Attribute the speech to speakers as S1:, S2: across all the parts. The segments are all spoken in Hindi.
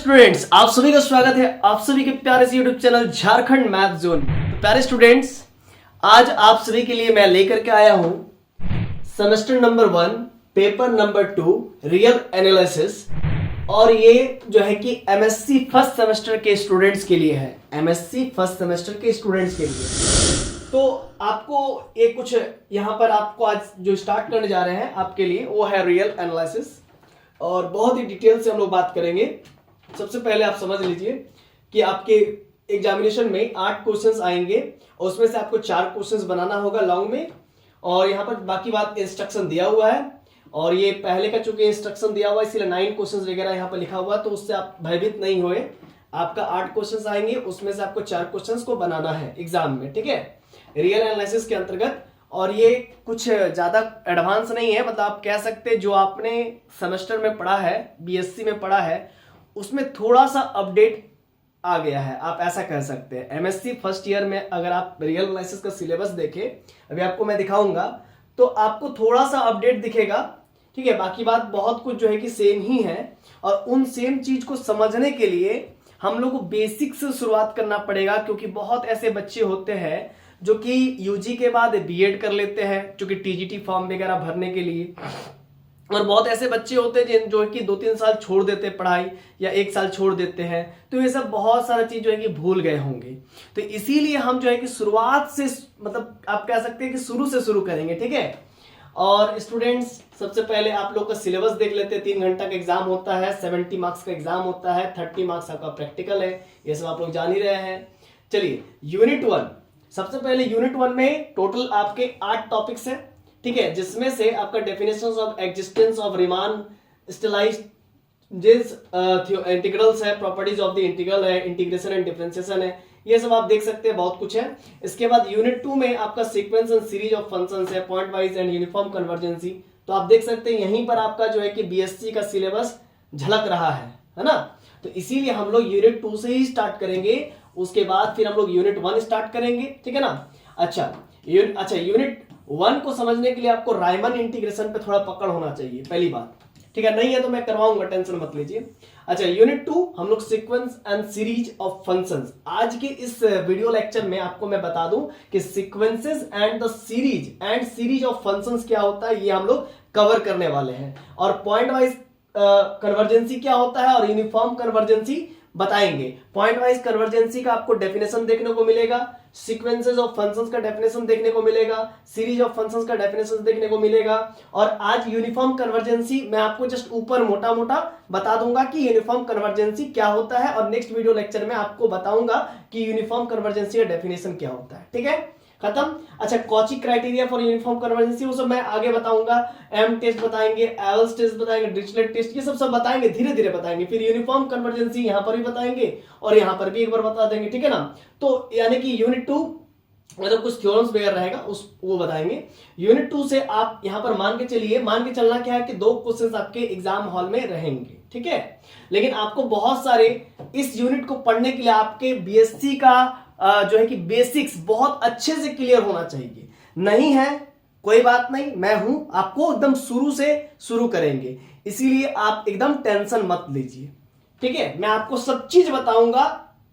S1: स्टूडेंट्स, आप सभी का स्वागत है आप सभी के प्यारे से YouTube channel Jharkhand math zone. तो प्यारे स्टूडेंट्स, आज आप सभी के लिए मैं लेकर के आया हूं semester number 1 paper number 2 real analysis. और ये जो है कि एमएससी फर्स्ट सेमेस्टर के स्टूडेंट्स के लिए है, एमएससी फर्स्ट सेमेस्टर के स्टूडेंट्स के लिए। तो आपको ये कुछ यहाँ पर आपको आज जो स्टार्ट करने जा रहे हैं आपके लिए वो है रियल एनालिसिस, और बहुत ही डिटेल से हम लोग बात करेंगे। सबसे पहले आप समझ लीजिए कि आपके एग्जामिनेशन में 8 क्वेश्चंस आएंगे और उसमें से आपको 4 क्वेश्चंस बनाना होगा लॉन्ग में, और यहाँ पर बाकी बात इंस्ट्रक्शन दिया हुआ है। और ये पहले का चूंकि इंस्ट्रक्शन दिया हुआ है इसलिए 9 क्वेश्चंस वगैरह यहाँ पर लिखा हुआ है, तो उससे आप भयभीत नहीं होए। आपका 8 क्वेश्चंस आएंगे, उसमें से आपको 4 क्वेश्चंस को बनाना है एग्जाम में, ठीक है, रियल एनालिसिस के अंतर्गत। और ये कुछ ज्यादा एडवांस नहीं है, मतलब आप कह सकते हैं जो आपने सेमेस्टर में पढ़ा है, बीएससी में पढ़ा है, उसमें थोड़ा सा अपडेट आ गया है, आप ऐसा कह सकते हैं। एमएससी फर्स्ट ईयर में अगर आप रियल एनालिसिस का सिलेबस देखें, अभी आपको मैं दिखाऊंगा, तो आपको थोड़ा सा अपडेट दिखेगा, ठीक है। बाकी बात बहुत कुछ जो है कि सेम ही है, और उन सेम चीज को समझने के लिए हम लोग को बेसिक से शुरुआत करना पड़ेगा, क्योंकि बहुत ऐसे बच्चे होते हैं जो कि यूजी के बाद बीएड कर लेते हैं, क्योंकि टीजीटी फॉर्म वगैरह भरने के लिए। और बहुत ऐसे बच्चे होते हैं जो कि 2-3 साल छोड़ देते हैं पढ़ाई, या 1 साल छोड़ देते हैं, तो ये सब बहुत सारा चीज जो है कि भूल गए होंगे। तो इसीलिए हम जो है कि शुरुआत से, मतलब आप कह सकते हैं कि शुरू से शुरू करेंगे, ठीक है। और स्टूडेंट्स, सबसे पहले आप लोग का सिलेबस देख लेते हैं। 3 घंटा का एग्जाम होता है, 70 मार्क्स का एग्जाम होता है, 30 मार्क्स आपका प्रैक्टिकल है, ये सब आप लोग जान ही रहे हैं। चलिए, यूनिट 1, सबसे पहले यूनिट 1 में टोटल आपके 8 टॉपिक्स हैं, ठीक है, जिसमें से आपका definitions of existence of Riemann Stieltjes integrals है, प्रॉपर्टीज ऑफ द इंटीग्रल है, इंटीग्रेशन एंड डिफरेंशिएशन है, ये सब आप देख सकते हैं, बहुत कुछ है। इसके बाद यूनिट 2 में आपका sequence and series of functions है, पॉइंट वाइज एंड यूनिफॉर्म कन्वर्जेंसी। तो आप देख सकते हैं यहीं पर आपका जो है कि बीएससी का सिलेबस झलक रहा है ना। तो इसीलिए हम लोग यूनिट 2 से ही स्टार्ट करेंगे, उसके बाद फिर हम लोग यूनिट 1 स्टार्ट करेंगे, ठीक है ना। अच्छा, यूनिट 1 को समझने के लिए आपको रायमन इंटीग्रेशन पे थोड़ा पकड़ होना चाहिए, पहली बात, ठीक है। नहीं है तो मैं करवाऊंगा, टेंशन मत लीजिए। अच्छा, यूनिट 2 हम लोग sequence and series of functions. आज के इस वीडियो लेक्चर में आपको मैं बता दूं कि sequences and the series of functions क्या होता है, ये हम लोग कवर करने वाले हैं। और पॉइंट वाइज कन्वर्जेंसी क्या होता है और यूनिफॉर्म कन्वर्जेंसी बताएंगे। पॉइंट वाइज कन्वर्जेंसी का आपको डेफिनेशन देखने को मिलेगा, सीक्वेंसेस ऑफ फंक्शंस का डेफिनेशन देखने को मिलेगा, सीरीज ऑफ फंक्शंस का डेफिनेशन देखने को मिलेगा। और आज यूनिफॉर्म कन्वर्जेंसी मैं आपको जस्ट ऊपर मोटा मोटा बता दूंगा कि यूनिफॉर्म कन्वर्जेंसी क्या होता है, और नेक्स्ट वीडियो लेक्चर में आपको बताऊंगा कि यूनिफॉर्म कन्वर्जेंसी का डेफिनेशन क्या होता है, ठीक है, खत्म। अच्छा, कॉची क्राइटेरिया फॉर यूनिफॉर्म कन्वर्जेंसी वो सब मैं आगे बताऊंगा, एम टेस्ट बताएंगे, एवल्स टेस्ट बताएंगे, डिरिचलेट टेस्ट, ये सब बताएंगे, धीरे धीरे बताएंगे। फिर यूनिफॉर्म कन्वर्जेंसी यहां पर भी बताएंगे और यहां पर भी एक बार बता देंगे, ठीक है ना। तो यानी कि यूनिट 2 मतलब कुछ थ्योरम्स वगैरह रहेगा वो बताएंगे। यूनिट 2 से आप यहां पर मान के चलना क्या है कि 2 क्वेश्चंस आपके एग्जाम हॉल में रहेंगे, ठीक है। लेकिन आपको बहुत सारे इस यूनिट को पढ़ने के लिए आपके बीएससी का जो है कि बेसिक्स बहुत अच्छे से क्लियर होना चाहिए। नहीं है कोई बात नहीं, मैं हूं, आपको एकदम शुरू से शुरू करेंगे, इसीलिए आप एकदम टेंशन मत लीजिए, ठीक है। मैं आपको सब चीज बताऊंगा,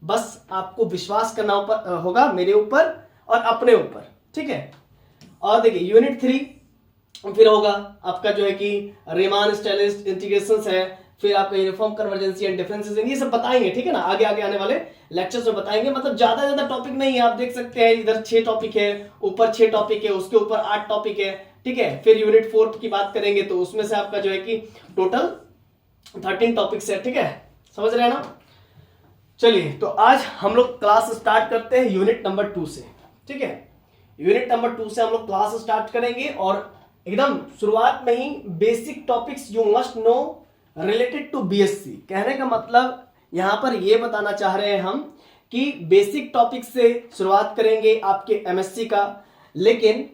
S1: बस आपको विश्वास करना होगा मेरे ऊपर और अपने ऊपर, ठीक है। और देखिए, यूनिट 3 फिर होगा आपका जो है कि रीमान स्टेलाइज्ड इंटीग्रेशंस है, फिर आपका यूनिफॉर्म कन्वर्जेंसी एंड डिफरेंशिएशन, ये सब बताएंगे, ठीक है ना। आगे आने वाले लेक्चर्स में बताएंगे। मतलब ज्यादा टॉपिक नहीं है, आप देख सकते हैं इधर 6 टॉपिक है, ऊपर 6 टॉपिक है, उसके ऊपर 8 टॉपिक है, ठीक है। फिर यूनिट 4 की बात करेंगे तो उसमें से आपका जो है कि टोटल 13 टॉपिक्स है, ठीक है, समझ रहे हैं ना। चलिए, तो आज हम लोग क्लास स्टार्ट करते हैं यूनिट नंबर 2 से, ठीक है। यूनिट नंबर 2 से हम लोग क्लास स्टार्ट करेंगे, और एकदम शुरुआत में ही basic topics you must know related to BSc. कहने का मतलब यहां पर ये बताना चाह रहे हैं हम कि बेसिक टॉपिक से शुरुआत करेंगे आपके एमएससी का, लेकिन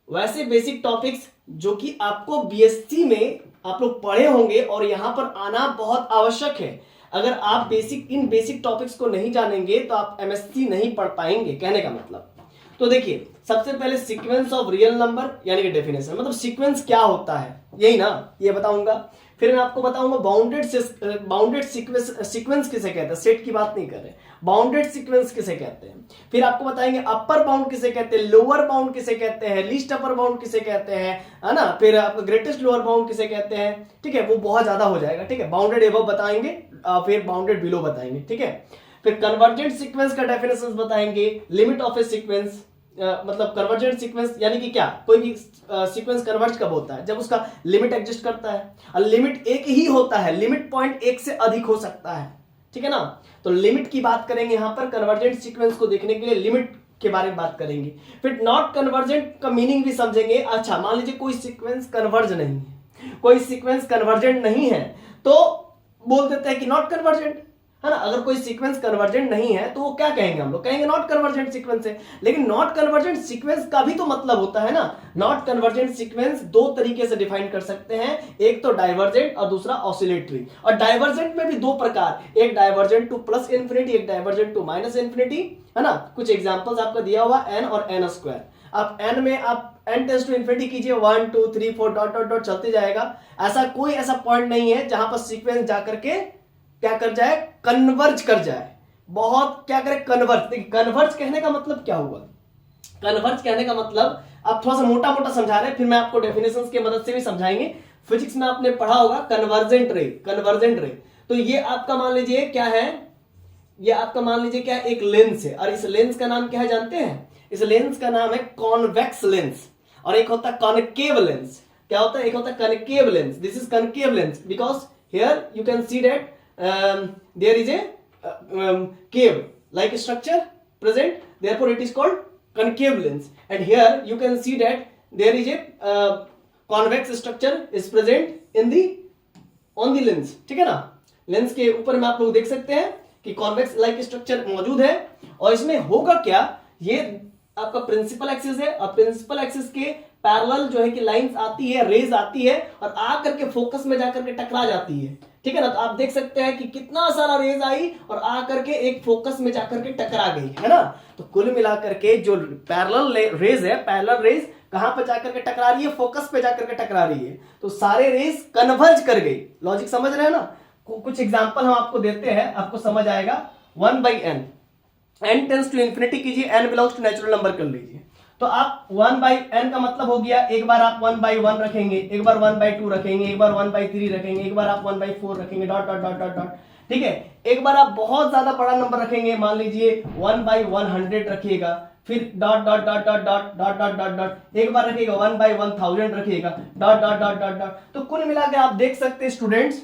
S1: वैसे बेसिक टॉपिक्स जो कि आपको बीएससी में आप लोग पढ़े होंगे और यहां पर आना बहुत आवश्यक है। अगर आप इन बेसिक टॉपिक्स को नहीं जानेंगे तो आप एमएससी नहीं पढ़ पाएंगे, कहने का मतलब। तो देखिए, सबसे पहले सीक्वेंस ऑफ रियल नंबर यानी कि डेफिनेशन, मतलब सीक्वेंस क्या होता है, यही ना, ये बताऊंगा। फिर मैं आपको बताऊंगा बाउंडेड सीक्वेंस किसे कहते हैं, सेट की बात नहीं कर रहे, बाउंडेड सीक्वेंस किसे कहते हैं। फिर आपको बताएंगे अपर बाउंड किसे कहते हैं, लोअर बाउंड किसे कहते हैं, लीस्ट अपर बाउंड किसे कहते हैं, है ना। फिर आपको ग्रेटेस्ट लोअर बाउंड किसे कहते हैं, ठीक है, वो बहुत ज्यादा हो जाएगा, ठीक है। बाउंडेड एबव बताएंगे, फिर बाउंडेड बिलो बताएंगे, ठीक है। फिर कन्वर्जेंट सीक्वेंस का डेफिनेशन बताएंगे, लिमिट ऑफ ए सीक्वेंस, मतलब कन्वर्जेंट सीक्वेंस यानी कि क्या, कोई भी सीक्वेंस कन्वर्ज कब होता है, जब उसका लिमिट एग्जिस्ट करता है, और लिमिट एक ही होता है, लिमिट पॉइंट एक से अधिक हो सकता है, ठीक है ना। तो लिमिट की बात करेंगे यहां पर, कन्वर्जेंट सीक्वेंस को देखने के लिए लिमिट के बारे में बात करेंगे। फिर नॉट कन्वर्जेंट का मीनिंग भी समझेंगे। अच्छा मान लीजिए कोई सीक्वेंस कन्वर्ज नहीं है, कोई सीक्वेंस कन्वर्जेंट नहीं है, तो बोल देते हैं कि नॉट कन्वर्जेंट, है ना। अगर कोई सीक्वेंस कन्वर्जेंट नहीं है तो वो क्या कहेंगे, हम लोग कहेंगे नॉट कन्वर्जेंट सीक्वेंस है। लेकिन नॉट कन्वर्जेंट सीक्वेंस का भी तो मतलब होता है ना। नॉट कन्वर्जेंट सीक्वेंस दो तरीके से डिफाइन कर सकते हैं, एक तो डाइवर्जेंट और दूसरा ऑसिलेटरी। और डाइवर्जेंट में भी दो प्रकार, एक डाइवर्जेंट टू प्लस इन्फिनिटी, एक डाइवर्जेंट टू माइनस इन्फिनिटी, है ना। कुछ एग्जांपल्स आपका दिया हुआ n और n स्क्वायर। आप n में आप n टेंस टू इन्फिनिटी कीजिए, 1 2 3 4 डॉट डॉट डॉट चलते जाएगा। ऐसा पॉइंट नहीं है जहां पर सीक्वेंस जाकर के क्या कर जाए, कन्वर्ज कर जाए। बहुत क्या करे, कन्वर्ज। देखिए कन्वर्ज कहने का मतलब क्या हुआ, कन्वर्ज कहने का मतलब आप थोड़ा सा मोटा मोटा समझा रहे हैं, फिर मैं आपको डेफिनेशंस की मदद से भी समझाएंगे। फिजिक्स में आपने पढ़ा होगा कन्वर्जेंट रे, कन्वर्जेंट रे। तो ये आपका मान लीजिए क्या है, ये आपका मान लीजिए क्या, एक लेंस है, और इस लेंस का नाम क्या है जानते हैं, इस लेंस का नाम है कॉन्वेक्स लेंस, और एक होता है कॉनकेव लेंस। क्या होता है, एक होता है concave lens, this is concave lens because here you can see that there is a cave like structure present, therefore it is called concave lens. And here you can see that there is a convex structure is present in the on the lens, ठीक है ना। लेंस के ऊपर में आप लोग देख सकते हैं कि कॉन्वेक्स लाइक स्ट्रक्चर मौजूद है। और इसमें होगा क्या, ये आपका प्रिंसिपल एक्सिस है, और प्रिंसिपल एक्सिस के पैरेलल जो है कि लाइंस आती है, रेज आती है, और आ करके फोकस में जाकर के टकरा जाती है, ठीक है ना। तो आप देख सकते हैं कि कितना सारा रेज आई और आ करके एक फोकस में जाकर के टकरा गई, है ना। तो कुल मिलाकर के जो पैरेलल रेज है, पैरेलल रेज कहां पर जाकर के टकरा रही है, फोकस पे जाकर के टकरा रही है। तो सारे रेज कन्वर्ज कर गई। लॉजिक समझ रहे हैं ना। कुछ एग्जांपल हम आपको देते हैं, आपको समझ आएगा। 1/n, n tends to infinity कीजिए, n belongs to natural number कर लीजिए। तो आप 1/n का मतलब हो गया, एक बार आप 1/1 रखेंगे, एक बार 1/2 रखेंगे, एक बार 1/3 रखेंगे, एक बार आप 1/4 रखेंगे, dot dot dot dot dot, ठीक है। एक बार आप बहुत ज्यादा बड़ा नंबर रखेंगे, मान लीजिए 1/100 रखिएगा, फिर dot dot dot dot dot dot dot dot dot, एक बार रखिएगा 1/1000 रखिएगा, dot dot dot dot dot. तो कुल मिला के आप देख सकते हैं स्टूडेंट्स,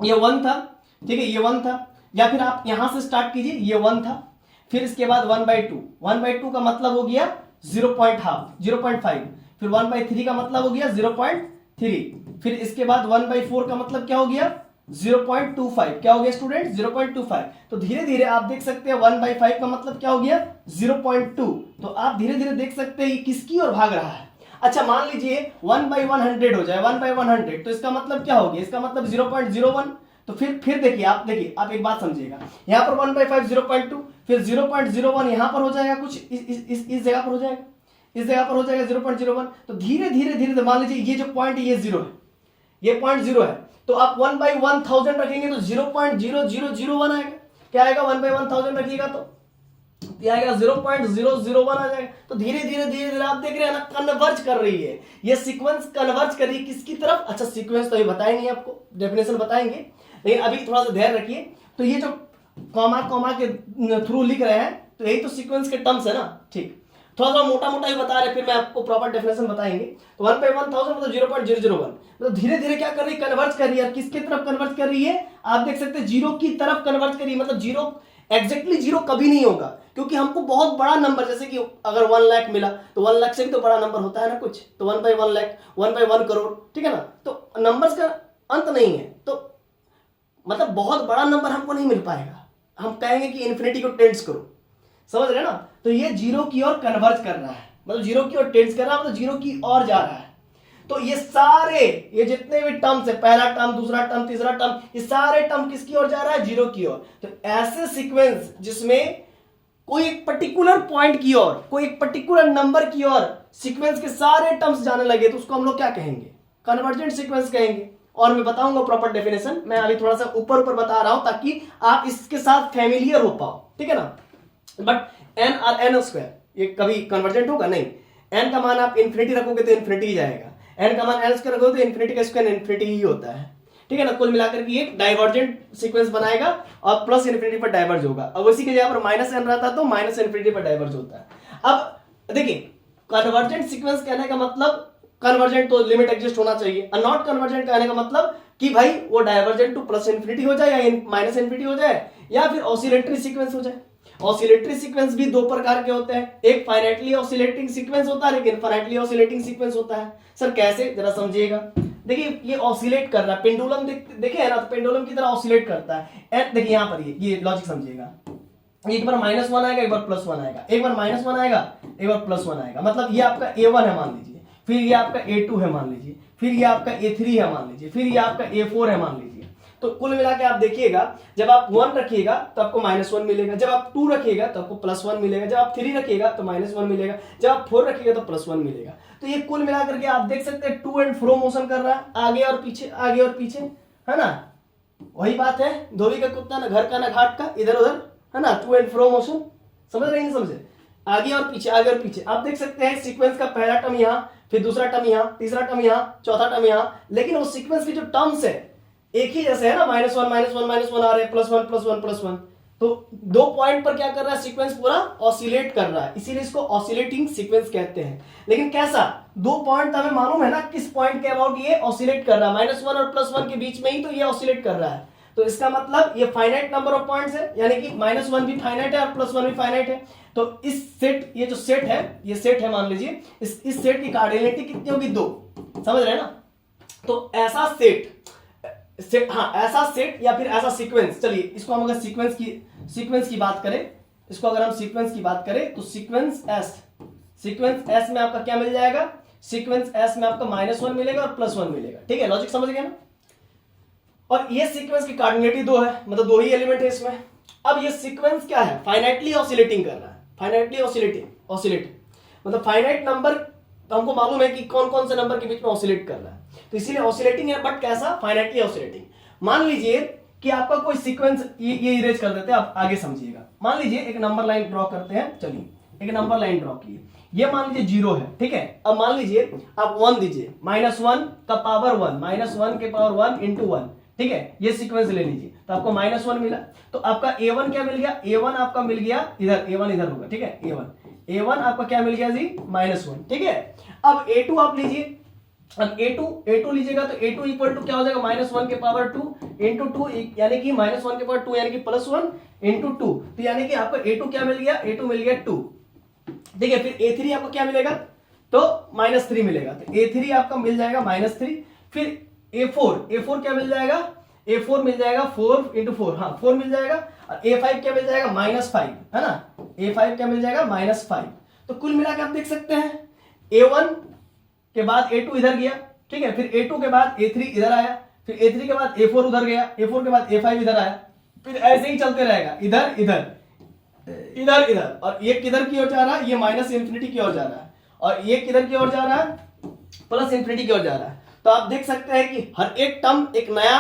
S1: ये 1 था, ठीक है, ये 1 था। या फिर आप यहां से स्टार्ट कीजिए, ये 1 था, फिर इसके बाद 1/2, 1/2 का मतलब हो गया 0.5, फिर 1/3 का मतलब हो गया 0.3, फिर इसके बाद 1/4 का मतलब क्या हो गया 0.25, क्या हो गया स्टूडेंट 0.25। तो धीरे धीरे आप देख सकते हैं 1/5 का मतलब क्या हो गया 0.2। तो आप धीरे धीरे देख सकते हैं ये किसकी ओर भाग रहा है। अच्छा मान लीजिए 1/100 हो जाए, 1/100, तो इसका मतलब क्या हो गया, इसका मतलब 0.01। तो फिर देखिए आप एक बात समझिएगा, यहाँ पर 1/5 0.2, फिर 0.01 यहाँ पर हो जाएगा, कुछ इस जगह पर हो जाएगा, इस जगह पर हो जाएगा 0.01। तो धीरे धीरे मान लीजिए ये जो पॉइंट ये 0 है, ये पॉइंट 0 है, तो आप 1/1000 रखेंगे तो 0.0001 आएगा। क्या आएगा 1/1000 रखिएगा तो क्या आएगा 0.001 आ जाएगा। तो धीरे धीरे आप देख रहे हैं ना, कन्वर्ज कर रही है ये सीक्वेंस, कन्वर्ज कर रही है किसकी तरफ। अच्छा सीक्वेंस तो अभी बताएंगे, आपको डेफिनेशन बताएंगे, लेकिन अभी थोड़ा सा ध्यान रखिए। तो ये जो कॉमा कॉमा के थ्रू लिख रहे हैं, तो यही तो सीक्वेंस के टर्म्स है ना, ठीक। थोड़ा सा मोटा मोटा ही बता रहे, फिर मैं आपको प्रॉपर डेफिनेशन बताएंगे। तो 1/1000 मतलब 0.001, मतलब धीरे धीरे क्या कर रही है, कन्वर्ज कर रही है। किसकी तरफ कन्वर्ज कर रही है, आप देख सकते हैं जीरो की तरफ कन्वर्ज कर रही है। मतलब जीरो एग्जैक्टली जीरो कभी नहीं होगा, क्योंकि हमको बहुत बड़ा नंबर, जैसे कि अगर 1 लाख मिला तो 1 लाख से भी तो बड़ा नंबर होता है ना कुछ, तो 1/1 लाख, 1/1 करोड़, ठीक है ना। तो नंबर्स का अंत नहीं है, तो मतलब बहुत बड़ा नंबर हमको नहीं मिल पाएगा। हम कहेंगे कि इन्फिनिटी को टेंस करो, समझ रहे ना। तो ये जीरो की ओर कन्वर्ज कर रहा है, मतलब जीरो की ओर टेंस कर रहा है, मतलब जीरो की ओर जा रहा है। तो ये सारे, ये जितने भी टर्म्स है, पहला टर्म, दूसरा टर्म, तीसरा टर्म, ये सारे टर्म किसकी ओर जा रहा है, जीरो की ओर। तो ऐसे सीक्वेंस जिसमें कोई एक पर्टिकुलर पॉइंट की ओर, कोई एक पर्टिकुलर नंबर की ओर सीक्वेंस के सारे टर्म्स जाने लगे तो उसको हम लोग क्या कहेंगे? कन्वर्जेंट सीक्वेंस कहेंगे। और मैं बताऊंगा प्रॉपर डेफिनेशन, मैं अभी थोड़ा सा ऊपर ऊपर बता रहा हूं ताकि आप इसके साथ फैमिलियर हो पाओ, ठीक है ना। बट एन और एन स्क्वायर ये कभी कन्वर्जेंट होगा नहीं। एन का मान आप इन्फिनिटी रखोगे तो इन्फिनिटी ही जाएगा, एन का मान एन स्क्वायर रखोगे तो इन्फिनिटी का स्क्वायर इन्फिनिटी ही होता है, ठीक है ना। कुल मिलाकर के एक डाइवर्जेंट सीक्वेंस बनाएगा और प्लस इन्फिनिटी पर डाइवर्ज होगा। अब उसी के जगह पर माइनस एन रहता तो माइनस इन्फिनिटी पर डाइवर्ज होता है। अब देखिए कन्वर्जेंट सीक्वेंस कहने का मतलब कन्वर्जेंट तो लिमिट एग्जिस्ट होना चाहिए, और नॉट कन्वर्जेंट कहने का मतलब कि भाई वो डाइवर्जेंट टू प्लस इन्फिनिटी हो जाए या माइनस इन्फिनिटी हो जाए या फिर ऑसिलेटरी सीक्वेंस हो जाए। ऑसिलेटरी सीक्वेंस भी दो प्रकार के होते हैं, एक फाइनाइटली ऑसिलेटिंग सीक्वेंस होता है, एक इनफाइनाइटली ऑसिलेटिंग सीक्वेंस होता है। सर कैसे, जरा समझिएगा। देखिए ये ऑसिलेट कर रहा है, पेंडुलम देखे है ना, तो पेंडुलम की तरह ऑसिलेट करता है। देखिए यहाँ पर ये लॉजिक समझिएगा, एक बार -1 आएगा, एक बार +1 आएगा, एक बार -1 आएगा, एक बार +1 आएगा। मतलब ये आपका A1 है मान लीजिए, फिर ये आपका A2 है मान लीजिए, फिर ये आपका A3 है मान लीजिए, फिर ये आपका A4 है मान लीजिए। तो कुल मिला के आप देखिएगा, जब आप 1 रखिएगा तो आपको -1 मिलेगा, जब आप 2 रखिएगा तो आपको +1 मिलेगा, जब आप 3 रखिएगा तो -1 मिलेगा, जब आप 4 रखिएगा तो +1 मिलेगा। तो ये कुल मिला करके आप देख सकते हैं टू एंड फ्रो मोशन कर रहा है, आगे और पीछे, आगे और पीछे, है ना। वही बात है, धोबी का कुत्ता ना घर का ना घाट का, इधर उधर, है ना, टू एंड फ्रो मोशन। समझ रहे हैं, समझे, आगे और पीछे, आगे और पीछे। आप देख सकते हैं सीक्वेंस का पहला टर्म यहाँ, फिर दूसरा टर्म यहाँ, तीसरा टर्म यहाँ, चौथा टर्म यहाँ, लेकिन वो सीक्वेंस की जो टर्म्स है एक ही जैसे है ना, -1 -1 आ रहे हैं, +1 +1 +1। तो दो पॉइंट पर क्या कर रहा है सीक्वेंस, पूरा ऑसिलेट कर रहा है, इसीलिए इसको ऑसिलेटिंग सीक्वेंस कहते हैं। लेकिन कैसा, दो पॉइंट हमें मालूम है ना किस पॉइंट के अबाउट ये ऑसिलेट कर रहा है, -1 और +1 के बीच में ही तो ये ऑसिलेट कर रहा है। तो इसका मतलब ये फाइनाइट नंबर ऑफ पॉइंट्स है, यानी कि -1 भी फाइनाइट है और +1 भी फाइनाइट है। तो इस सेट, ये जो सेट है, ये सेट है मान लीजिए, इस सेट की कार्डिनलिटी कितनी होगी, 2। समझ रहे हैं ना। तो ऐसा सेट, हाँ ऐसा सेट या फिर ऐसा सीक्वेंस, चलिए इसको हम अगर सीक्वेंस की बात करें, इसको अगर हम सीक्वेंस की बात करें तो सीक्वेंस एस में आपका क्या मिल जाएगा, सीक्वेंस एस में आपका -1 मिलेगा और +1 मिलेगा, ठीक है, लॉजिक समझ गए ना। और ये सीक्वेंस की कार्डिनलिटी 2 है, मतलब 2 ही एलिमेंट है इसमें। अब ये सीक्वेंस क्या है, फाइनाइटली ऑसिलेटिंग कर रहा है, फाइनाइटली ऑसिलेटिंग मतलब फाइनाइट नंबर, तो हमको मालूम है कि कौन कौन से नंबर के बीच में ऑसिलेट कर रहा है, तो इसीलिए ऑसिलेटिंग है, बट कैसा, फाइनाइटली ऑसिलेटिंग। मान लीजिए कि आपका कोई सीक्वेंस, ये इरेज कर देते हैं, आप आगे समझिएगा। मान लीजिए एक नंबर लाइन ड्रॉ करते हैं, चलिए एक नंबर लाइन ड्रॉ किए, ये मान लीजिए 0 है, ठीक है। अब मान लीजिए आप 1 दीजिए, -1 का पावर 1, -1 के पावर 1 × 1, ठीक है, ये सीक्वेंस ले लीजिए, तो आपको -1 मिला। तो आपका A1 क्या मिल गया, A1 आपका मिल गया इधर, A1 इधर होगा, ठीक है, A1 आपका क्या मिल गया जी, -1, ठीक है। अब A2 आप लीजिए, अब A2 लीजिएगा तो A2 इक्वल टू क्या हो जाएगा, -1 के पावर 2 × 2, यानी कि -1 के पावर 2 यानी कि +1 × 2, तो यानी कि आपको A2 क्या मिल गया, A2 मिल गया 2, ठीक है। फिर A3 आपको क्या मिलेगा, तो -3 मिलेगा, तो A3 आपका मिल जाएगा -3। फिर A4 क्या मिल जाएगा, A4 मिल जाएगा 4 × 4, हाँ 4 मिल जाएगा। और A5 क्या मिल जाएगा, -5, है ना, A5 क्या मिल जाएगा, -5। तो कुल मिला के आप देख सकते हैं A1 के बाद A2 इधर गया, ठीक है, फिर A2 के बाद A3 इधर आया, फिर A3 के बाद A4 उधर गया, A4 के बाद A5 इधर आया, फिर ऐसे ही चलते रहेगा, इधर इधर इधर इधर। और ये किधर की ओर जा रहा है, ये -∞ की ओर जा रहा है, और ये किधर की ओर जा रहा है, +∞ की ओर जा रहा है। तो आप देख सकते हैं कि हर एक टर्म एक नया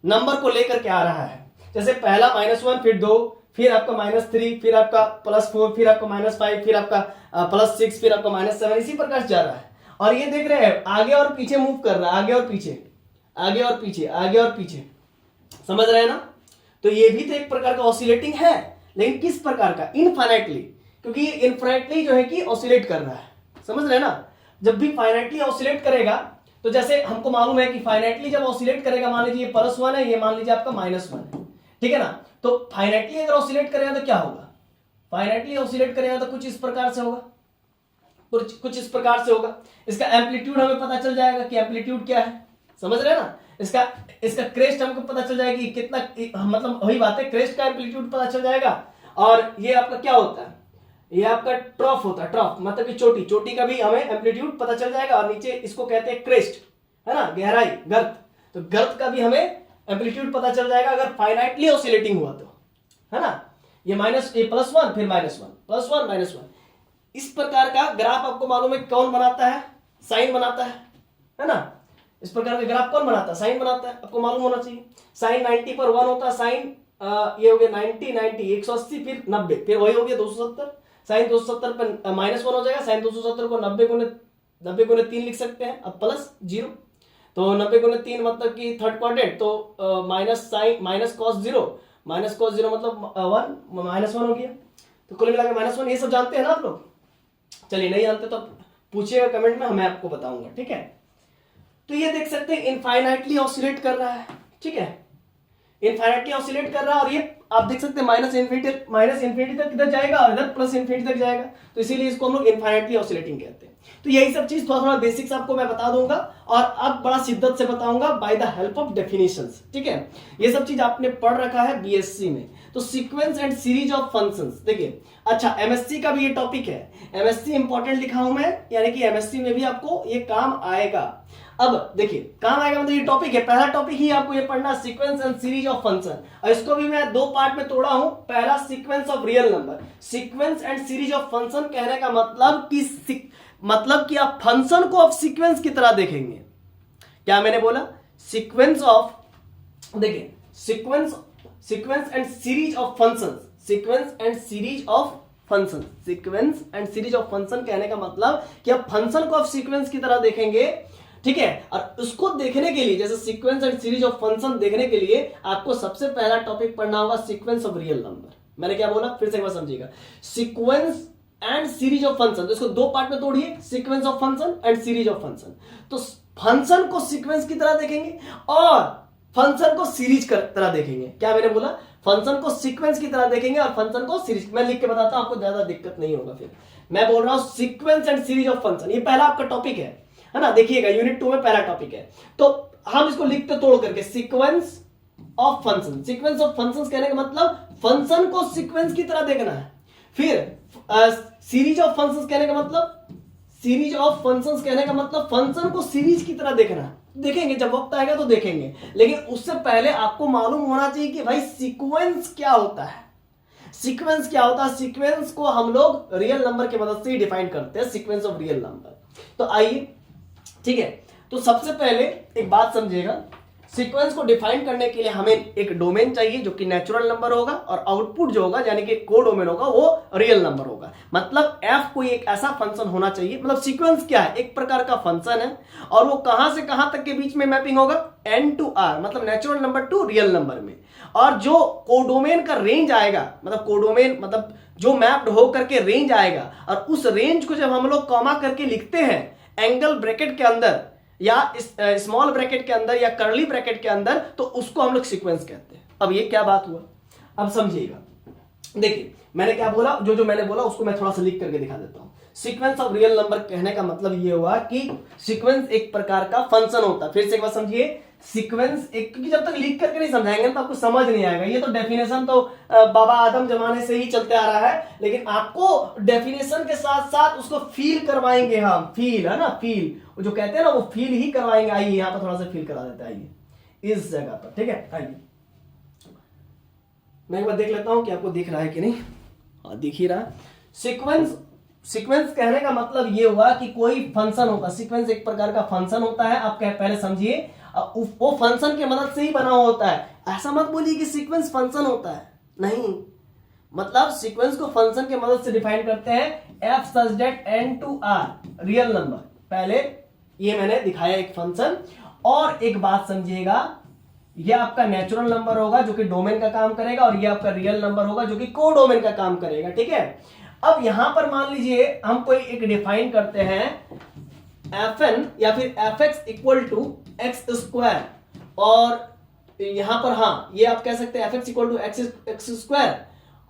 S1: नंबर को लेकर के आ रहा है। जैसे पहला -1, फिर 2, फिर आपका -3, फिर आपका +4, फिर आपका -5, फिर आपका +6, फिर आपका -7, इसी प्रकार से जा रहा है। और ये देख रहे हैं आगे और पीछे मूव कर रहा है, आगे और पीछे, आगे और पीछे, आगे और पीछे, समझ रहे हैं ना। तो ये भी तो एक प्रकार का ऑसिलेटिंग है, लेकिन किस प्रकार का, इनफाइनाइटली, क्योंकि ये इनफाइनाइटली जो है कि ऑसिलेट कर रहा है, समझ रहे हैं ना। जब भी फाइनाइटली ऑसिलेट करेगा, तो जैसे हमको मालूम है कि फाइनाइटली जब ऑसिलेट करेगा, मान लीजिए ये +1 है, ये मान लीजिए आपका -1 है, ठीक है ना। तो फाइनाइटली अगर ऑसिलेट करेगा तो क्या होगा, फाइनाइटली ऑसिलेट करेगा तो कुछ इस प्रकार से होगा, कुछ इस प्रकार से होगा। इसका एम्पलीट्यूड हमें पता चल जाएगा कि एम्पलीट्यूड क्या है, समझ रहे हैं ना। इसका क्रेस्ट हमको पता चल जाएगा कि कितना, मतलब वही बात है, क्रेस्ट का एम्पलीट्यूड पता चल जाएगा। और ये आपका क्या होता है, ये आपका ट्रफ होता है, ट्रफ मतलब कि चोटी का भी हमें एम्पलीट्यूड पता चल जाएगा। और नीचे इसको कहते हैं क्रेस्ट, है ना, गहराई, गर्त, तो गर्त का भी हमें एम्पलीट्यूड पता चल जाएगा अगर फाइनाइटली ऑसिलेटिंग हुआ तो, है ना। ये माइनस, ये +1 फिर -1, +1 -1। इस प्रकार का ग्राफ आपको मालूम है कौन बनाता है? साइन बनाता है ना? इस प्रकार का ग्राफ कौन बनाता है? साइन बनाता है, आपको मालूम होना चाहिए। साइन 90 पर 1 होता है, साइन ये हो गया 90 90 180 फिर 90 फिर वही हो गया 270। साइन 270 पर -1 हो जाएगा, साइन 270 को 90 गुने 3 लिख सकते हैं, अब +0 तो 90 गुने 3 मतलब कि थर्ड क्वाड्रेंट, तो माइनस साइन माइनस cos 0 मतलब 1 -1 हो गया, तो कुल मिला के -1। ये सब जानते हैं ना आप लोग? चलिए नहीं जानते तो पूछिएगा कमेंट में, मैं आपको बताऊंगा, ठीक है। तो ये देख सकते हैं इनफाइनाइटली ऑसिलेट कर रहा है, ठीक है, इनफाइनाइटली ऑसिलेट कर रहा है। और ये आप देख सकते हैं माइनस इन्फिनिटी तक किधर जाएगा और इधर प्लस इन्फिनिटी तक जाएगा, तो इसीलिए इसको हम लोग इनफाइनाइटली ऑसिलेटिंग कहते हैं। तो यही सब चीज थोड़ा थोड़ा बेसिक्स आपको मैं बता दूंगा और अब बड़ा शिद्दत से बताऊंगा by the help of definitions, ठीक है। ये सब चीज आपने पढ़ रखा है बीएससी में। तो sequence and series of functions, देखिए अच्छा एमएससी का भी ये टॉपिक है, एमएससी इंपॉर्टेंट लिखा हूं मैं, यानी कि एमएससी में भी आपको ये काम आएगा। अब देखिए काम आएगा मतलब ये टॉपिक है, पहला टॉपिक ही आपको ये पढ़ना sequence and series of function, और इसको भी मैं दो पार्ट में तोड़ा हूं। पहला sequence of real number, sequence and series of function कहने का मतलब कि आप फंक्शन को आप सीक्वेंस की तरह देखेंगे। क्या मैंने बोला? सीक्वेंस ऑफ, देखिए sequence and series of function, sequence and series of function, sequence and series of function कहने का मतलब कि आप फंक्शन को आप सीक्वेंस की तरह देखेंगे, ठीक है। और उसको देखने के लिए, जैसे sequence and series of function देखने के लिए आपको सबसे पहला टॉपिक पढ़ना होगा सीक्वेंस ऑफ रियल नंबर। मैंने क्या बोला फिर से एक बार समझिएगा, sequence and series of function, तो इसको दो पार्ट में तोड़िए, sequence of function and series of function. तो फंक्शन को सीक्वेंस की तरह देखेंगे और फंक्शन को सीरीज की तरह देखेंगे। क्या मैंने बोला? फंक्शन को सीक्वेंस की तरह देखेंगे और फंक्शन को सीरीज। मैं लिख के बताता हूं, आपको ज्यादा दिक्कत नहीं होगा। फिर मैं बोल रहा हूं sequence and series of function, ये पहला आपका टॉपिक है ना, देखिएगा यूनिट 2 में पहला टॉपिक है। तो हम इसको लिखते तोड़ करके sequence of function, sequence of function कहने का मतलब फंक्शन को सीक्वेंस की तरह देखना है। फिर सीरीज ऑफ फंक्शंस कहने का मतलब, सीरीज ऑफ फंक्शंस कहने का मतलब फंक्शन को सीरीज की तरह देखना है। देखेंगे जब वक्त आएगा तो देखेंगे, लेकिन उससे पहले आपको मालूम होना चाहिए कि भाई सीक्वेंस क्या होता है। सीक्वेंस क्या होता है? सीक्वेंस को हम लोग रियल नंबर की मदद से ही डिफाइन करते हैं, सीक्वेंस ऑफ रियल नंबर। तो आइए, ठीक है, तो सबसे पहले एक बात समझिएगा, सीक्वेंस को डिफाइन करने के लिए हमें एक डोमेन चाहिए जो कि नेचुरल नंबर होगा, और आउटपुट जो होगा यानी कि कोडोमेन होगा वो रियल नंबर होगा। मतलब f कोई एक ऐसा फंक्शन होना चाहिए, मतलब सीक्वेंस क्या है? एक प्रकार का फंक्शन है और वो कहां से कहां तक के बीच में मैपिंग होगा? n to r, मतलब natural number two real number में। और जो कोडोमेन का रेंज आएगा, मतलब कोडोमेन मतलब जो मैप्ड होकर के रेंज आएगा, और उस रेंज को जब हम लोग कॉमा करके लिखते हैं एंगल ब्रैकेट के अंदर या स्मॉल ब्रैकेट के अंदर या कर्ली ब्रैकेट के अंदर, तो उसको हम लोग सीक्वेंस कहते हैं। अब ये क्या बात हुआ, अब समझिएगा। देखिए मैंने क्या बोला, जो मैंने बोला उसको मैं थोड़ा सा लिख करके दिखा देता हूं। सीक्वेंस ऑफ रियल नंबर कहने का मतलब ये हुआ कि सीक्वेंस एक प्रकार का फंक्शन होता है। फिर से एक बार समझिए, सीक्वेंस एक, क्योंकि जब तक लिख करके नहीं समझाएंगे तो आपको समझ नहीं आएगा। ये तो डेफिनेशन तो बाबा आदम जमाने से ही चलते आ रहा है, लेकिन आपको डेफिनेशन के साथ साथ उसको फील करवाएंगे हम। फील है ना, फील जो कहते हैं ना, वो फील ही करवाएंगे। आइए यहाँ पर थोड़ा सा फील करा देते हैं, आइए इस जगह पर, ठीक है। आइए मैं एक बार देख लेता हूं कि आपको दिख रहा है कि नहीं। हाँ दिख ही रहा। सीक्वेंस कहने का मतलब ये हुआ कि कोई फंक्शन होगा, सीक्वेंस एक प्रकार का फंक्शन होता है। आप पहले समझिए, वो फंक्शन की मदद से ही बना हुआ होता है। ऐसा मत बोलिए कि सीक्वेंस फंक्शन होता है, नहीं। मतलब सीक्वेंस को फंक्शन की मदद से डिफाइन करते हैं, f such that n to r real number. पहले ये मैंने दिखाया एक फंक्शन। और एक बात समझिएगा, ये आपका नेचुरल नंबर होगा जो कि डोमेन का काम करेगा, और ये आपका रियल नंबर होगा जो कि कोडोमेन का काम करेगा, ठीक है। अब यहां पर मान लीजिए हम कोई एक डिफाइन करते हैं fn या फिर fx equal to x square, और यहां पर हाँ ये आप कह सकते हैं fx equal to x square,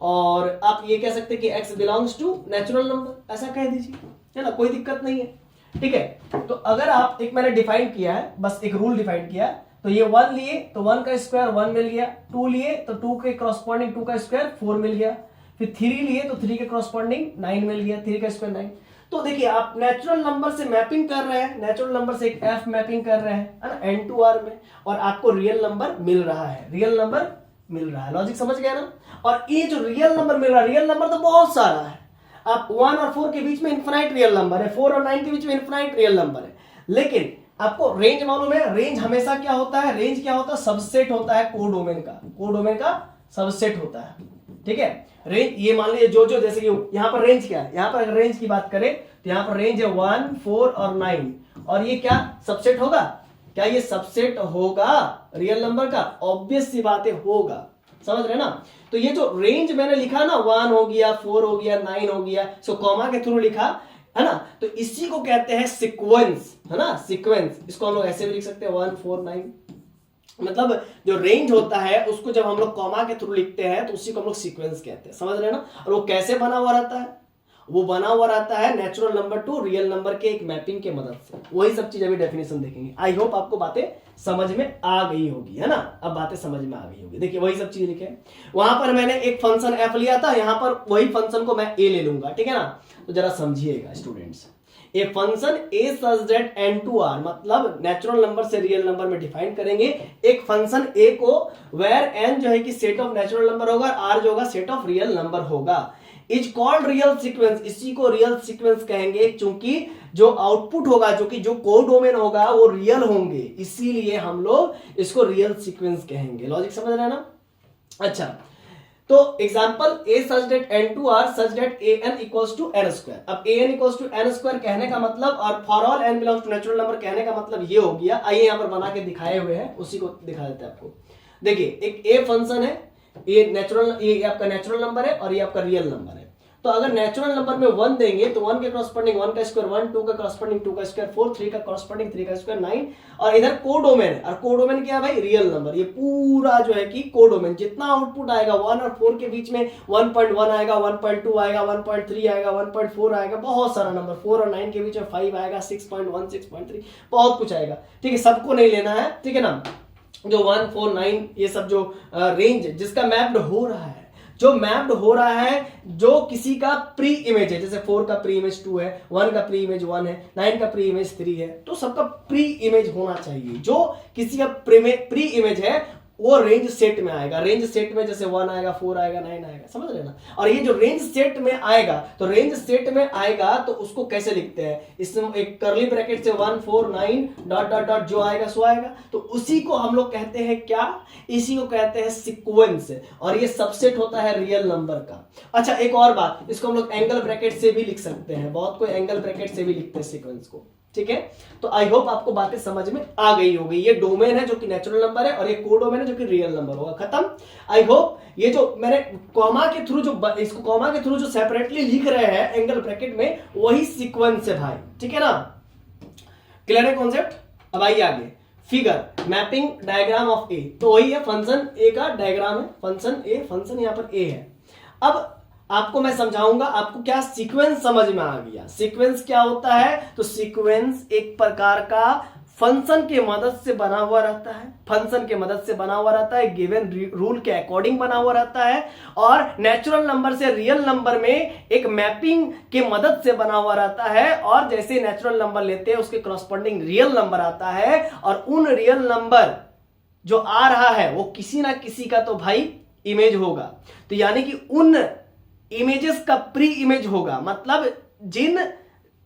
S1: और आप ये कह सकते हैं कि x belongs to natural number, ऐसा कह दीजिए, है ना, कोई दिक्कत नहीं है, ठीक है। तो अगर आप एक मैंने डिफाइन किया है, बस एक रूल डिफाइन किया, तो ये 1 लिए तो 1 का स्क्वायर 1 मिल गया, 2 लिए तो 2 के क्रॉसपोंडिंग 2 का स्क्वायर 4 मिल गया, फिर 3 लिए तो 3 के क्रॉसपोंडिंग 9 मिल गया, 3 का स्क्वायर 9। तो देखिए आप नेचुरल नंबर से मैपिंग कर रहे हैं, नेचुरल नंबर से एक f मैपिंग कर रहे हैं, है ना, n to r में, और आपको रियल नंबर मिल रहा है, रियल नंबर मिल रहा है। लॉजिक समझ गया ना। और ये जो रियल नंबर मिल रहा है, रियल नंबर तो बहुत सारा है। आप 1 और 4 के बीच में इन्फिनाइट रियल नंबर है, 4 और 9 के बीच में इन्फिनाइट रियल नंबर है। लेकिन आपको रेंज मालूम है, रेंज हमेशा क्या होता है, रेंज क्या होता है, सबसेट होता है कोडोमेन का, कोडोमेन का सबसेट होता है। ठीक है, रेंज ये मान लीजिए जो जैसे कि यहाँ पर रेंज क्या है, यहाँ पर अगर रेंज की बात करें तो यहाँ पर रेंज है 1, 4 और 9, और ये क्या सबसेट होगा, क्या ये सबसेट होगा रियल नंबर का? ऑब्वियस सी बात है होगा, समझ रहे ना। तो ये जो रेंज मैंने लिखा ना, 1 हो गया, 4 हो गया, 9 हो गया, सो कॉमा के थ्रू लिखा है ना, तो इसी को कहते हैं सीक्वेंस, है ना, सीक्वेंस। इसको हम लोग ऐसे भी लिख सकते हैं 1, 4, 9। मतलब जो रेंज होता है उसको जब हम लोग कॉमा के थ्रू लिखते हैं तो उसी को हम लोग सीक्वेंस कहते हैं, समझ रहे ना। और वो कैसे बना हुआ रहता है, वो बना हुआ रहता है natural number two real number के एक मैपिंग के मदद से। वही सब चीज अभी डेफिनेशन देखेंगे। आई होप आपको बातें समझ में आ गई होगी, है ना। अब बातें समझ में आ गई होगी। देखिए वही सब चीज लिखे, वहां पर मैंने एक फंक्शन एफ लिया था, यहां पर वही फंक्शन को मैं ए ले लूंगा, ठीक है ना। तो जरा समझिएगा students, a function a such that n to r, मतलब नेचुरल नंबर से रियल नंबर में डिफाइन करेंगे एक फंक्शन a को, वेयर n जो है कि सेट ऑफ नेचुरल नंबर होगा, r जो होगा सेट ऑफ रियल नंबर होगा, इज कॉल्ड रियल सीक्वेंस। इसी को रियल सीक्वेंस कहेंगे, क्योंकि जो आउटपुट होगा, जो कि जो कोडोमेन होगा वो रियल होंगे, इसीलिए हम लोग इसको रियल सीक्वेंस कहेंगे। लॉजिक समझ रहे हैं ना। अच्छा, तो example a such that n to r such that an equals to n square. अब an equals to n square कहने का मतलब, और for all n belongs to natural number कहने का मतलब ये हो गया। आइए यहां पर बना के दिखाए हुए हैं, उसी को दिखा देते हैं आपको। देखिए एक a फंक्शन है, ये नेचुरल, ये आपका नेचुरल नंबर है और ये आपका रियल नंबर है। तो अगर नेचुरल नंबर में 1 देंगे तो 1 के कॉरस्पॉन्डिंग 1 का स्क्वायर 1, 2 का कॉरस्पॉन्डिंग 2 का स्क्वायर 4, 3 का कॉरस्पॉन्डिंग 3 का स्क्वायर 9, और इधर कोडोमेन है। और कोडोमेन क्या है भाई, रियल नंबर। ये पूरा जो है कि कोडोमेन जितना आउटपुट आएगा 1 और 4 के बीच में 1.1 आएगा, 1.2 आएगा, 1.3 आएगा, 1.4 आएगा, बहुत सारा नंबर। 4 और 9 के बीच में 5 आएगा, 6.1, 6.3, बहुत कुछ आएगा। ठीक है, सबको नहीं लेना है, ठीक है ना। जो 1, 4, 9 ये सब जो रेंज जिसका मैप्ड हो रहा है, जो मैप्ड हो रहा है, जो किसी का प्री इमेज है, जैसे 4 का प्री इमेज 2 है, 1 का प्री इमेज 1 है, 9 का प्री इमेज 3 है, तो सबका प्री इमेज होना चाहिए। जो किसी का प्री इमेज है वो रेंज सेट में आएगा। रेंज सेट में जैसे 1 आएगा, 4 आएगा, 9 आएगा, समझ रहे ना। और ये जो रेंज सेट में आएगा, तो रेंज सेट में आएगा तो उसको कैसे लिखते हैं, इसमें एक कर्ली ब्रैकेट से 1, 4, 9 डॉट डॉट डॉट जो आएगा सो आएगा। तो उसी को हम लोग कहते हैं क्या, इसी को कहते हैं सीक्वेंस। और ये सबसेट होता है रियल नंबर का। अच्छा एक और बात, इसको हम लोग एंगल ब्रैकेट से भी लिख सकते हैं, बहुत कोई एंगल ब्रैकेट से भी लिखते हैं सीक्वेंस को, ठीक है। तो आई होप आपको बातें समझ में आ गई होगी। ये डोमेन है जो कि नेचुरल नंबर है, और ये कोडोमेन है जो कि रियल नंबर होगा। खत्म। आई होप ये जो मैंने कॉमा के थ्रू जो इसको कॉमा के थ्रू जो सेपरेटली लिख रहे हैं एंगल ब्रैकेट में, वही सीक्वेंस है भाई, ठीक है ना। क्लियर है कॉन्सेप्ट। अब आइए आगे, फिगर मैपिंग डायग्राम ऑफ ए। तो वही है फंक्शन ए का डायग्राम है, फंक्शन ए, फंक्शन यहां पर ए है। अब आपको मैं समझाऊंगा, आपको क्या सीक्वेंस समझ में आ गया। सीक्वेंस क्या होता है, तो सीक्वेंस एक प्रकार का फंक्शन के मदद से बना हुआ रहता है, फंक्शन के मदद से बना हुआ रहता है, गिवन रूल के अकॉर्डिंग बना हुआ रहता है, और नेचुरल नंबर से रियल नंबर में एक मैपिंग के मदद से बना हुआ रहता है। और जैसे नेचुरल नंबर लेते हैं उसके कॉरस्पॉन्डिंग रियल नंबर आता है, और उन रियल नंबर जो आ रहा है वो किसी ना किसी का तो भाई इमेज होगा। तो यानी कि उन इमेजेस का प्री इमेज होगा, मतलब जिन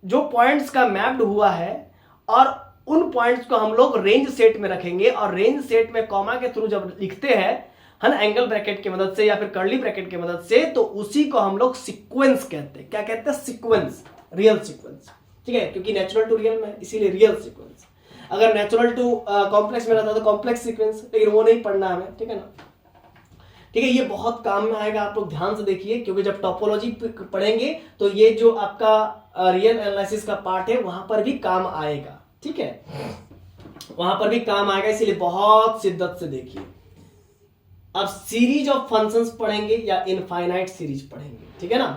S1: जो पॉइंट्स का मैप्ड हुआ है, और उन पॉइंट्स को हम लोग रेंज सेट में रखेंगे। और रेंज सेट में कॉमा के थ्रू जब लिखते हैं, है ना, एंगल ब्रैकेट की मदद से या फिर कर्ली ब्रैकेट की मदद से, तो उसी को हम लोग सीक्वेंस कहते हैं। क्या कहते हैं, सीक्वेंस, रियल सीक्वेंस, ठीक है। क्योंकि नेचुरल टू रियल में, इसीलिए रियल सीक्वेंस। अगर नेचुरल टू कॉम्प्लेक्स में रहता तो कॉम्प्लेक्स सीक्वेंस, लेकिन वो नहीं पढ़ना हमें, ठीक है ना। ठीक है, ये बहुत काम में आएगा, आप लोग ध्यान से देखिए, क्योंकि जब टोपोलॉजी पढ़ेंगे तो ये जो आपका रियल एनालिसिस का पार्ट है वहां पर भी काम आएगा, ठीक है, वहां पर भी काम आएगा, इसीलिए बहुत शिद्दत से देखिए। अब सीरीज ऑफ फंक्शंस पढ़ेंगे या इनफाइनाइट सीरीज पढ़ेंगे, ठीक है ना।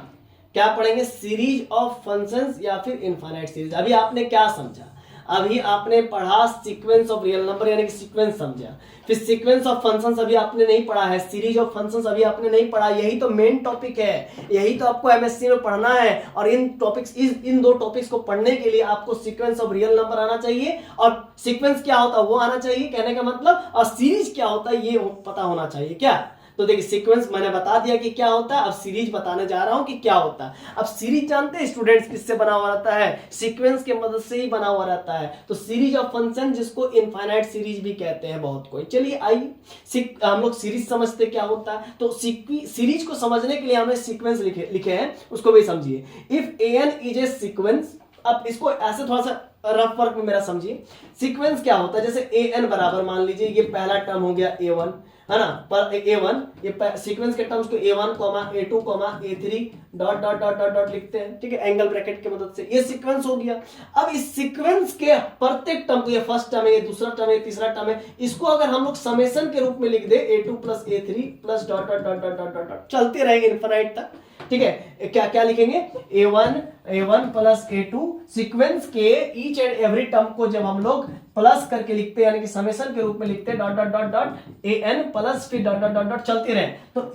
S1: क्या पढ़ेंगे, सीरीज ऑफ फंक्शंस या फिर इनफाइनाइट सीरीज। अभी आपने क्या समझा, अभी आपने पढ़ा सीक्वेंस ऑफ रियल नंबर यानी कि सीक्वेंस समझा, फिर सीक्वेंस ऑफ फंक्शंस अभी आपने नहीं पढ़ा है, सीरीज ऑफ फंक्शंस अभी आपने नहीं पढ़ा। यही तो मेन टॉपिक है, यही तो आपको एमएससी में पढ़ना है। और इन टॉपिक्स, इन दो टॉपिक्स को पढ़ने के लिए आपको सीक्वेंस ऑफ रियल नंबर आना चाहिए, और सीक्वेंस क्या होता है वो आना चाहिए, कहने का मतलब, और सीरीज क्या होता है ये पता होना चाहिए। क्या तो देखिए सीक्वेंस मैंने बता दिया कि क्या होता है, अब सीरीज बताने जा रहा हूं कि क्या होता है। अब सीरीज जानते हैं स्टूडेंट्स किससे बना हुआ रहता है, सीक्वेंस की मदद से ही बना हुआ रहता है। तो सीरीज ऑफ फंक्शन जिसको इनफाइनाइट सीरीज भी कहते हैं बहुत कोई। चलिए आइए हम लोग सीरीज समझते क्या होता है। तो सीरीज को समझने के लिए हमें सीक्वेंस लिखे हैं, उसको भी समझिए। If n is a sequence, अब इसको ऐसे थोड़ा सा रफ वर्क में मेरा समझिए। सीक्वेंस क्या होता है, जैसे ए एन बराबर मान लीजिए ये पहला टर्म हो गया ए1, है ना, पर ए1 ये सीक्वेंस के टर्म्स को A1 A2 A3 dot dot dot dot dot लिखते हैं, ठीक है, एंगल ब्रैकेट की मदद से। ये सीक्वेंस हो गया। अब इस सीक्वेंस के प्रत्येक टर्म को, ये फर्स्ट टर्म है, ये दूसरा टर्म है, तीसरा टर्म है, इसको अगर हम लोग समेशन के रूप में लिख दे a2 plus a3 plus dot dot dot dot dot dot चलते रहेंगे इनफिनिट तक, ठीक है। क्या क्या लिखेंगे, a1 प्लस a2 सीक्वेंस के ईच एंड एवरी टर्म को जब हम लोग प्लस करके लिखते हैं, यानी कि समेशन के रूप में लिखते हैं, dot dot dot dot an plus फिर डॉट डॉट डॉट डॉट चलते रहे। तो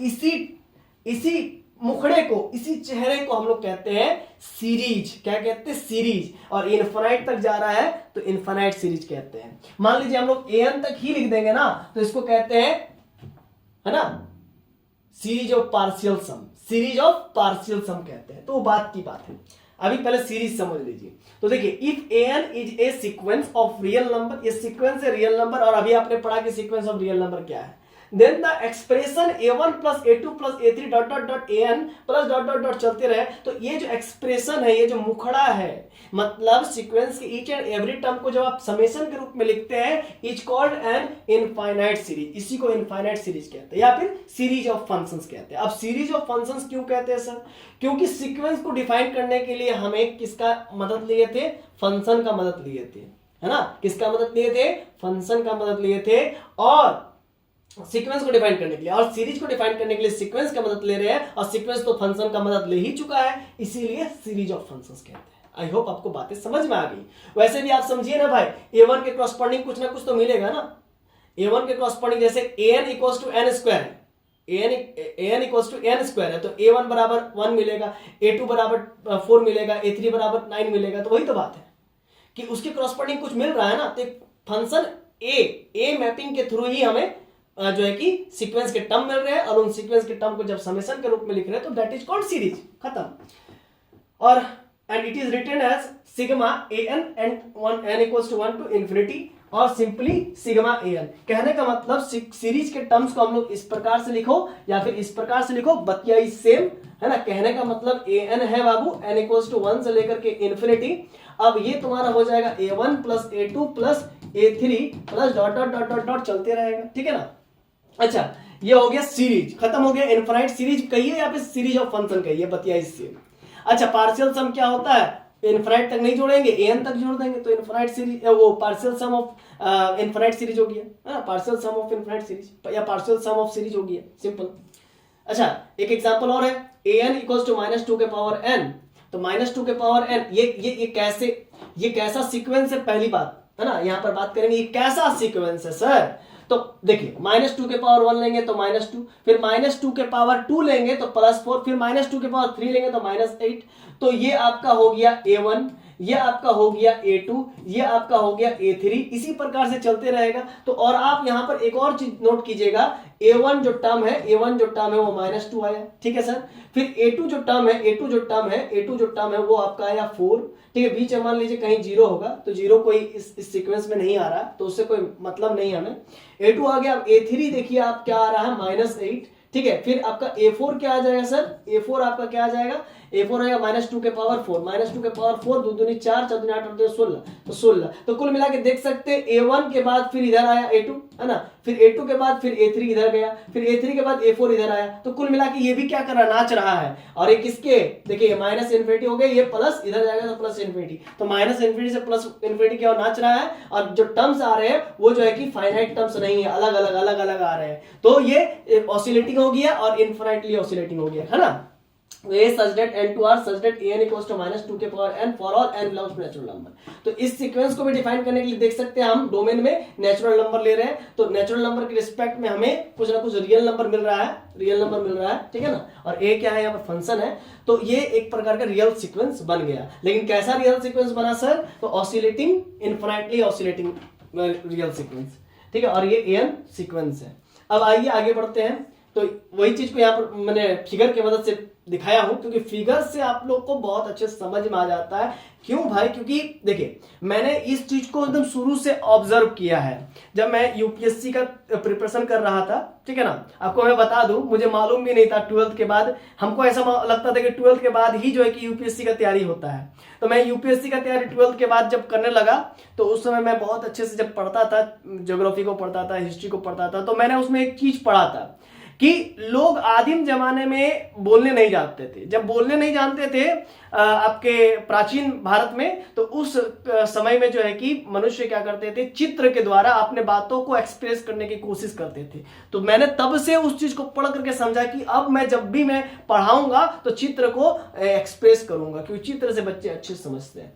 S1: इसी मुखड़े को, इसी चेहरे को हम लोग कहते हैं सीरीज। क्या कहते हैं, सीरीज। और इनफिनाइट तक जा रहा है तो इनफिनाइट सीरीज कहते हैं। मान लीजिए हम लोग an तक ही लिख देंगे ना, तो इसको कहते हैं, है ना, series of partial sum, series of partial sum कहते हैं। तो वो बात की बात है। अभी पहले सीरीज समझ लीजिए। तो देखिए, if an is a sequence of real number, ये सीक्वेंस है रियल नंबर, और अभी आपने पढ़ा कि सीक्वेंस ऑफ रियल नंबर क्या है। Then the expression a1 plus a2 plus a3 dot dot dot an plus dot dot dot चलते रहे। तो ये जो एक्सप्रेशन है, ये जो मुखड़ा है, मतलब सीक्वेंस के ईच एंड एवरी टर्म को जब आप समेशन के रूप में लिखते हैं, is called an infinite series. इसी को इनफाइनाइट सीरीज कहते हैं, या फिर सीरीज ऑफ फंक्शंस कहते हैं। अब सीरीज ऑफ फंक्शंस क्यों कहते हैं सर, क्योंकि सीक्वेंस को डिफाइन करने के लिए हमें किसका मदद लिए थे, फंक्शन का मदद लिए थे, है ना, किसका मदद लिए थे, फंक्शन का मदद लिए थे। और सीक्वेंस को डिफाइन करने के लिए और सीरीज को डिफाइन करने के लिए सीक्वेंस का मदद ले रहे हैं, और सीक्वेंस तो फंक्शन का मदद ले ही चुका है, इसीलिए सीरीज ऑफ फंक्शंस कहते हैं। आई होप आपको बातें समझ में आ गई। वैसे भी आप समझिए ना भाई, a1 के क्रॉसपोंडिंग कुछ ना कुछ तो मिलेगा ना। a1 के क्रॉसपोंडिंग जैसे an equals to n square है, an equals to n square है, तो a1 बराबर 1 मिलेगा, a2 बराबर 4 मिलेगा, a3 बराबर 9 मिलेगा। तो वही तो बात है कि उसके क्रॉसपोंडिंग कुछ मिल रहा है ना। तो फंक्शन ए मैपिंग के थ्रू ही हमें जो है कि सीक्वेंस के टर्म मिल रहे हैं, और उन सीक्वेंस के टर्म को जब समेशन के रूप में लिख रहे हैं, तो दैट इज कॉल्ड सीरीज, खत्म। और and it is written as sigma an and n equals to 1 to infinity, और सिंपली सिग्मा an। कहने का मतलब सीरीज के टर्म्स को हम लोग इस प्रकार से लिखो या फिर इस प्रकार से लिखो, बतिया इज सेम, है ना। कहने का मतलब an है बाबू, n इक्वल्स टू 1 से लेकर के इंफिनिटी। अब ये तुम्हारा हो जाएगा a1 plus a2 plus a3 plus dot dot dot dot dot चलते रहेगा, ठीक है ना। अच्छा, ये हो गया सीरीज, खत्म हो गया। इनफिनाइट सीरीज कहिए या फिर सीरीज ऑफ फंक्शन कहिए, बतिया इससे। अच्छा, पार्शियल सम क्या होता है, इनफिनाइट तक नहीं जोड़ेंगे, an तक जोड़ देंगे, तो इनफिनाइट सीरीज, वो partial sum of infinite series हो गया, है ना, partial sum of infinite series या पार्शियल सम ऑफ सीरीज हो गया, सिंपल। अच्छा, एक एग्जांपल और है, an इक्वल्स टू -2 के पावर n। तो -2 के पावर n, ये कैसा सीक्वेंस है, पहली बात, है ना, यहां पर बात करेंगे ये कैसा सीक्वेंस है सर। तो देखिए, -2 के पावर 1 लेंगे तो -2, फिर -2 के पावर 2 लेंगे तो +4, फिर -2 के पावर 3 लेंगे तो -8। तो ये आपका हो गया a1, ये आपका हो गया a2, ये आपका हो गया a3, इसी प्रकार से चलते रहेगा। तो और आप यहां पर एक और चीज नोट कीजिएगा, a1 जो टर्म है वो -2 आया, ठीक है सर। फिर a2 जो टर्म है वो आपका आया 4, ठीक है। बीच में मान लीजिए कहीं 0 होगा, तो 0 कोई इस सीक्वेंस में नहीं आ रहा, तो उससे कोई मतलब नहीं हमें। a2 आ गया। अब a3 देखिए आप क्या आ रहा है, -8, ठीक है। फिर आपका a4 क्या आ जाएगा सर, a4 आपका क्या आ जाएगा, a4 आएगा -2 के पावर 4, -2 के पावर 4, 2 दूनी 4, 4 दूनी 8, 8 दूनी 16, तो 16। तो कुल मिला के देख सकते हैं a1 के बाद फिर इधर आया a2, है ना, फिर a2 के बाद फिर a3 इधर गया, फिर a3 के बाद a4 इधर आया। तो कुल मिला के ये भी क्या कर रहा है, नाच रहा है। और ये किसके, देखिए माइनस इन्फिनिटी हो गया, ये प्लस इधर जाएगा तो प्लस इन्फिनिटी, तो माइनस इन्फिनिटी से प्लस इन्फिनिटी क्या नाच रहा है। और जो टर्म्स आ रहे हैं वो जो है कि फाइनाइट टर्म्स नहीं है, अलग अलग आ रहे हैं। तो ये ऑसिलेटिंग हो गया और इनफिनिटली ऑसिलेटिंग हो गया, है ना। A such that n2 r such that an equals to -2 के power n for all n belongs to natural number। तो इस सीक्वेंस को भी डिफाइन करने के लिए देख सकते हैं हम डोमेन में नेचुरल नंबर ले रहे हैं, तो नेचुरल नंबर के रिस्पेक्ट में हमें कुछ ना कुछ रियल नंबर मिल रहा है, ठीक है ना। और a क्या है, यहाँ पर फंक्शन है। तो ये एक प्रकार का रियल सीक्वेंस बन गया। लेकिन कैसा रियल सीक्वेंस बना सर, तो oscillating, infinitely oscillating real sequence, ठीक है। और ये an सीक्वेंस है। अब आइए आगे बढ़ते हैं। तो वही चीज को यहाँ पर मैंने फिगर की मदद से दिखाया हूं, क्योंकि फिगर से आप लोग को बहुत अच्छे समझ में आ जाता है। क्यों भाई? क्योंकि देखिए मैंने इस चीज को एकदम शुरू से ऑब्जर्व किया है जब मैं यूपीएससी का प्रिपरेशन कर रहा था, ठीक है ना। आपको मैं बता दूं, मुझे मालूम भी नहीं था 12th के बाद, हमको ऐसा लगता था कि 12th के बाद ही जो है कि यूपीएससी का तैयारी होता है। तो मैं यूपीएससी का तैयारी 12th के बाद जब करने लगा, तो उस समय मैं बहुत अच्छे से जब पढ़ता था, ज्योग्राफी को पढ़ता था, हिस्ट्री को पढ़ता था, तो मैंने उसमें एक चीज पढ़ा था कि लोग आदिम जमाने में बोलने नहीं जानते थे। जब बोलने नहीं जानते थे आपके प्राचीन भारत में, तो उस समय में जो है कि मनुष्य क्या करते थे, चित्र के द्वारा अपने बातों को एक्सप्रेस करने की कोशिश करते थे। तो मैंने तब से उस चीज को पढ़ करके समझा कि अब मैं जब भी मैं पढ़ाऊंगा तो चित्र को एक्सप्रेस करूंगा, क्योंकि चित्र से बच्चे अच्छे समझते हैं।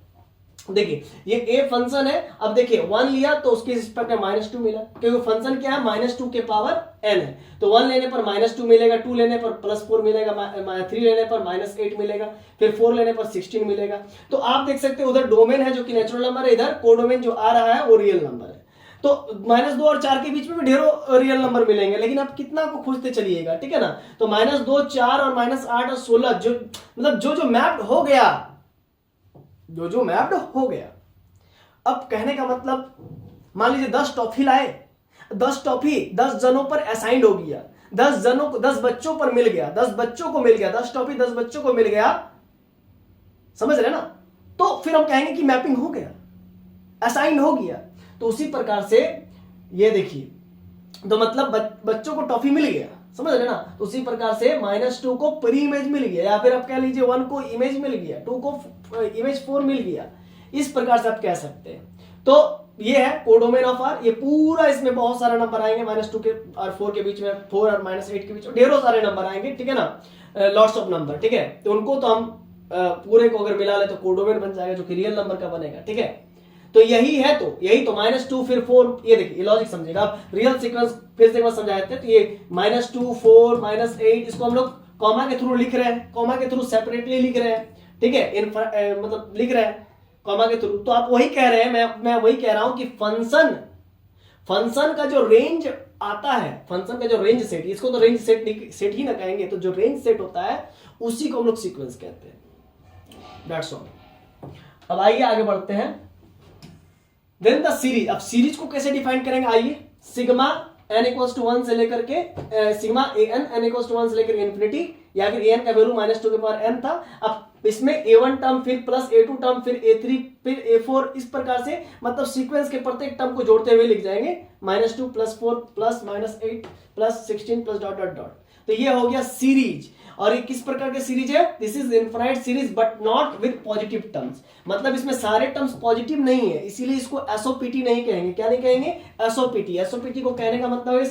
S1: देखिए ये ए फंक्शन है, अब देखिए 1 लिया तो उसके रिस्पेक्ट में -2 मिला, क्योंकि फंक्शन क्या है, -2 के पावर n है। तो 1 लेने पर -2 मिलेगा, 2 लेने पर +4 मिलेगा, 3 लेने पर -8 मिलेगा, फिर 4 लेने पर 16 मिलेगा। तो आप देख सकते हैं उधर डोमेन है जो कि नेचुरल नंबर है, इधर कोडोमेन जो आ रहा है वो रियल नंबर है। तो -2 और 4 के बीच में भी ढेरों रियल नंबर मिलेंगे, लेकिन आप कितना को खोजते चलिएगा, ठीक है ना। तो -2, 4 और -8 और 16 जो मतलब जो मैप्ड हो गया, जो मैप्ड हो गया। अब कहने का मतलब, मान लीजिए 10 टॉफी लाए, 10 टॉफी 10 जनों पर असाइंड हो गया, 10 जनों को 10 बच्चों पर मिल गया, 10 बच्चों को मिल गया, 10 टॉफी 10 बच्चों को मिल गया, समझ रहे ना। तो फिर हम कहेंगे कि मैपिंग हो गया, असाइंड हो गया। तो उसी प्रकार से ये देखिए, तो मतलब बच्चों को टॉफी मिल गया, समझ रहे ना। तो उसी प्रकार से -2 को प्री इमेज मिल गया, या फिर आप कह लीजिए 1 को इमेज मिल गया, 2 को इमेज 4 मिल गया। इस प्रकार से आप कह सकते हैं। तो ये है कोडोमेन ऑफ आर। ये पूरा, इसमें बहुत सारे नंबर आएंगे, -2 के और 4 के बीच में, 4 और -8 के बीच में ढेरों सारे नंबर आएंगे, ठीक है ना, लॉट्स ऑफ नंबर, ठीक है। तो उनको तो हम पूरे को अगर मिला ले तो कोडोमेन बन जाएगा, जो कि रियल नंबर का बनेगा, ठीक है। तो यही है, तो यही तो -2 फिर 4, ये देखिए ये लॉजिक समझिएगा आप। रियल सीक्वेंस फिर से एक बार समझाते हैं। तो ये -2, 4, -8, इसको हम लोग कॉमा के थ्रू लिख रहे हैं, कॉमा के थ्रू सेपरेटली लिख रहे हैं, ठीक है, मतलब लिख रहे हैं कॉमा के थ्रू। तो आप वही कह रहे हैं, मैं वही कह रहा हूं कि फंक्शन का जो रेंज आता है, फंक्शन का जो रेंज सेट, इसको तो रेंज सेट ही ना कहेंगे, तो जो रेंज सेट होता है उसी को हम लोग सीक्वेंस कहते हैं। That's all. अब आइए आगे बढ़ते हैं। Then the series. अब सीरीज को कैसे डिफाइन करेंगे, आइए। सिग्मा n = 1 से लेकर के सिग्मा an n = 1 से लेकर इन्फिनिटी, या फिर an का वैल्यू -2 के पावर n था। अब इसमें a1 टर्म, फिर प्लस a2 टर्म, फिर a3, फिर a4, इस प्रकार से मतलब सीक्वेंस के प्रत्येक टर्म को जोड़ते हुए लिख जाएंगे, -2 +4 +-8 +16 +... तो ये हो गया सीरीज। और ये किस प्रकार के सीरीज है, this is infinite series but not with positive terms. मतलब इसमें सारे टर्म्स पॉजिटिव नहीं है, इसीलिए इसको एसओपीटी नहीं कहेंगे। क्या नहीं कहेंगे, एसओपीटी। एसओपीटी को कहने का मतलब है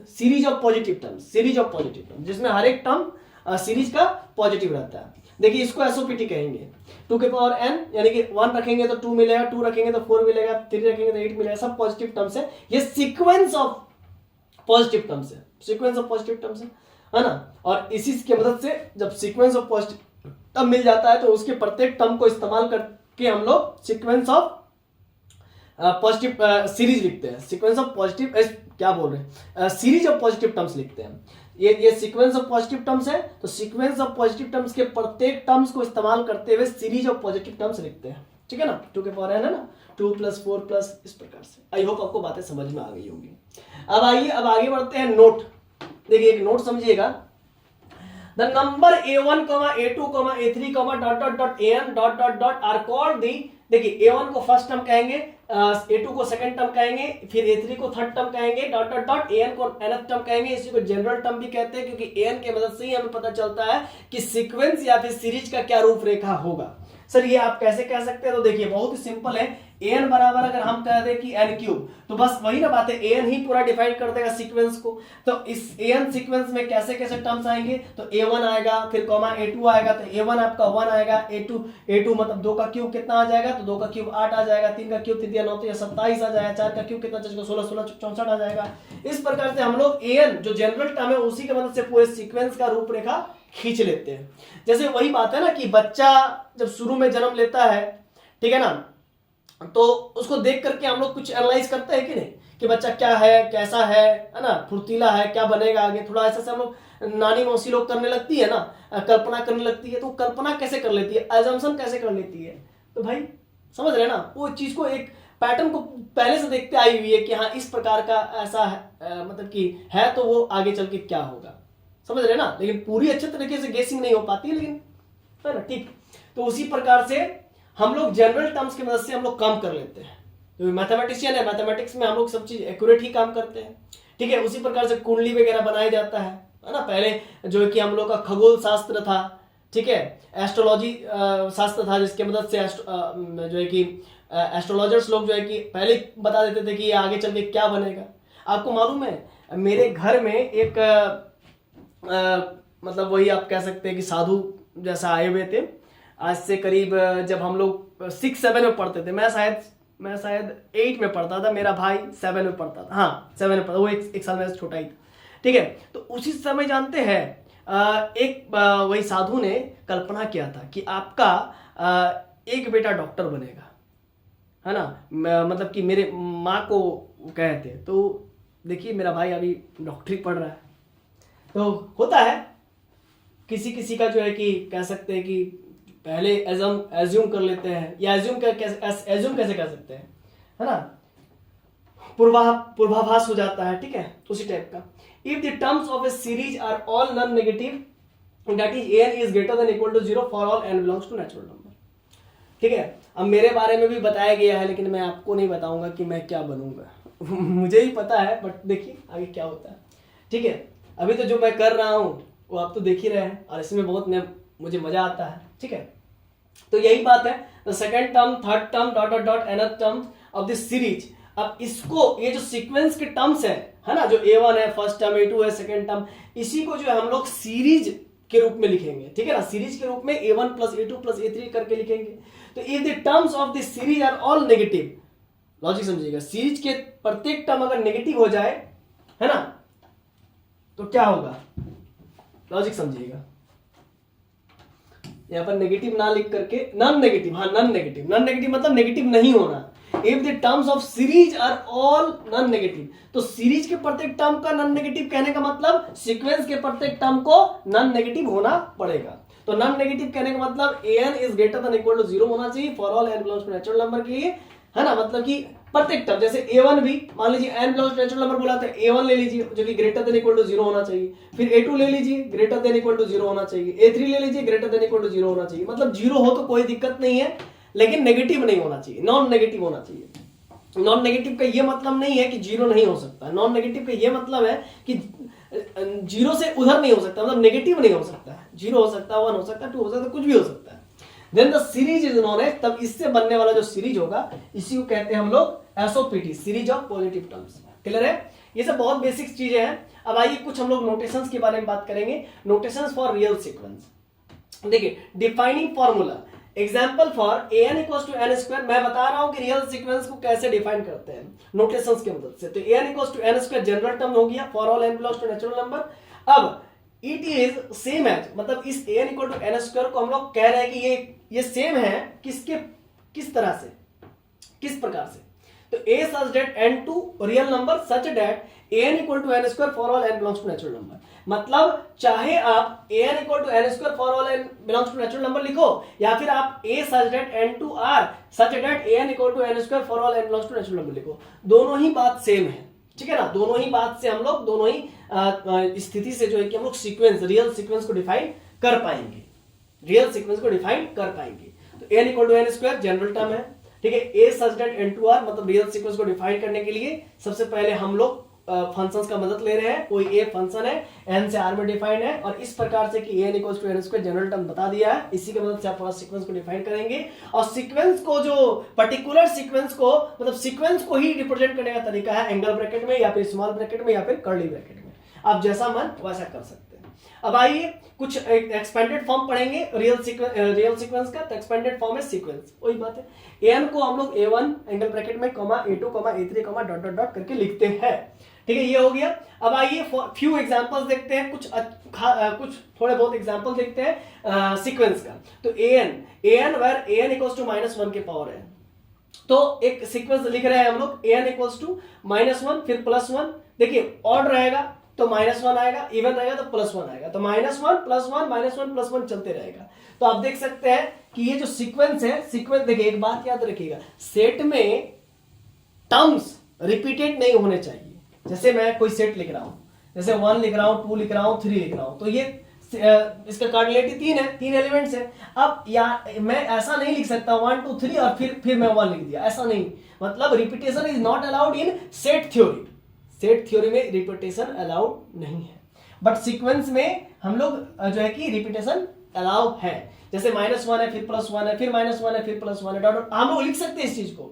S1: series of positive terms, series of positive terms, जिसमें हर एक टर्म सीरीज का पॉजिटिव रहता है। देखिए इसको एसओपीटी कहेंगे। 2 के पावर n, यानी कि 1 रखेंगे तो 2 मिलेगा, 2 रखेंगे तो 4 मिलेगा, 3 रखेंगे तो 8 मिलेगा, सब पॉजिटिव टर्म्स है। ये सीक्वेंस ऑफ पॉजिटिव टर्म्स है, सीक्वेंस ऑफ पॉजिटिव टर्म्स है ना। और इसी की मदद से जब सीक्वेंस ऑफ पॉजिटिव टर्म मिल जाता है, तो उसके प्रत्येक टर्म को इस्तेमाल करके हम लोग सीक्वेंस ऑफ पॉजिटिव सीरीज लिखते हैं। सीक्वेंस ऑफ पॉजिटिव, क्या बोल रहे हैं, सीरीज ऑफ पॉजिटिव टर्म्स लिखते हैं। ये सीक्वेंस ऑफ पॉजिटिव टर्म्स है, तो सीक्वेंस ऑफ पॉजिटिव टर्म्स के प्रत्येक टर्म्स को इस्तेमाल करते हुए सीरीज ऑफ पॉजिटिव टर्म्स लिखते हैं, ठीक है ना। 2 के पावर n है ना, 2 + 4 + इस प्रकार से। आई होप आपको बातें समझ में आ गई होंगी। अब आइए, अब आगे बढ़ते हैं। नोट, देखिए एक नोट समझिएगा। The number a1, a2, a3, an ... are called the. देखिए a1 को फर्स्ट टर्म कहेंगे, a2 को सेकंड टर्म कहेंगे, फिर a3 को थर्ड टर्म कहेंगे, ... an को nth टर्म कहेंगे। इसी को जनरल टर्म भी कहते हैं, क्योंकि an की मदद से ही हमें पता चलता है कि सीक्वेंस या फिर सीरीज का क्या रूपरेखा होगा। सर ये आप कैसे कह सकते हैं, तो देखिए बहुत ही सिंपल है। an बराबर अगर हम कह दें कि n3, तो बस वही ना बात है, an ही पूरा डिफाइन कर देगा सीक्वेंस को। तो इस an सीक्वेंस में कैसे कैसे टर्म्स आएंगे, तो a1 आएगा, फिर a2 आएगा, तो a1 आपका 1 आएगा, a2 मतलब 2 का क्यूब कितना आ जाएगा, तो 2 का क्यूब 8 आ जाएगा, 3 का क्यूब 3 9 तो 27 आ जाएगा, 4 का क्यूब कितना, 16 16 64 आ जाएगा। इस प्रकार से हम लोग an जो जनरल टर्म है उसी की मदद से पूरे सीक्वेंस का रूपरेखा खींच लेते हैं। जैसे वही बात है ना कि बच्चा जब शुरू में जन्म लेता है, ठीक है ना, तो उसको देख करके हम लोग कुछ एनालाइज करते हैं कि नहीं, कि बच्चा क्या है, कैसा है ना, फुर्तीला है, क्या बनेगा आगे, थोड़ा ऐसा से हम लोग, नानी मौसी लोग करने लगती है ना, कल्पना करने लगती है, तो कल्पना कैसे कर लेती है, एजम्पशन कैसे कर लेती है, तो भाई समझ रहे हैं ना, वो चीज को एक पैटर्न को पहले से देखते आई हुई है कि हाँ इस प्रकार का ऐसा है, मतलब कि है, तो वो आगे चल के क्या होगा, समझ रहे हैं ना। लेकिन पूरी अच्छे तरीके से गेसिंग नहीं हो पाती है, लेकिन है ना, ठीक। तो उसी प्रकार से हम लोग जनरल टर्म्स की मदद से हम लोग काम कर लेते हैं, क्योंकि मैथमेटिशियन है, मैथमेटिक्स में हम लोग सब चीज एक्यूरेट ही काम करते हैं, ठीक है। उसी प्रकार से कुंडली वगैरह बनाया जाता है ना। पहले जो है कि हम लोग का खगोल शास्त्र था, ठीक है, एस्ट्रोलॉजी शास्त्र था, जिसके मदद से जो है कि एस्ट्रोलॉजर्स लोग जो है कि पहले बता देते थे कि ये आगे चल के क्या बनेगा। आपको मालूम है, मेरे घर में एक मतलब वही आप कह सकते हैं कि साधु जैसा आए हुए थे, आज से करीब जब हम लोग 6-7 में पढ़ते थे, मैं शायद 8 में पढ़ता था, मेरा भाई 7 में पढ़ता था, हाँ 7 में पढ़ता, वो एक साल मेरे से छोटा ही था, ठीक है। तो उसी समय जानते हैं एक वही साधु ने कल्पना किया था कि आपका एक बेटा डॉक्टर बनेगा, है ना, मतलब कि मेरे माँ को कहे थे। तो देखिए मेरा भाई अभी डॉक्टरी पढ़ रहा है, तो होता है किसी किसी का जो है कि कह सकते हैं कि पहले एज्यूम कर लेते हैं, या एज्यूम कैसे कर सकते हैं, है ना, पूर्वाभास हो जाता है, ठीक है, उसी टाइप का। If the terms of a series are all non negative that is an is greater than equal to 0 for all n belongs to natural number, ठीक है। अब मेरे बारे में भी बताया गया है, लेकिन मैं आपको नहीं बताऊंगा कि मैं क्या बनूंगा मुझे ही पता है, बट देखिए आगे क्या होता है, ठीक है। अभी तो जो मैं कर रहा हूं वो आप तो देख ही रहे हैं, और इसमें बहुत मुझे मजा आता है, ठीक है। तो यही बात है, the second term, third term, dot dot dot nth term of this series. अब इसको, ये जो सीक्वेंस के टर्म्स है ना, जो A1 है फर्स्ट टर्म, A2 है सेकंड टर्म, इसी को जो है हम लोग सीरीज के रूप में लिखेंगे, ठीक है ना, सीरीज के रूप में A1 plus A2 plus A3 करके लिखेंगे। तो if the terms of this series are all negative, logic समझिएगा, सीरीज के प्रत्येक टर्म अगर नेगेटिव हो जाए, है ना, तो क्या होगा, लॉजिक समझिएगा। यहां पर नेगेटिव ना लिख करके नॉन नेगेटिव, हाँ नॉन नेगेटिव मतलब नेगेटिव नहीं होना। If the terms of series are all non negative, तो सीरीज के प्रत्येक टर्म का नॉन नेगेटिव कहने का मतलब सीक्वेंस के प्रत्येक टर्म को नॉन नेगेटिव होना पड़ेगा। तो नॉन नेगेटिव कहने का मतलब an is greater than equal to 0 होना चाहिए for all n belongs to natural number के लिए, है ना, मतलब कि प्रत्येक टर्म, जैसे A1 भी मान लीजिए n belongs to natural number बोला तो A1 ले लीजिए जो कि ग्रेटर देन इक्वल टू 0 होना चाहिए, फिर A2 ले लीजिए ग्रेटर देन इक्वल टू 0 होना चाहिए, A3 ले लीजिए ग्रेटर देन इक्वल टू 0 होना चाहिए। मतलब 0 हो तो कोई दिक्कत नहीं है, लेकिन नेगेटिव नहीं होना चाहिए, नॉन नेगेटिव होना चाहिए। नॉन नेगेटिव का ये मतलब नहीं है कि 0 नहीं हो सकता, नॉन नेगेटिव का ये मतलब है कि 0 से उधर नहीं हो सकता, मतलब नेगेटिव नहीं हो सकता है, 0 हो सकता है, 1 हो सकता है, 2 हो सकता है, कुछ भी हो सकता है। Then the series is known as, तब इससे बनने वाला जो सीरीज होगा इसी को कहते हैं हम लोग SOPT, series of positive terms. Clear है, ये सब बहुत बेसिक चीजें हैं। अब आइए कुछ हम लोग नोटेशंस के बारे में बात करेंगे, नोटेशंस फॉर रियल सीक्वेंस। देखिए defining formula, example for an equals to n square, मैं बता रहा हूं कि रियल सीक्वेंस को कैसे डिफाइन करते हैं नोटेशंस की मदद से। तो an equals to n square general term हो गया for all n belongs to natural number. अब इट इज सेम एज, मतलब इस an equal to n square को हम लोग कह रहे हैं कि ये सेम है किसके, किस तरह से, किस प्रकार से, तो a such that n2 real number such that an equal to n square for all n belongs to natural number. मतलब चाहे आप an equal to n square for all n belongs to natural number लिखो, या फिर आप a such that n2 r such that an equal to n square for all n belongs to natural number लिखो, दोनों ही बात सेम है, ठीक है ना। दोनों ही बात से हम लोग, दोनों ही स्थिति से जो है कि हम लोग सीक्वेंस, रियल सीक्वेंस को डिफाइन कर पाएंगे, रियल सीक्वेंस को डिफाइन कर पाएंगे। तो n equal to n square general term है, ठीक है। a such that n2r, मतलब रियल सीक्वेंस को डिफाइन करने के लिए सबसे पहले हम लोग फंक्शंस का मदद ले रहे हैं। कोई a फंक्शन है, n से r में डिफाइंड है, और इस प्रकार से कि n equals to n square general term बता दिया है, इसी की मदद से आप सीक्वेंस को डिफाइन करेंगे। और सीक्वेंस को, जो पर्टिकुलर सीक्वेंस को, मतलब सीक्वेंस को ही रिप्रेजेंट करने का तरीका है एंगल ब्रैकेट में, या फिर स्मॉल ब्रैकेट में, या फिर कर्ली ब्रैकेट में, आप जैसा मन वैसा कर सकते हैं। अब आइए कुछ एक्सपेंडेड फॉर्म पढ़ेंगे रियल सीक्वेंस का। तो एक्सपेंडेड फॉर्म है सीक्वेंस, वही बात है, an को हम लोग a1 एंगल ब्रैकेट में comma a2 comma a3 comma dot dot dot करके लिखते हैं, ठीक है, ये हो गया। अब आइए फ्यू एग्जांपल्स देखते हैं, कुछ थोड़े बहुत एग्जांपल देखते हैं सीक्वेंस का। तो an where an equals to -1 के पावर है, तो एक सीक्वेंस लिख रहे हैं हम लोग an इक्वल्स टू -1 फिर +1, देखिए ऑड रहेगा तो -1 आएगा, इवन रहेगा तो +1 आएगा, तो -1 +1 -1 +1 चलते रहेगा। तो आप देख सकते हैं कि ये जो सीक्वेंस है, सीक्वेंस देखिए एक बात याद रखिएगा, सेट में टर्म्स रिपीटेड नहीं होने चाहिए। जैसे मैं कोई सेट लिख रहा हूं, जैसे 1 लिख रहा हूं, 2 लिख रहा हूं, 3 लिख रहा हूं, तो ये इसका कार्डिनलिटी 3 है, 3 एलिमेंट्स है। अब या मैं ऐसा नहीं लिख सकता 1 2 3 और फिर मैं 1 लिख दिया, ऐसा नहीं, मतलब repetition is not allowed in set theory. Set theory में रिपीटेशन अलाउड नहीं है, बट सीक्वेंस में हम लोग जो है कि रिपीटेशन अलाउ है। जैसे -1 है फिर +1 है फिर -1 है फिर +1 है, डॉट हम लोग लिख सकते हैं इस चीज को,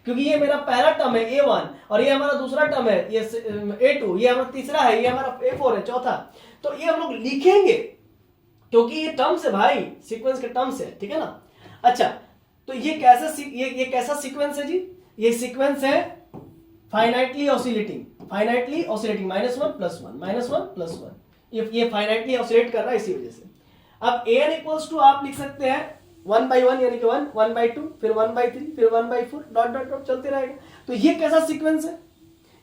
S1: क्योंकि ये मेरा पहला टर्म है A1 और ये हमारा दूसरा टर्म है ये A2, ये हमारा तीसरा है, ये हमारा A4 है चौथा, तो ये हम लोग लिखेंगे क्योंकि ये टर्म्स है भाई, सीक्वेंस के टर्म्स है, ठीक है ना। अच्छा, तो ये कैसा सीक्वेंस है जी, ये सीक्वेंस है फाइनाइटली ऑसिलेटिंग -1 +1 ये फाइनाइटली ऑसिलेट कर रहा है इसी वजह से। अब an इक्वल्स टू आप लिख सकते हैं 1/1 यानी कि 1 1/2 फिर 1/3 फिर 1/4 डॉट डॉट डॉट चलते रहेगा। तो ये कैसा सीक्वेंस है,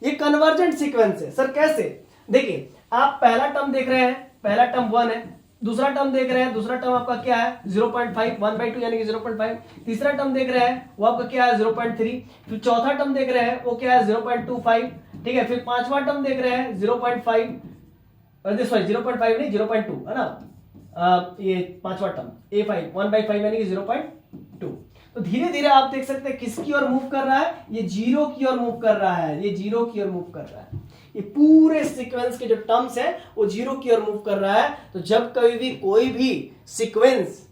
S1: ये कन्वर्जेंट सीक्वेंस है। सर कैसे, देखिए आप पहला टर्म देख रहे हैं, पहला टर्म 1 है, दूसरा टर्म देख रहे हैं, दूसरा टर्म आपका क्या है 0.5 1/2 यानी कि 0.5, तीसरा टर्म देख रहे हैं वो आपका क्या है 0.3, फिर चौथा टर्म देख रहे हैं वो क्या है 0.25, ठीक है, फिर पांचवा टर्म देख रहे हैं 0.5 सॉरी 0.5 नहीं 0.2 है ना, ये पांचवा टर्म A5 1/5 यानी कि 0.2। तो धीरे धीरे आप देख सकते हैं किसकी ओर मूव कर रहा है, ये 0 की ओर मूव कर रहा है, ये 0 की ओर मूव कर रहा है। ये पूरे सीक्वेंस के जो टर्म्स है वो 0 की ओर मूव कर रहा है। तो जब कभी भी कोई भी सीक्वेंस,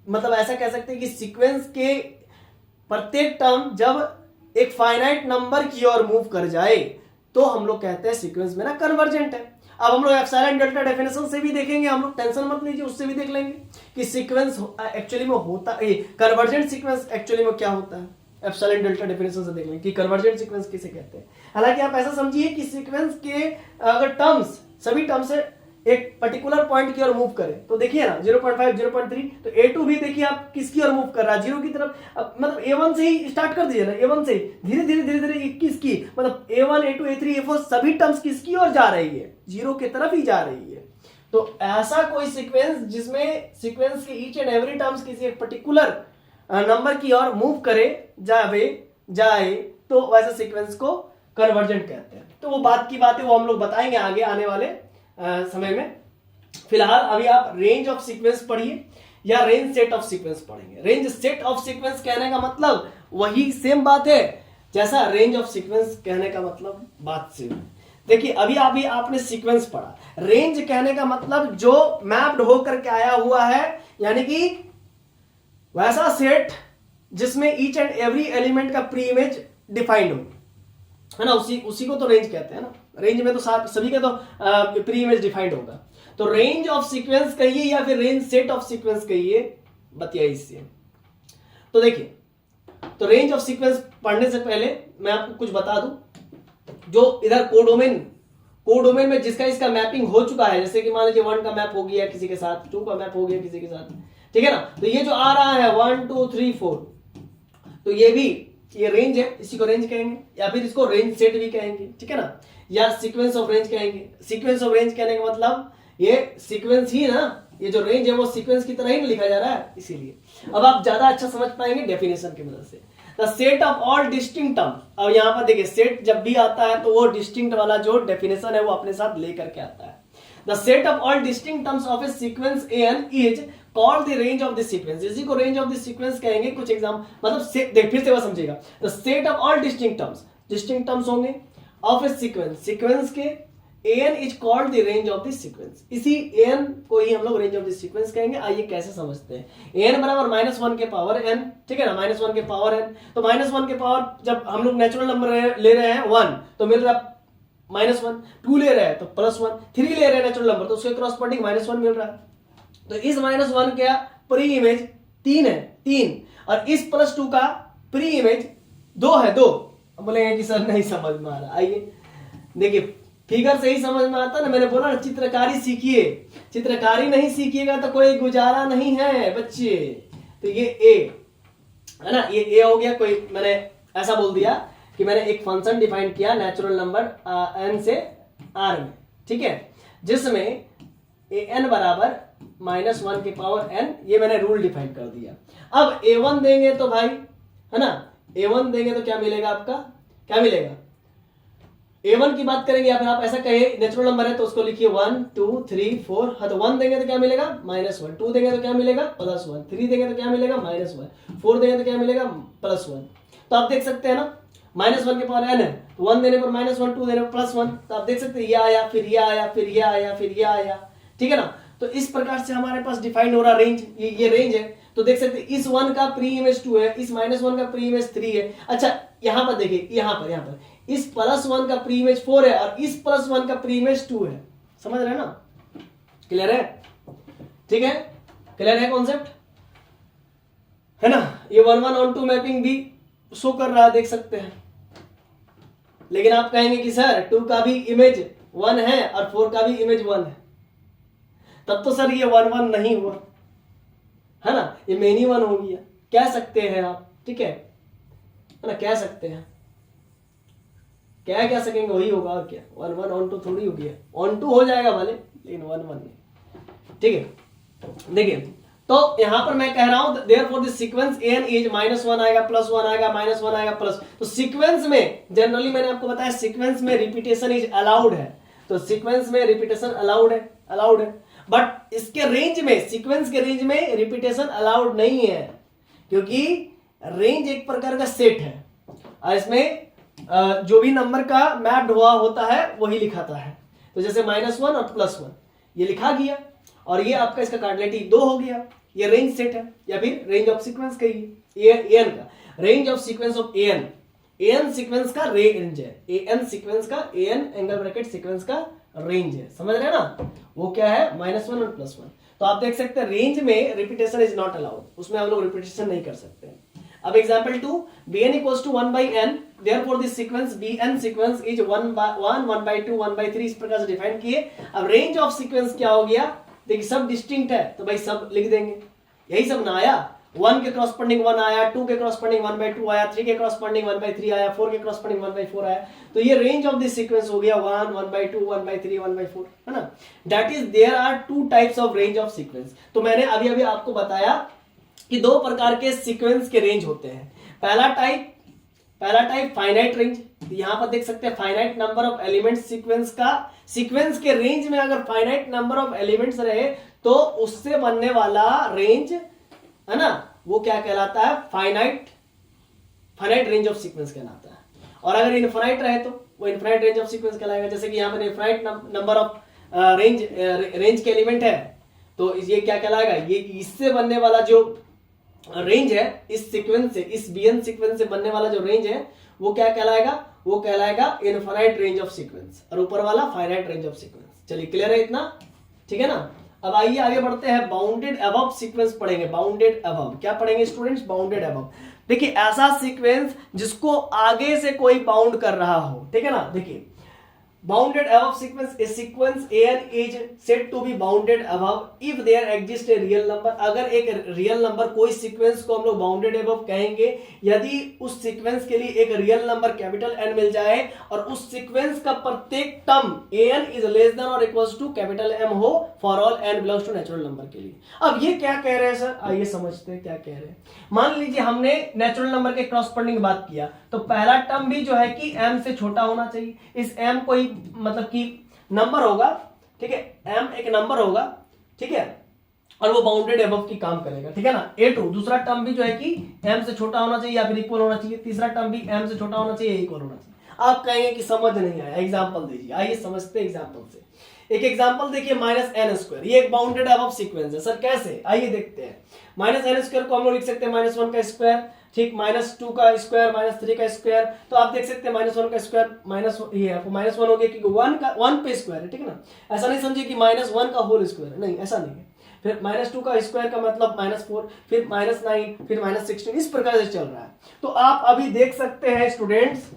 S1: मतलब ऐसा कह सकते हैं कि सीक्वेंस के प्रत्येक टर्म जब एक फाइनाइट नंबर की ओर मूव कर जाए तो हम लोग कहते हैं सीक्वेंस में ना कन्वर्जेंट है। अब हम लोग एप्सिलॉन डेल्टा डेफिनेशन से भी देखेंगे, हम लोग टेंशन मत लीजिए, उससे भी देख लेंगे कि सीक्वेंस एक्चुअली में होता है, कन्वर्जेंट सीक्वेंस एक्चुअली में क्या होता है, एप्सिलॉन डेल्टा डेफिनेशन से देख लेंगे कि कन्वर्जेंट सीक्वेंस किसे कहते हैं। हालांकि आप ऐसा समझिए कि सीक्वेंस के अगर टर्म्स सभी टर्म्स एक पर्टिकुलर पॉइंट की ओर मूव करें तो देखिए ना 0.5 0.3, तो A2 भी देखिए आप किसकी ओर मूव कर रहा है, 0 की तरफ। मतलब A1 से ही स्टार्ट कर दीजिए ना, A1 से धीरे धीरे 21 की, मतलब A1 A2 A3 A4 सभी टर्म्स किसकी ओर जा रही है, 0 की तरफ ही जा रही है। तो ऐसा कोई सीक्वेंस जिसमें सीक्वेंस के ईच एंड एवरी टर्म्स किसी एक पर्टिकुलर नंबर की ओर मूव करे जाए तो वैसे सीक्वेंस को कन्वर्जेंट कहते हैं। तो वो बात की बातें वो हम लोग बताएंगे आगे आने वाले समय में। फिलहाल अभी आप रेंज ऑफ सीक्वेंस पढ़िए या रेंज सेट ऑफ सीक्वेंस पढ़ेंगे। रेंज सेट ऑफ सीक्वेंस कहने का मतलब वही सेम बात है जैसा रेंज ऑफ सीक्वेंस कहने का मतलब बात सेम है। देखिए अभी आपने सीक्वेंस पढ़ा, रेंज कहने का मतलब जो मैप्ड होकर के आया हुआ है, यानी कि वैसा सेट जिसमें ईच एंड एवरी एलिमेंट का प्री इमेज डिफाइंड हो, है ना, उसी को तो रेंज कहते हैं ना। रेंज में तो सभी का तो प्री इमेज डिफाइंड होगा। तो रेंज ऑफ सीक्वेंस कहिए या फिर रेंज सेट ऑफ सीक्वेंस कहिए, बतिया इससे। तो देखिए, तो रेंज ऑफ सीक्वेंस पढ़ने से पहले मैं आपको कुछ बता दूं, जो इधर कोडोमेन में जिसका इसका मैपिंग हो चुका है, जैसे कि मान लीजिए 1 का मैप हो गया किसी के साथ, 2 का मैप हो गया किसी के साथ, ठीक है ना। तो ये जो आ रहा है 1 2 3 4, तो ये रेंज है, इसी को रेंज कहेंगे या फिर इसको रेंज सेट भी कहेंगे, ठीक है ना, या सीक्वेंस ऑफ रेंज कहेंगे। सीक्वेंस ऑफ रेंज कहने का मतलब ये सीक्वेंस ही ना, ये जो रेंज है वो सीक्वेंस की तरह ही लिखा जा रहा है, इसीलिए। अब आप ज्यादा अच्छा समझ पाएंगे डेफिनेशन की मदद से। The set of all distinct terms, अब यहां पर देखिए सेट जब भी आता है तो वो डिस्टिंक्ट वाला जो डेफिनेशन है वो अपने साथ लेकर के आता है। The set of all distinct terms of a sequence n is called the range of the sequence. इसी को रेंज ऑफ द सीक्वेंस कहेंगे। कुछ एग्जाम मतलब देख फिर से वो समझिएगा। The set of all distinct terms होंगे ऑफ ए सीक्वेंस के an is called the range of the sequence. इसी an को ही हम लोग रेंज ऑफ द सीक्वेंस कहेंगे। आइए कैसे समझते हैं। n बराबर -1 के पावर n, ठीक है ना, -1 के पावर n। तो -1 के पावर जब हम लोग नेचुरल नंबर ले रहे हैं 1 तो मिल रहा है -1, 2 ले रहे हैं तो +1, 3 ले रहे हैं नेचुरल नंबर तो उसके क्रॉसपोंडिंग -1 मिल रहा है। तो इस -1 का प्री इमेज 3 है, 3, और इस +2 का प्री इमेज 2 है, 2। बोलेंगे कि सर नहीं समझ में आ रहा। आइए देखिए, फिगर से ही समझ में आता ना, मैंने बोला ना चित्रकारी सीखिए, चित्रकारी नहीं सीखिएगा तो कोई गुजारा नहीं है बच्चे। तो ये ए है ना, ये ए हो गया, कोई मैंने ऐसा बोल दिया कि मैंने एक फंक्शन डिफाइन किया नेचुरल नंबर n से r में, ठीक है, जिसमें an बराबर -1 के पावर n, ये मैंने रूल डिफाइन कर दिया। अब a1 देंगे तो भाई, है ना, a1 देंगे तो क्या मिलेगा आपका, क्या मिलेगा, a1 की बात करेंगे, या फिर आप ऐसा कहे नेचुरल नंबर है तो उसको लिखिए 1 2 3 4, हाँ तो 1 देंगे तो क्या मिलेगा -1, 2 देंगे तो क्या मिलेगा +1, 3 देंगे तो क्या मिलेगा -1, 4 देंगे तो क्या मिलेगा +1। तो आप देख सकते हैं ना, -1 के पावर n है, तो 1 देने पर -1, 2 देने पर +1, तो आप देख सकते हैं ये आया, फिर ये आया, फिर ये आया, फिर ये आया, ठीक है ना। तो इस प्रकार से हमारे पास डिफाइन हो रहा रेंज, ये रेंज है। तो देख सकते हैं इस 1 का प्री इमेज 2 है, इस -1 का प्री इमेज 3 है। अच्छा यहाँ पर देखिए, यहाँ पर इस +1 का प्री इमेज 4 है और इस +1 का प्री इमेज 2 है, समझ रहे हैं ना, क्लियर है, ठीक है, क्लियर है कॉन्सेप्ट, है ना। ये 1 1 on 2 मैपिंग भी शो कर रहा है, देख सकते हैं। लेकिन आप कहेंगे कि सर 2 का भी इमेज 1 है और 4 का भी इमेज 1 है, तब तो सर ये 1 1 नहीं हुआ, है ना, ये मेनी 1 हो गया, कह सकते हैं आप, ठीक है ना, कह सकते हैं, क्या सकेंगे वही होगा और क्या, 1 1 on 2 थोड़ी हो गया, on 2 हो जाएगा भले, लेकिन 1 1 नहीं, ठीक है। देखिए तो यहां पर मैं कह रहा हूं therefore the sequence an is -1 आएगा, +1 आएगा, -1 आएगा, प्लस, तो सीक्वेंस में जनरली मैंने आपको बताया सीक्वेंस में रिपीटेशन इज अलाउड है, तो सीक्वेंस में रिपीटेशन अलाउड है, बट इसके रेंज में, सीक्वेंस के रेंज में रिपीटेशन अलाउड नहीं है, क्योंकि रेंज एक प्रकार का सेट है और इसमें जो भी नंबर का मैप्ड हुआ होता है वही लिखाता है। तो जैसे -1 और +1 ये लिखा गया और ये आपका इसका कार्डिनलिटी 2 हो गया, ये रेंज सेट है, या फिर रेंज ऑफ सीक्वेंस कहिए, an का range of sequence of an sequence का रेंज है, an सीक्वेंस का, an एंगल ब्रैकेट सीक्वेंस का रेंज है, समझ रहे हैं ना, वो क्या है -1 और +1। तो आप देख सकते हैं रेंज में रिपीटेशन इज नॉट अलाउड, उसमें हम लोग रिपीटेशन नहीं कर सकते। अब example 2, bn equals to 1/n, therefore this sequence bn sequence is 1/1, 1/2, 1/3, इस प्रकार से डिफाइन किए। अब रेंज ऑफ सीक्वेंस क्या हो गया, देखिए सब डिस्टिंक्ट है तो भाई सब लिख देंगे, यही सब ना आया, 1 के क्रॉसपेंडिंग 1 आया, 2 के क्रॉसपेंडिंग 1/2 आया, 3 के क्रॉसपेंडिंग 1/3 आया, 4 के क्रॉसपेंडिंग 1/4 आया, तो ये रेंज ऑफ दिस सीक्वेंस हो गया 1, 1/2, 1/3, 1/4, है ना। That is there are 2 types of range of sequence. तो मैंने अभी आपको बताया कि 2 प्रकार के सीक्वेंस के रेंज होते हैं। पहला टाइप फाइनाइट रेंज, यहां पर देख सकते हैं finite number of elements sequence का, सीक्वेंस के रेंज में अगर फाइनाइट नंबर ऑफ एलिमेंट्स रहे तो उससे बनने वाला रेंज, है ना, वो क्या कहलाता है, फाइनाइट रेंज ऑफ सीक्वेंस कहलाता है। और अगर इनफाइनाइट रहे तो वो इनफाइनाइट रेंज ऑफ सीक्वेंस कहलाएगा। जैसे कि यहाँ पर इनफाइनाइट नंबर ऑफ रेंज के एलिमेंट है तो ये क्या कहलाएगा, ये इससे बनने वाला जो रेंज है, इस सीक्वेंस से, इस bn सीक्वेंस से बनने वाला जो रेंज है वो क्या कहलाएगा, वो कहलाएगा इनफाइनाइट रेंज ऑफ सीक्वेंस, और ऊपर वाला फाइनाइट रेंज ऑफ सीक्वेंस। चलिए क्लियर है इतना, ठीक है ना। अब आइए आगे बढ़ते हैं, बाउंडेड अबव सीक्वेंस पढ़ेंगे। बाउंडेड अबव क्या पढ़ेंगे स्टूडेंट्स, बाउंडेड अबव। देखिए ऐसा सीक्वेंस जिसको आगे से कोई बाउंड कर रहा हो, ठीक है ना। देखिए bounded above sequence, a sequence an is said to be bounded above if there exists a real number। अगर एक रियल नंबर, कोई सीक्वेंस को हम लोग बाउंडेड above कहेंगे यदि उस सीक्वेंस के लिए एक रियल नंबर कैपिटल N मिल जाए और उस सीक्वेंस का प्रत्येक term an is less than और इक्वल्स टू कैपिटल M हो for all n belongs to natural number के लिए। अब ये क्या कह रहे हैं सर, आइए समझते हैं क्या कह रहे हैं। मान लीजिए हमने नेचुरल नंबर के क्रॉसपेंडिंग बात किया, तो पहला टर्म भी जो है कि m से छोटा होना चाहिए। इस m कोई मतलब कि नंबर होगा, ठीक है, m एक नंबर होगा, ठीक है, और वो बाउंडेड अबव की काम करेगा, ठीक है ना। a2 दूसरा टर्म भी जो है कि m से छोटा होना चाहिए या फिर इक्वल होना चाहिए, तीसरा टर्म भी m से छोटा होना चाहिए, इक्वल होना चाहिए। आप कहेंगे कि समझ नहीं आया, एग्जांपल दीजिए। आइए समझते हैं एग्जांपल से। एक एग्जांपल देखिए, -n², ये एक बाउंडेड अबव सीक्वेंस है। सर कैसे, आइए देखते हैं। -n² को हम लोग लिख सकते हैं -1 का स्क्वायर, ठीक, -2 का स्क्वायर, -3 का स्क्वायर। तो आप देख सकते हैं -1 का स्क्वायर ये आपको -1 हो गया क्योंकि 1 पे स्क्वायर है, ठीक है ना। ऐसा नहीं समझिए कि -1 का होल स्क्वायर है, नहीं ऐसा नहीं है। फिर -2 का स्क्वायर का मतलब -4, फिर -9, फिर -16, इस प्रकार से चल रहा है। तो आप अभी देख सकते हैं स्टूडेंट्स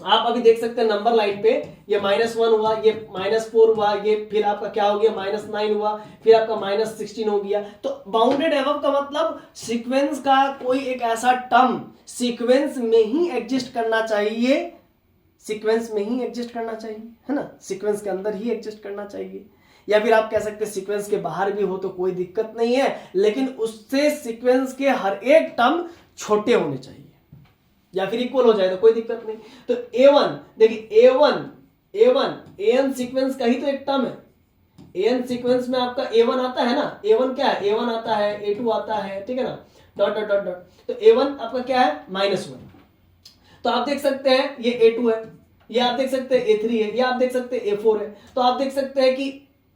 S1: आप अभी देख सकते हैं नंबर लाइन पे ये -1 हुआ, ये -4 हुआ, ये फिर आपका क्या हो गया -9 हुआ, फिर आपका -16 हो गया। तो बाउंडेड एबव का मतलब सीक्वेंस का कोई एक ऐसा टर्म सीक्वेंस में ही एग्जिस्ट करना चाहिए, सीक्वेंस में ही एग्जिस्ट करना चाहिए, है ना, सीक्वेंस के अंदर ही एग्जिस्ट करना चाहिए। या फिर आप कह सकते हैं सीक्वेंस के बाहर भी हो तो कोई दिक्कत नहीं है, लेकिन उससे सीक्वेंस के हर एक टर्म छोटे होने चाहिए या फिर इक्वल हो जाए तो कोई दिक्कत नहीं। तो A1 देखिए, A1 AN सीक्वेंस का ही तो एक टर्म है। AN सीक्वेंस में आपका A1 आता है ना, A1 क्या है, A1 आता है, A2 आता है, ठीक है ना, डॉट डॉट डॉट डॉट। तो A1 आपका क्या है, -1। तो आप देख सकते हैं ये A2 है, ये आप देख सकते हैं A3 है, ये आप देख सकते हैं A4 है। तो आप देख सकते हैं कि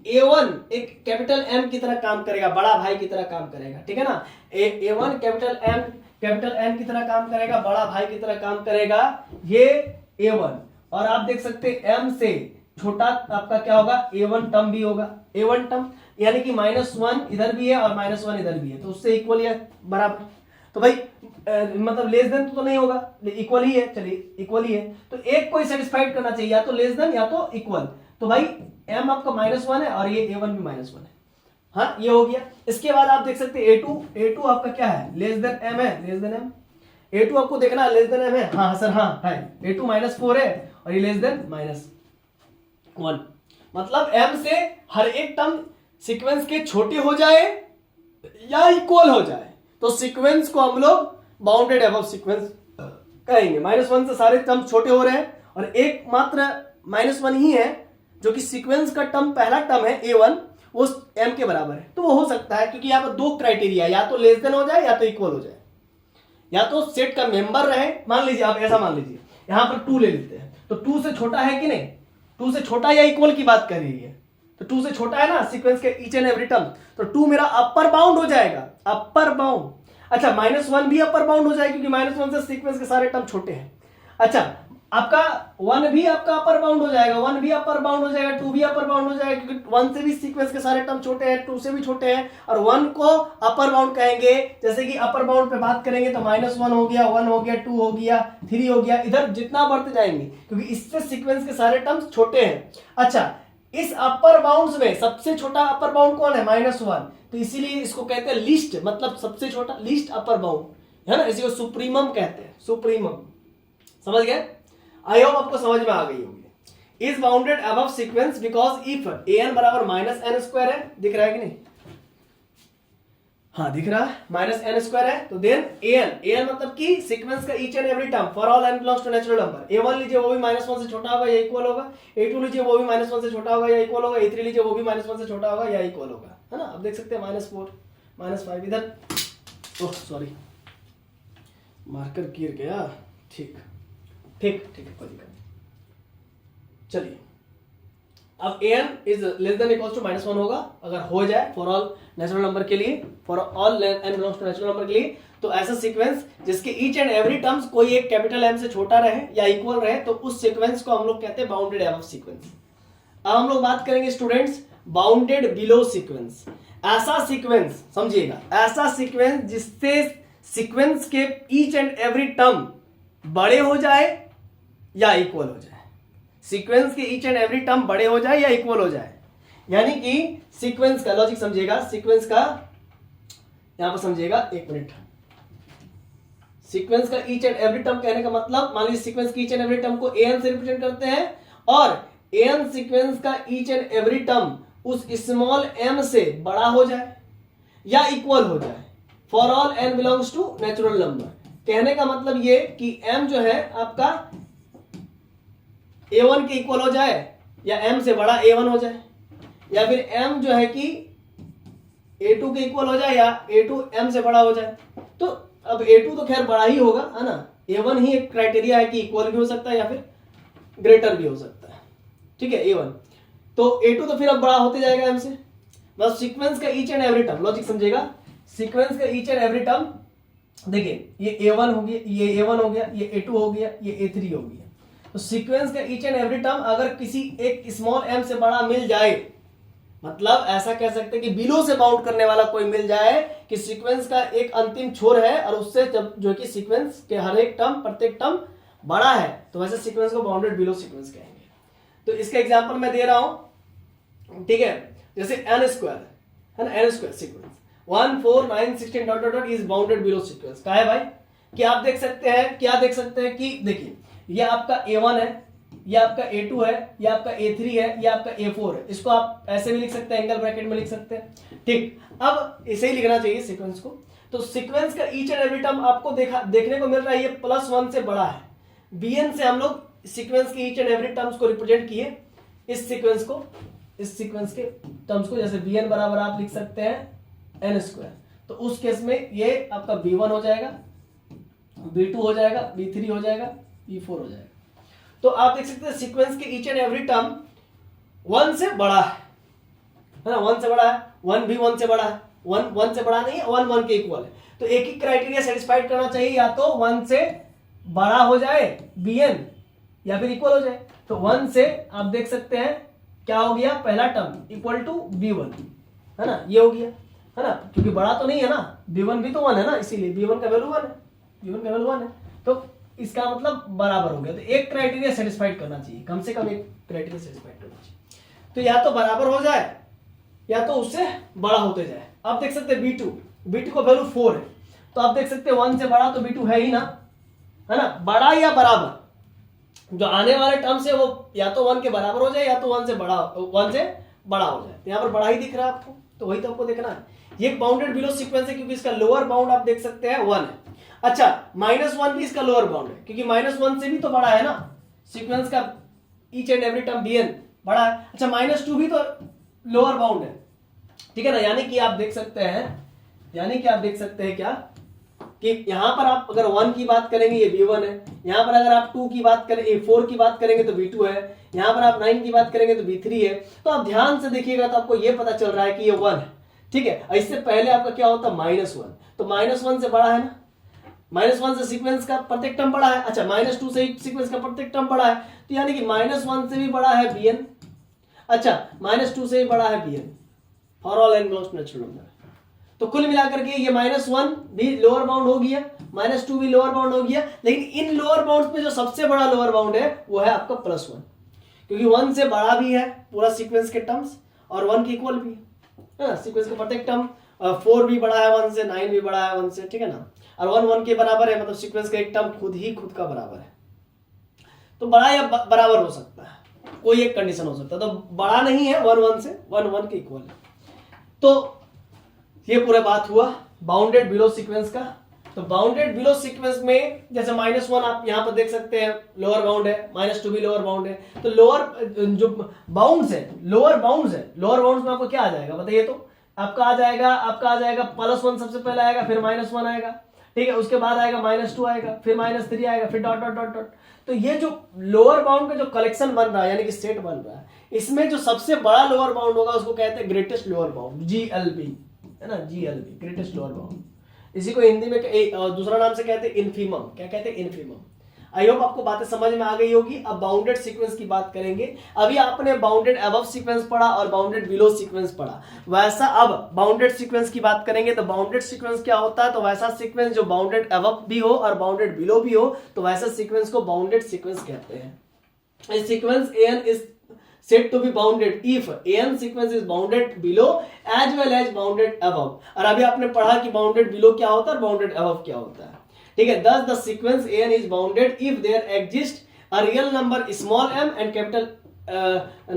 S1: A1 एक कैपिटल M की तरह काम करेगा, बड़ा भाई की तरह काम करेगा, ठीक है ना। A1 कैपिटल M की तरह काम करेगा, बड़ा भाई की तरह काम करेगा, ये A1। और आप देख सकते हैं M से छोटा आपका क्या होगा, A1 टर्म भी होगा, A1 टर्म, यानी कि -1 इधर भी है और -1 इधर भी है, तो उससे इक्वल या बराबर। तो भाई मतलब लेस देन तो नहीं होगा, इक्वल ही है, चलिए इक्वल ही है। तो एक को सेटिस्फाइड करना चाहिए, या तो लेस देन या तो इक्वल। तो भाई M आपका -1 है और ये A1 भी -1 है, हाँ ये हो गया। इसके बाद आप देख सकते हैं A2 आपका क्या है, लेस देन M है, लेस देन M। A2 आपको देखना है लेस देन M है, हाँ सर हाँ है, A2 -4 है और ये लेस देन -1। मतलब M से हर एक टर्म सीक्वेंस के छोटे हो जाए या इक्वल हो जाए तो सीक्वेंस को हम लोग बाउंडेड एबव सीक्वेंस कहेंगे। -1 से सारे टर्म छोटे हो रहे हैं और एक मात्र -1 ही है जो कि सीक्वेंस का टर्म, पहला टर्म है A1, वो M के बराबर है। तो वो हो सकता है क्योंकि यहाँ पर दो क्राइटेरिया, या तो लेस देन हो जाए या तो इक्वल हो जाए, या तो सेट का मेंबर रहे। मान लीजिए आप ऐसा मान लीजिए, यहां पर 2 ले लेते हैं, तो 2 से छोटा है कि नहीं, 2 से छोटा या इक्वल की बात कर रही है, तो 2 से छोटा है ना सीक्वेंस के ईच एंड एवरी टर्म, तो 2 मेरा अपर बाउंड हो जाएगा, अपर बाउंड। अच्छा -1 भी अपर बाउंड हो जाएगा क्योंकि -1 से सीक्वेंस के सारे टर्म छोटे हैं। अच्छा आपका 1 भी आपका अपर बाउंड हो जाएगा, 1 भी अपर बाउंड हो जाएगा, 2 भी अपर बाउंड हो जाएगा क्योंकि 1 से भी सीक्वेंस के सारे टर्म छोटे हैं, 2 से भी छोटे हैं, और 1 को अपर बाउंड कहेंगे। जैसे कि अपर बाउंड पे बात करेंगे तो -1 हो गया, 1 हो गया, 2 हो गया, 3 हो गया, इधर जितना बढ़ते जाएंगे क्योंकि इससे सीक्वेंस के सारे टर्म्स छोटे हैं। अच्छा इस अपर बाउंड्स में सबसे छोटा अपर बाउंड कौन है, -1, तो इसीलिए इसको कहते हैं लीस्ट, मतलब सबसे छोटा, लीस्ट अपर बाउंड है ना, इसी को सुप्रीमम कहते हैं, सुप्रीमम। समझ गए, आई होप आपको समझ में आ गई होगी। Is bounded above sequence because if an बराबर -n² है, दिख रहा है कि नहीं, हाँ दिख रहा है, -n² है, तो देन an मतलब कि सीक्वेंस का each and every term for all n belongs to natural number. A1 लीजिए वो भी -1 से छोटा होगा या इक्वल होगा, A2 लीजिए वो भी -1 से छोटा होगा या इक्वल होगा, A3 लीजिए वो भी -1 से छोटा होगा या इक्वल होगा, है ना। आप देख सकते हैं -4 -5 इधर, ओह सॉरी मार्कर गिर गया, ठीक ठीक ठीक है, कोई दिक्कत नहीं। चलिए अब an is less than equal to -1 होगा अगर हो जाए फॉर ऑल नेचुरल नंबर के लिए, for all n belongs to natural number के लिए। तो ऐसा सीक्वेंस जिसके ईच एंड एवरी टर्म्स कोई एक कैपिटल M से छोटा रहे या इक्वल रहे, तो उस सीक्वेंस को हम लोग कहते हैं बाउंडेड एबव सीक्वेंस। अब हम लोग बात करेंगे स्टूडेंट्स बाउंडेड बिलो सीक्वेंस। ऐसा सीक्वेंस समझिएगा, ऐसा सीक्वेंस जिससे सीक्वेंस के ईच एंड एवरी टर्म बड़े हो जाए या इक्वल हो जाए, सीक्वेंस के ईच एंड एवरी टर्म बड़े हो जाए या इक्वल हो जाए, यानी कि सीक्वेंस का लॉजिक समझिएगा, सीक्वेंस का यहां पर समझिएगा, एक मिनट, सीक्वेंस का ईच एंड एवरी टर्म कहने का मतलब, मान लीजिए सीक्वेंस की ईच एंड एवरी टर्म को an से रिप्रेजेंट करते हैं और an सीक्वेंस का ईच एंड एवरी टर्म उस स्मॉल m से बड़ा हो जाए या इक्वल हो जाए for all n belongs to natural number. कहने का मतलब ये कि m जो है आपका A1 के इक्वल हो जाए या m से बड़ा A1 हो जाए, या फिर m जो है कि A2 के इक्वल हो जाए या A2 m से बड़ा हो जाए। तो अब A2 तो खैर बड़ा ही होगा, है ना, A1 ही एक क्राइटेरिया है कि इक्वल भी हो सकता है या फिर ग्रेटर भी हो सकता है, ठीक है A1। तो A2 तो फिर अब बड़ा होते जाएगा m से। बस सीक्वेंस का each and every term, logic समझिएगा, सीक्वेंस का ईच एंड एवरी टर्म, देखिए ये A1 हो गया, ये A1 हो गया, ये A2 हो गया, ये A3 हो गया। तो सीक्वेंस का ईच एंड एवरी टर्म अगर किसी एक स्मॉल m से बड़ा मिल जाए, मतलब ऐसा कह सकते हैं कि बिलो से बाउंड करने वाला कोई मिल जाए कि सीक्वेंस का एक अंतिम छोर है और उससे जब जो कि सीक्वेंस के हर एक टर्म, प्रत्येक टर्म बड़ा है तो वैसे सीक्वेंस को बाउंडेड बिलो सीक्वेंस कहेंगे। तो इसका एग्जांपल मैं दे रहा हूं, ठीक है, जैसे एन स्क्वायर है ना, n square sequence 1 4 9 16 dot dot dot is bounded below sequence का है भाई। कि आप देख सकते हैं, क्या देख सकते हैं कि देखिए ये आपका A1 है, ये आपका A2 है, ये आपका A3 है, ये आपका A4 है। इसको आप ऐसे भी लिख सकते हैं, एंगल ब्रैकेट में लिख सकते हैं, ठीक। अब इसे ही लिखना चाहिए सीक्वेंस को। तो सीक्वेंस का ईच एंड एवरी टर्म आपको देखने को मिल रहा है, ये +1 से बड़ा है। Bn से हम लोग सीक्वेंस के ईच एंड एवरी टर्म्स को रिप्रेजेंट किए, इस सीक्वेंस के टर्म्स को, जैसे Bn बराबर आप लिख सकते हैं n स्क्वायर। तो उस केस में ये आपका B1 हो जाएगा, B2 हो जाएगा, B3 हो जाएगा, B4 हो जाएगा। तो आप देख सकते हैं सीक्वेंस के ईच एंड एवरी टर्म 1 से बड़ा है ना, 1 से बड़ा है, 1 भी 1 से बड़ा है, 1 से बड़ा नहीं है, 1 के इक्वल है। तो एक ही क्राइटेरिया सेटिस्फाइड करना चाहिए, या तो 1 से बड़ा हो जाए Bn या फिर इक्वल हो जाए। तो 1 से आप देख सकते हैं क्या हो गया, पहला टर्म इक्वल टू B1 है ना, ये हो गया है ना, क्योंकि बड़ा तो नहीं है ना, B1 भी तो 1 है ना, इसीलिए B1 का वैल्यू 1 है, B1 का वैल्यू 1 है। तो इसका मतलब बराबर हो गया। तो एक क्राइटेरिया सेटिस्फाइड करना चाहिए, कम से कम एक क्राइटेरिया सेटिस्फाइड करना चाहिए। तो या तो बराबर हो जाए या तो उससे बड़ा होते जाए। आप देख सकते हैं B2 का वैल्यू 4 है, तो आप देख सकते हैं 1 से बड़ा तो B2 है ही ना, है ना, बड़ा या बराबर। जो आने वाले टर्म से वो या तो 1 के बराबर हो जाए या तो 1 से बड़ा हो जाए। तो यहाँ पर बड़ा ही दिख रहा है आपको, तो वही तो आपको देखना है। ये बाउंडेड बिलो सीक्वेंस है क्योंकि इसका लोअर बाउंड आप देख सकते हैं 1 है। अच्छा, -1 भी इसका लोअर बाउंड है क्योंकि -1 से भी तो बड़ा है ना, सीक्वेंस का each and every term Bn बड़ा है। अच्छा, -2 भी तो लोअर बाउंड है, ठीक है ना। यानी कि आप देख सकते हैं क्या कि यहां पर आप अगर 1 की बात करेंगे ये B1 है, यहां पर अगर आप 2 की बात करें, 4 की बात करेंगे तो B2 है, यहां पर आप 9 की बात करेंगे तो B3 है। तो आप ध्यान से देखिएगा तो आपको ये पता चल रहा है कि ये 1 है, ठीक है। इससे पहले आपका क्या होता है -1, तो -1 से बड़ा है ना, -1 से सीक्वेंस का प्रत्येक टर्म बड़ा है। अच्छा, -2 से सीक्वेंस का प्रत्येक टर्म बड़ा है, तो यानी कि -1 से भी बड़ा है Bn। अच्छा, -2 से भी बड़ा है Bn for all n belongs to natural number. तो कुल मिलाकर के ये -1 भी लोअर बाउंड हो गया, -2 भी लोअर बाउंड हो गया, लेकिन इन लोअर बाउंड पे जो सबसे बड़ा लोअर बाउंड है वो है आपका +1, क्योंकि 1 से बड़ा भी है पूरा सीक्वेंस के टर्म्स और 1 के इक्वल भी है ना, सीक्वेंस का प्रत्येक टर्म 4 भी बड़ा है 1 से, 9 भी बड़ा है 1 से, ठीक है ना। और 1 के बराबर है, मतलब सीक्वेंस का एक टर्म खुद का बराबर है। तो बड़ा या बराबर हो सकता है, कोई एक कंडीशन हो सकता है। तो बड़ा नहीं है 1 से, 1 के इक्वल है। तो ये पूरा बात हुआ बाउंडेड बिलो सीक्वेंस का। तो बाउंडेड बिलो सीक्वेंस में जैसे -1 आप यहां पर देख सकते हैं लोअर बाउंड है, -2 भी लोअर बाउंड है। तो लोअर जो बाउंड्स है, लोअर बाउंड्स में आपको क्या आ जाएगा बताइए। तो आपका आ जाएगा +1 सबसे पहले आएगा, फिर -1 आएगा, ठीक है। उसके बाद आएगा -2 आएगा, फिर -3 आएगा, फिर डॉट डॉट डॉट डॉट। तो ये जो लोअर बाउंड का जो कलेक्शन बन रहा है, यानी कि सेट बन रहा है, इसमें जो सबसे बड़ा लोअर बाउंड होगा उसको कहते हैं ग्रेटेस्ट लोअर बाउंड, GLB है ना, GLB ग्रेटेस्ट लोअर बाउंड। इसी को हिंदी में दूसरा नाम से कहते हैं इन्फीमम। क्या कहते हैं? इन्फीमम। आई होप आपको बातें समझ में आ गई होगी। अब बाउंडेड सीक्वेंस की बात करेंगे। अभी आपने बाउंडेड अबव सीक्वेंस पढ़ा और बाउंडेड बिलो सीक्वेंस पढ़ा, वैसा अब बाउंडेड सीक्वेंस की बात करेंगे। तो बाउंडेड सीक्वेंस क्या होता है? तो वैसा सीक्वेंस जो बाउंडेड अबव भी हो और बाउंडेड बिलो भी हो, तो वैसा सीक्वेंस को बाउंडेड सीक्वेंस कहते हैं। A sequence an is said to be bounded if an sequence is bounded below as well as bounded above। और अभी आपने पढ़ा कि bounded below क्या होता है और bounded above क्या होता है, ठीक है। Thus the sequence an is bounded if there exists a real number small m and capital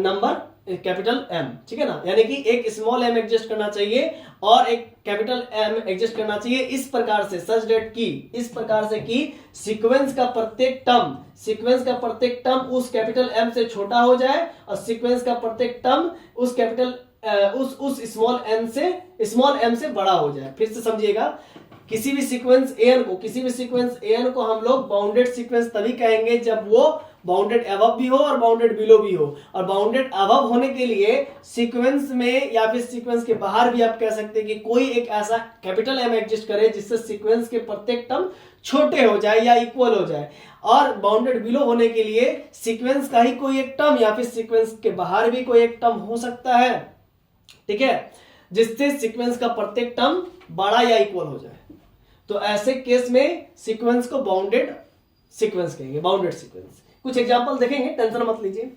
S1: number capital M, ठीक है ना। यानी कि एक स्मॉल m एग्जिस्ट करना चाहिए और एक कैपिटल M एग्जिस्ट करना चाहिए इस प्रकार से, सच डेट की, इस प्रकार से कि सीक्वेंस का प्रत्येक टर्म उस कैपिटल M से छोटा हो जाए और सीक्वेंस का प्रत्येक टर्म उस कैपिटल उस स्मॉल m से बड़ा हो जाए। फिर से समझिएगा, किसी भी सीक्वेंस an को हम लोग बाउंडेड सीक्वेंस तभी कहेंगे जब वो बाउंडेड अबव भी हो और बाउंडेड बिलो भी हो। और बाउंडेड अबव होने के लिए सीक्वेंस में या फिर सीक्वेंस के बाहर भी आप कह सकते हैं कि कोई एक ऐसा कैपिटल M एग्जिस्ट करे जिससे सीक्वेंस के प्रत्येक टर्म छोटे हो जाए या इक्वल हो जाए। और बाउंडेड बिलो होने के लिए सीक्वेंस का ही कोई एक टर्म या फिर सीक्वेंस के बाहर भी कोई एक टर्म हो सकता है, ठीक है, जिससे सीक्वेंस का प्रत्येक टर्म बड़ा या इक्वल हो जाए। तो ऐसे केस में सीक्वेंस को बाउंडेड सीक्वेंस कहेंगे, बाउंडेड सीक्वेंस। कुछ एग्जांपल देखेंगे, टेंशन मत लीजिए,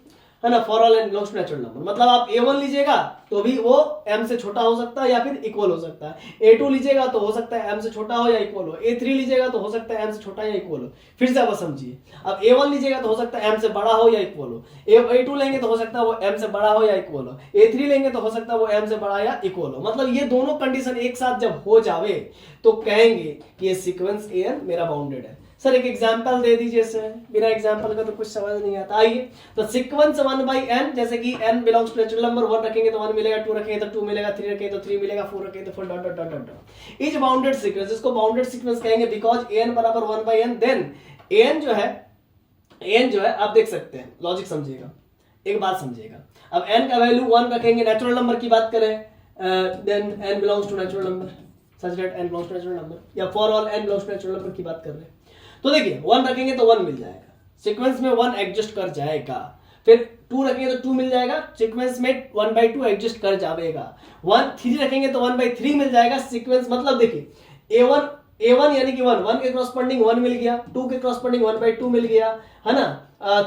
S1: है ना। For all n belongs to natural number, मतलब आप A1 लीजिएगा तो भी वो m से छोटा हो सकता है या फिर इक्वल हो सकता है। A2 लीजिएगा तो हो सकता है m से छोटा हो या इक्वल हो। A3 लीजिएगा तो हो सकता है m से छोटा या इक्वल हो। फिर से आप समझिए, अब A1 लीजिएगा तो हो सकता है m से बड़ा हो या इक्वल हो। A2 लेंगे तो हो सकता है वो m से बड़ा हो या इक्वल हो। A3 लेंगे तो हो सकता है वो m से बड़ा या इक्वल हो। मतलब ये दोनों कंडीशन एक साथ जब हो जावे तो कहेंगे कि ये सीक्वेंस an मेरा बाउंडेड है। सर एक एग्जांपल दे दीजिए सर, बिना एग्जांपल का तो कुछ समझ नहीं आता। आइए, तो सीक्वेंस 1/n, जैसे कि n belongs to natural number, 1 रखेंगे तो 1 मिलेगा, 2 रखेंगे तो 2 मिलेगा, 3 रखेंगे तो 3 मिलेगा, 4 रखेंगे तो 4 dot dot dot dot is bounded sequence. इसको बाउंडेड सीक्वेंस कहेंगे बिकॉज an बराबर 1/n, देन an जो है आप देख सकते हैं, लॉजिक समझिएगा, एक बात समझिएगा। अब n का वैल्यू 1 रखेंगे, नेचुरल नंबर की बात करें, then n belongs to natural number such that n belongs to natural number, या for all n belongs to natural number की बात कर रहे हैं, तो देखिए 1 रखेंगे तो 1 मिल जाएगा, सीक्वेंस में 1 एडजस्ट कर जाएगा। फिर 2 रखेंगे तो 2 मिल जाएगा, सीक्वेंस में 1/2 एडजस्ट कर जाएगा। 3 रखेंगे तो 1/3 मिल जाएगा, सीक्वेंस मतलब देखिए A1 यानी कि 1 के क्रॉसपोंडिंग 1 मिल गया, 2 के क्रॉसपोंडिंग 1/2 मिल गया, है ना,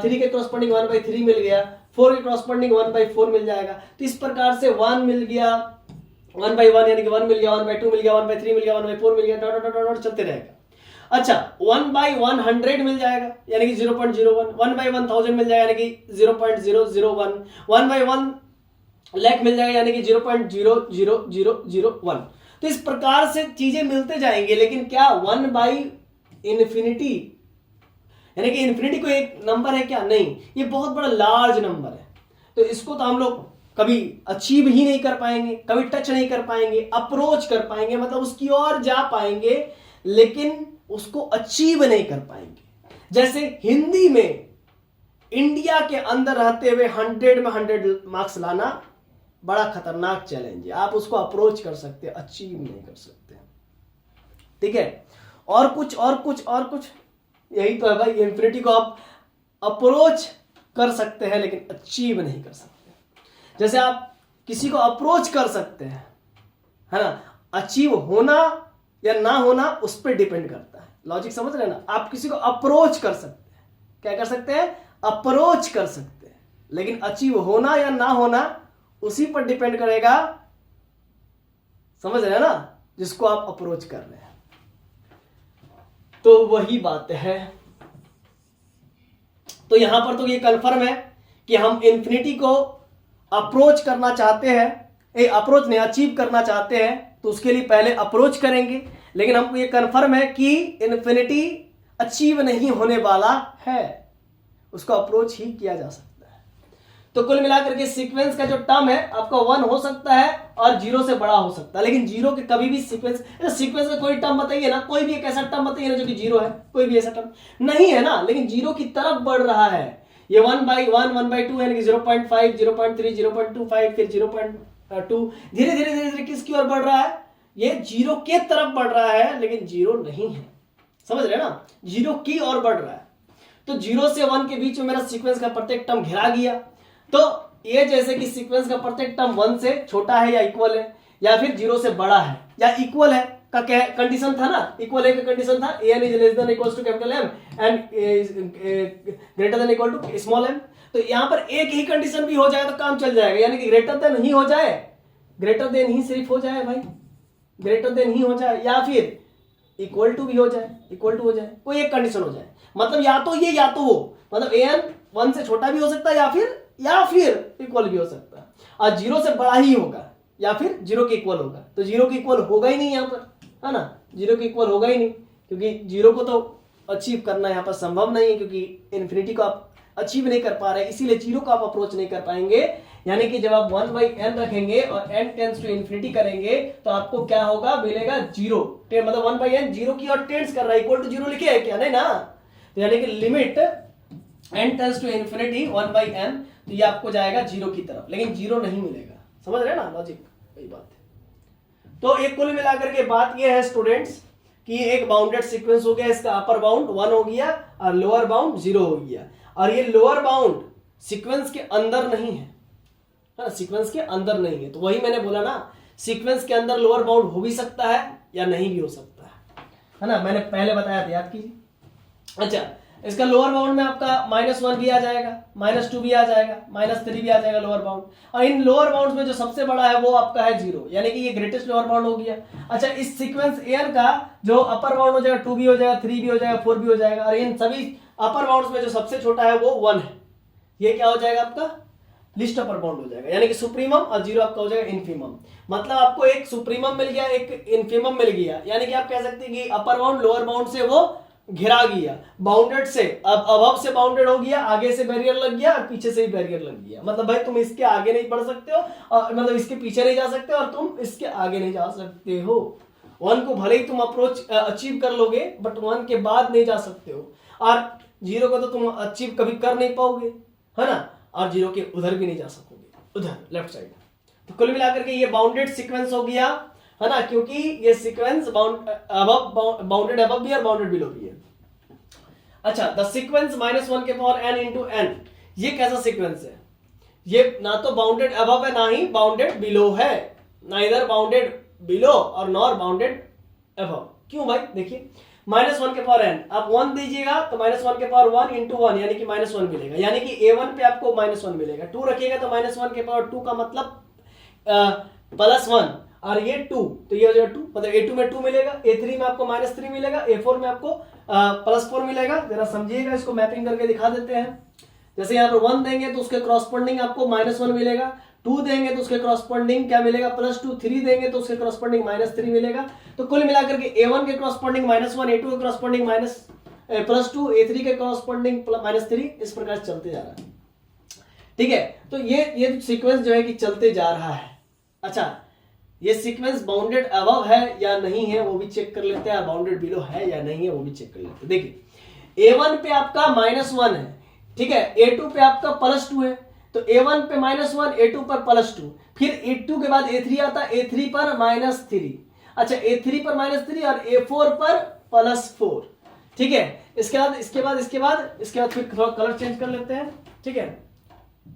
S1: 3 के क्रॉसपोंडिंग 1/3 मिल गया, 4 के क्रॉसपोंडिंग 1/4 मिल जाएगा। तो इस प्रकार से 1 मिल गया, 1/1 यानी कि 1 मिल गया, 1/2 मिल गया, 1/3 मिल गया, 1/4 मिल गया, डॉट डॉट डॉट चलते रहेगा। अच्छा 1/100 मिल जाएगा यानी कि 0.01, 1/1000 मिल जाएगा यानी कि 0.001, 1/1 लाख मिल जाएगा यानी कि 0.00001। तो इस प्रकार से चीजें मिलते जाएंगे, लेकिन क्या 1/इंफिनिटी यानी कि इंफिनिटी को एक नंबर है क्या? नहीं, ये बहुत बड़ा लार्ज नंबर है, तो इसको तो हम लोग कभी अचीव ही नहीं कर पाएंगे, कभी टच नहीं कर पाएंगे, अप्रोच कर पाएंगे, मतलब उसकी ओर जा पाएंगे लेकिन उसको अचीव नहीं कर पाएंगे। जैसे हिंदी में इंडिया के अंदर रहते हुए 100 में 100 मार्क्स लाना बड़ा खतरनाक चैलेंज है। आप उसको अप्रोच कर सकते हैं, अचीव नहीं कर सकते, ठीक है। और कुछ यही तो है भाई, इंफिनिटी को आप अप्रोच कर सकते हैं लेकिन अचीव नहीं कर सकते। जैसे आप किसी को अप्रोच कर सकते हैं, है ना, अचीव होना या ना होना उस पर डिपेंड करता है। लॉजिक समझ रहे हैं ना? आप किसी को अप्रोच कर सकते हैं, क्या कर सकते हैं? अप्रोच कर सकते हैं, लेकिन अचीव होना या ना होना उसी पर डिपेंड करेगा, समझ रहे हैं ना, जिसको आप अप्रोच कर रहे हैं। तो वही बात है। तो यहां पर तो ये कन्फर्म है कि हम इंफिनिटी को अप्रोच करना चाहते हैं, अप्रोच नहीं अचीव करना चाहते हैं, तो उसके लिए पहले अप्रोच करेंगे, लेकिन हमको ये कन्फर्म है कि इंफिनिटी अचीव नहीं होने वाला है, उसको अप्रोच ही किया जा सकता है। तो कुल मिलाकर के सीक्वेंस का जो टर्म है आपका 1 हो सकता है और 0 से बड़ा हो सकता है, लेकिन 0 के कभी भी सीक्वेंस का कोई टर्म बताइए ना, कोई भी एक ऐसा टर्म बताइए ना जो कि 0 है, कोई भी ऐसा टर्म नहीं है ना, लेकिन 0 की तरफ बढ़ रहा है। ये 1/1 1/2 यानी कि 0.5 0.3 0.25 फिर 0.2 धीरे धीरे किसकी ओर बढ़ रहा है? ये 0 के तरफ बढ़ रहा है, लेकिन 0 नहीं है, समझ रहे हैं ना, 0 की ओर बढ़ रहा है। तो 0 से 1 के बीच में मेरा सीक्वेंस का प्रत्येक टर्म घिरा गया, तो ये जैसे कि सीक्वेंस का प्रत्येक टर्म 1 से छोटा है या इक्वल है, या फिर 0 से बड़ा है या इक्वल है का कंडीशन था ना, इक्वल है का कंडीशन था an is less than or equals to capital M and greater than or equal to small m। तो यहां पर एक ही कंडीशन भी हो जाए तो काम चल जाएगा, यानी कि ग्रेटर देन ही हो जाए, ग्रेटर देन ही सिर्फ हो जाए भाई, ग्रेटर देन ही हो जाए, या फिर इक्वल टू भी हो जाए, इक्वल टू हो जाए, कोई एक कंडीशन हो जाए, मतलब या तो ये या तो वो, मतलब an 1 से छोटा भी हो सकता है या फिर इक्वल भी हो सकता है, और 0 से बड़ा ही होगा या फिर 0 के इक्वल होगा। तो 0 के इक्वल होगा ही नहीं यहाँ पर, है ना, 0 के इक्वल होगा ही नहीं, क्योंकि 0 को तो अचीव करना यहाँ पर संभव नहीं है, क्योंकि इन्फिनिटी को आप अचीव नहीं कर पा रहे, इसीलिए 0 को आप अप्रोच नहीं कर पाएंगे। यानी कि जब आप 1/n रखेंगे और n टेंड्स टू इन्फिनिटी करेंगे तो आपको क्या होगा, मिलेगा 0, मतलब 1/n 0 की और टेंड्स कर रहा है, इक्वल टू 0 लिखे है क्या? नहीं ना, तो यानी कि limit n tends to infinity 1/n, तो ये आपको जाएगा 0 की तरफ, लेकिन 0 नहीं मिलेगा, समझ रहे हैं ना लॉजिक, वही बात है। तो एक कुल मिलाकर के बात ये है स्टूडेंट्स कि एक बाउंडेड सीक्वेंस हो गया, इसका अपर बाउंड 1 हो गया और लोअर बाउंड 0 हो गया, और ये लोअर बाउंड सीक्वेंस के अंदर नहीं है, सीक्वेंस के अंदर नहीं है। तो वही मैंने बोला ना, सीक्वेंस के अंदर लोअर बाउंड हो भी सकता है या नहीं भी हो सकता है ना, मैंने पहले बताया था, याद कीजिए। अच्छा इसका लोअर बाउंड में आपका -1 भी आ जाएगा, -2 भी आ जाएगा, -3 भी आ जाएगा लोअर बाउंड। और इन लोअर बाउंड में जो सबसे बड़ा है वो आपका है 0, यानी कि ये ग्रेटेस्ट लोअर बाउंड हो गया। अच्छा, इस सीक्वेंस एन का जो अपर बाउंड हो जाएगा 2 भी हो जाएगा, 3 भी हो जाएगा, 4 भी हो जाएगा, और इन सभी अपर बाउंड्स में जो सबसे छोटा है वो 1 है। ये क्या हो जाएगा आपका लिस्ट अपर बाउंड हो जाएगा, यानी कि सुप्रीमम, और 0 आपका हो जाएगा इनफीमम। मतलब आपको एक सुप्रीमम मिल गया, एक इनफीमम मिल गया, यानी कि आप कह सकते हैं कि अपर बाउंड लोअर बाउंड से वो घिरा गया, बाउंडेड से अब अबव से बाउंडेड हो गया, आगे से बैरियर लग गया और पीछे से भी बैरियर लग गया। मतलब भाई तुम इसके आगे नहीं बढ़ सकते हो, और मतलब इसके पीछे नहीं जा सकते और तुम इसके आगे नहीं जा सकते हो। 1 को भले ही तुम अप्रोच अचीव कर लोगे, बट 1 के बाद नहीं जा सकते हो, और 0 को तो तुम अचीव कभी कर नहीं पाओगे, है ना, और 0 के उधर भी नहीं जा सकोगे, उधर लेफ्ट साइड। तो कुल मिलाकर के ये बाउंडेड सीक्वेंस हो गया, है ना, क्योंकि ये सीक्वेंस बाउंडेड अबव भी और बाउंडेड बिलो भी है। अच्छा, द सीक्वेंस -1 के पावर n इंटू n, ये कैसा सीक्वेंस है? ये ना तो बाउंडेड अबव है ना ही बाउंडेड बिलो है, नाइदर बाउंडेड बिलो और नॉर बाउंडेड अबव। क्यों भाई? देखिए, -1 के पावर n, आप 1 दीजिएगा तो -1 के पावर 1 इंटू 1 यानी कि -1 मिलेगा, यानी कि a1 पे आपको -1 मिलेगा। 2 रखिएगा तो -1 के पावर 2 का मतलब +1, और ये 2, तो ये हो जाएगा 2, मतलब a2 में 2 मिलेगा, a3 में आपको -3 मिलेगा, a4 में आपको +4 मिलेगा। जरा समझिएगा, इसको मैपिंग करके दिखा देते हैं। जैसे यहाँ पर 1 देंगे तो उसके क्रॉसपोंडिंग आपको -1 मिलेगा, 2 देंगे तो उसके क्रॉसपोंडिंग क्या मिलेगा +2, 3 देंगे तो उसके क्रॉसपोंडिंग -3 मिलेगा। तो कुल मिलाकर के a1 के क्रॉसपोंडिंग -1, a2 के क्रॉसपोंडिंग +2, a3 के क्रॉसपोंडिंग -3, इस प्रकार चलते जा रहा है। ठीक है, तो ये सीक्वेंस जो है कि चलते जा रहा है। अच्छा, ये सीक्वेंस बाउंडेड अबव है या नहीं है वो भी चेक कर लेते हैं, बाउंडेड बिलो है या नहीं है वो भी चेक कर लेते हैं। देखिए, a1 पे आपका -1 है, ठीक है, a2 पे आपका +2 है, तो a1 पे -1, a2 पर +2, फिर a2 के बाद a3 आता, a3 पर -3, अच्छा a3 पर -3 और a4 पर +4। ठीक है, इसके बाद फिर थोड़ा कलर चेंज कर लेते हैं। ठीक है,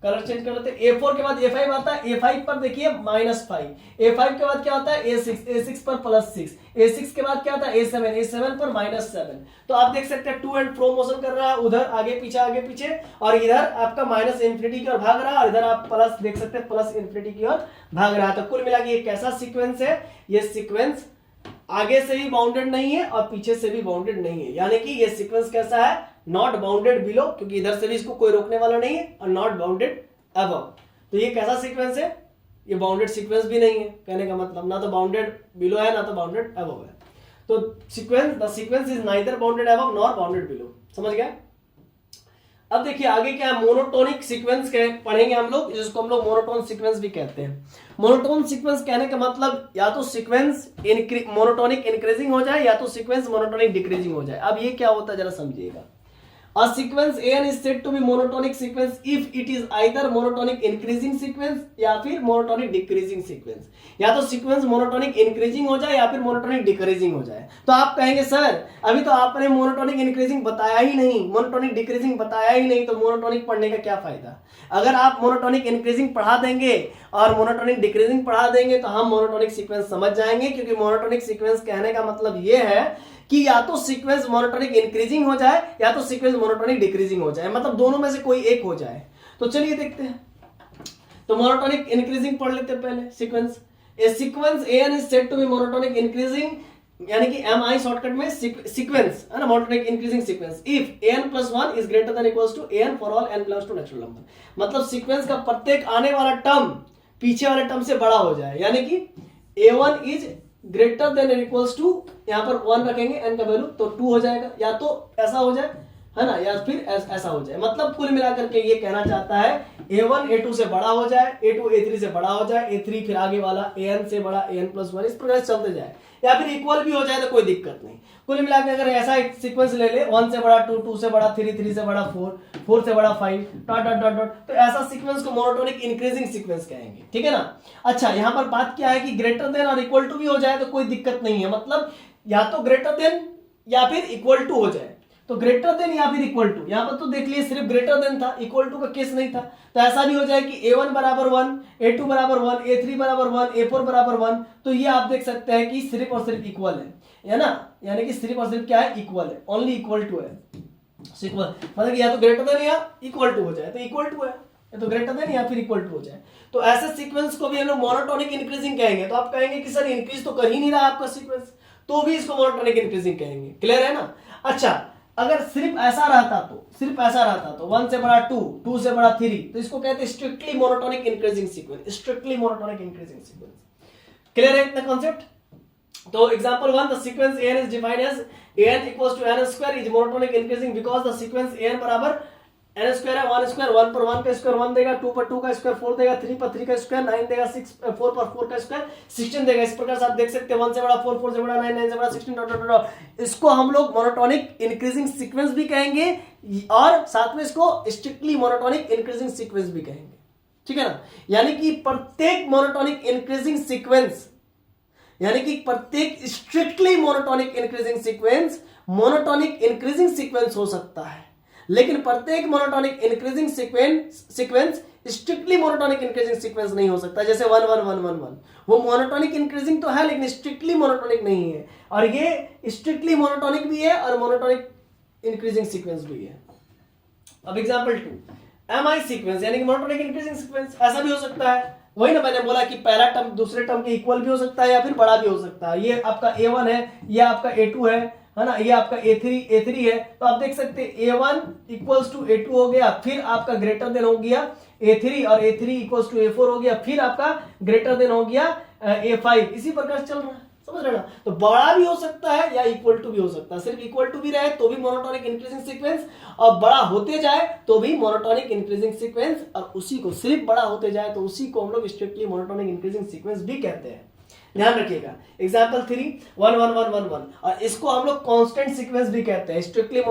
S1: कलर चेंज कर लेते हैं। A4 के बाद A5 आता है, A5 पर देखिए -5, A5 के बाद क्या होता है A6 पर +6, A6 के बाद क्या आता है A7 पर -7। तो आप देख सकते हैं टू एंड फ्रो मोशन कर रहा है, उधर आगे पीछे, और इधर आपका -इन्फिनिटी की ओर भाग रहा है, और इधर आप प्लस देख सकते हैं +इन्फिनिटी की ओर भाग रहा है। तो कुल मिला के ये कैसा सीक्वेंस है? ये सीक्वेंस आगे से भी बाउंडेड नहीं है और पीछे से भी बाउंडेड नहीं है, यानी कि ये सीक्वेंस कैसा है? नॉट बाउंडेड बिलो, क्योंकि इधर से भी इसको कोई रोकने वाला नहीं है, और नॉट बाउंडेड अबव। तो ये कैसा सीक्वेंस है? ये बाउंडेड सीक्वेंस भी नहीं है, कहने का मतलब ना तो बाउंडेड बिलो है ना तो बाउंडेड अबव है। तो the sequence is neither bounded above nor bounded below. समझ गया? अब देखिए आगे क्या है, मोनोटोनिक सीक्वेंस पढ़ेंगे हम लोग, जिसको हम लोग मोनोटोन सीक्वेंस भी कहते हैं। मोनोटोन सीक्वेंस कहने का मतलब या तो सीक्वेंस मोनोटोनिक इंक्रीजिंग हो जाए या तो सीक्वेंस मोनोटोनिक डिक्रीजिंग हो जाए। अब ये क्या होता है जरा समझिएगा। A sequence AN is said to be monotonic sequence if it is either monotonic increasing sequence या फिर monotonic decreasing sequence। या तो सीक्वेंस मोनोटोनिक इंक्रीजिंग हो जाए या फिर मोनोटोनिक डिक्रीजिंग हो जाए। तो आप कहेंगे सर अभी तो आपने मोनोटोनिक इंक्रीजिंग बताया ही नहीं, मोनोटोनिक डिक्रीजिंग बताया ही नहीं, तो मोनोटोनिक पढ़ने का क्या फायदा? अगर आप मोनोटोनिक इंक्रीजिंग पढ़ा देंगे और मोनोटोनिक डिक्रीजिंग पढ़ा देंगे तो हम मोनोटोनिक सीक्वेंस समझ जाएंगे, क्योंकि मोनोटोनिक सीक्वेंस कहने का मतलब ये है कि या तो सीक्वेंस मोनोटोनिक इंक्रीजिंग हो जाए या तो सीक्वेंस मोनोटोनिक डिक्रीजिंग हो जाए, मतलब दोनों में से कोई एक हो जाए। तो चलिए देखते हैं। तो मोनोटोनिक इंक्रीजिंग पढ़ लेते हैं पहले। Sequence a sequence n is said to be monotonic increasing, यानी कि एमआई शॉर्टकट में सीक्वेंस है ना, monotonic increasing sequence if n plus 1 is greater than equals to n for all n belongs to natural number. मतलब सीक्वेंस का प्रत्येक आने वाला टर्म पीछे वाले टर्म से बड़ा हो जाए, यानी कि a1 is greater than equals to, यहां पर 1 रखेंगे n का वैल्यू तो 2 हो जाएगा, या तो ऐसा हो जाए है ना, या फिर ऐसा हो जाए। मतलब कुल मिलाकर के ये कहना चाहता है a1 a2 से बड़ा हो जाए, a2 a3 से बड़ा हो जाए, a3 फिर आगे वाला an से बड़ा an प्लस 1, इस प्रकार से चलते जाए, या फिर इक्वल भी हो जाए तो कोई दिक्कत नहीं। कुल मिलाकर अगर ऐसा एक सीक्वेंस ले ले, 1 से बड़ा 2, 2 से बड़ा 3, 3 से बड़ा 4, 4 से बड़ा 5 डॉट डॉट डॉट डॉट, तो ऐसा सीक्वेंस को मोनोटोनिक इंक्रीजिंग सीक्वेंस कहेंगे। ठीक है ना। अच्छा, यहां पर बात क्या है कि ग्रेटर देन और इक्वल टू भी हो जाए तो कोई दिक्कत नहीं है, मतलब या तो ग्रेटर देन या फिर इक्वल टू हो जाए। तो ग्रेटर देन या फिर इक्वल टू, यहां पर तो देख लिए सिर्फ ग्रेटर देन था, इक्वल टू का केस नहीं था। तो ऐसा भी हो जाए कि a1 बराबर 1, a2 बराबर 1, a3 बराबर 1, a4 बराबर 1, तो ये आप देख सकते हैं कि सिर्फ और सिर्फ इक्वल है ना, यानी कि सिर्फ और सिर्फ क्या है, इक्वल है, ओनली इक्वल टू है। सीक्वेंस मतलब कि या तो ग्रेटर देन या इक्वल टू हो जाए, तो इक्वल टू है, या तो ग्रेटर देन या फिर इक्वल टू हो जाए। तो ऐसे सीक्वेंस को भी हम लोग मोनोटोनिक इंक्रीजिंग कहेंगे। तो आप कहेंगे कि सर इंक्रीज तो कर ही नहीं रहा आपका सीक्वेंस, तो भी इसको मोनोटोनिक इंक्रीजिंग कहेंगे। क्लियर है ना? अच्छा, अगर सिर्फ ऐसा रहता तो 1 से बड़ा 2, 2 से बड़ा 3, तो इसको कहते हैं strictly monotonic increasing sequence, strictly monotonic increasing sequence. Clear है इतना कॉन्सेप्ट? तो example 1, the sequence an is defined as an equals to n square is monotonic increasing because the sequence an बराबर n स्क्वायर है, 1 स्क्वायर, 1 पर 1 का स्क्वायर 1 देगा, 2 पर 2 का स्क्वायर 4 देगा, 3 पर 3 का स्क्वायर 9 देगा, 6 4 पर 4 का स्क्वायर 16 देगा। इस प्रकार से आप देख सकते हैं 1 से बड़ा 4, 4 से बड़ा 9, 9 से बड़ा 16 डॉट डॉट डॉट। इसको हम लोग मोनोटोनिक इंक्रीजिंग सीक्वेंस भी कहेंगे और साथ में इसको स्ट्रिक्टली मोनोटोनिक इंक्रीजिंग सीक्वेंस भी कहेंगे। ठीक है ना? यानी कि प्रत्येक मोनोटोनिक इंक्रीजिंग सीक्वेंस, यानी कि प्रत्येक strictly monotonic increasing sequence monotonic increasing sequence हो सकता है, लेकिन प्रत्येक monotonic increasing sequence strictly monotonic increasing sequence नहीं हो सकता। जैसे 1 1 1 1 1 वो मोनोटोनिक इंक्रीजिंग तो है लेकिन स्ट्रिक्टली मोनोटोनिक नहीं है, और ये स्ट्रिक्टली मोनोटोनिक भी है और मोनोटोनिक इंक्रीजिंग सीक्वेंस भी है। अब एग्जांपल 2, एमआई सीक्वेंस यानी कि मोनोटोनिक इंक्रीजिंग सीक्वेंस, ऐसा भी हो सकता है। वही ना मैंने बोला कि पहला टर्म दूसरे टर्म के इक्वल भी हो सकता है या फिर बड़ा भी हो सकता है। ये आपका A1 है, ये आपका A2 है ना, ये आपका A3 है। तो आप देख सकते हैं A1 इक्वल्स टू A2 हो गया, फिर आपका ग्रेटर देन हो गया A3 और A3 इक्वल्स टू A4 हो गया, फिर आपका ग्रेटर देन हो गया A5। इसी प्रकार से चल रहा है, समझ रहे ना? तो बड़ा भी हो सकता है या इक्वल टू भी हो सकता है। सिर्फ इक्वल टू भी रहे तो भी मोनोटोनिक इंक्रीजिंग सीक्वेंस, और बड़ा होते जाए तो भी मोनोटोनिक इंक्रीजिंग सीक्वेंस, और उसी को सिर्फ बड़ा होते जाए तो उसी को हम लोग स्ट्रिक्टली मोनोटोनिक इंक्रीजिंग सीक्वेंस भी कहते हैं। ध्यान रखिएगा। एग्जांपल 3, 1 1 1 1 1, और इसको हम लोग कांस्टेंट सीक्वेंस भी कहते हैं। स्ट्रिक्टली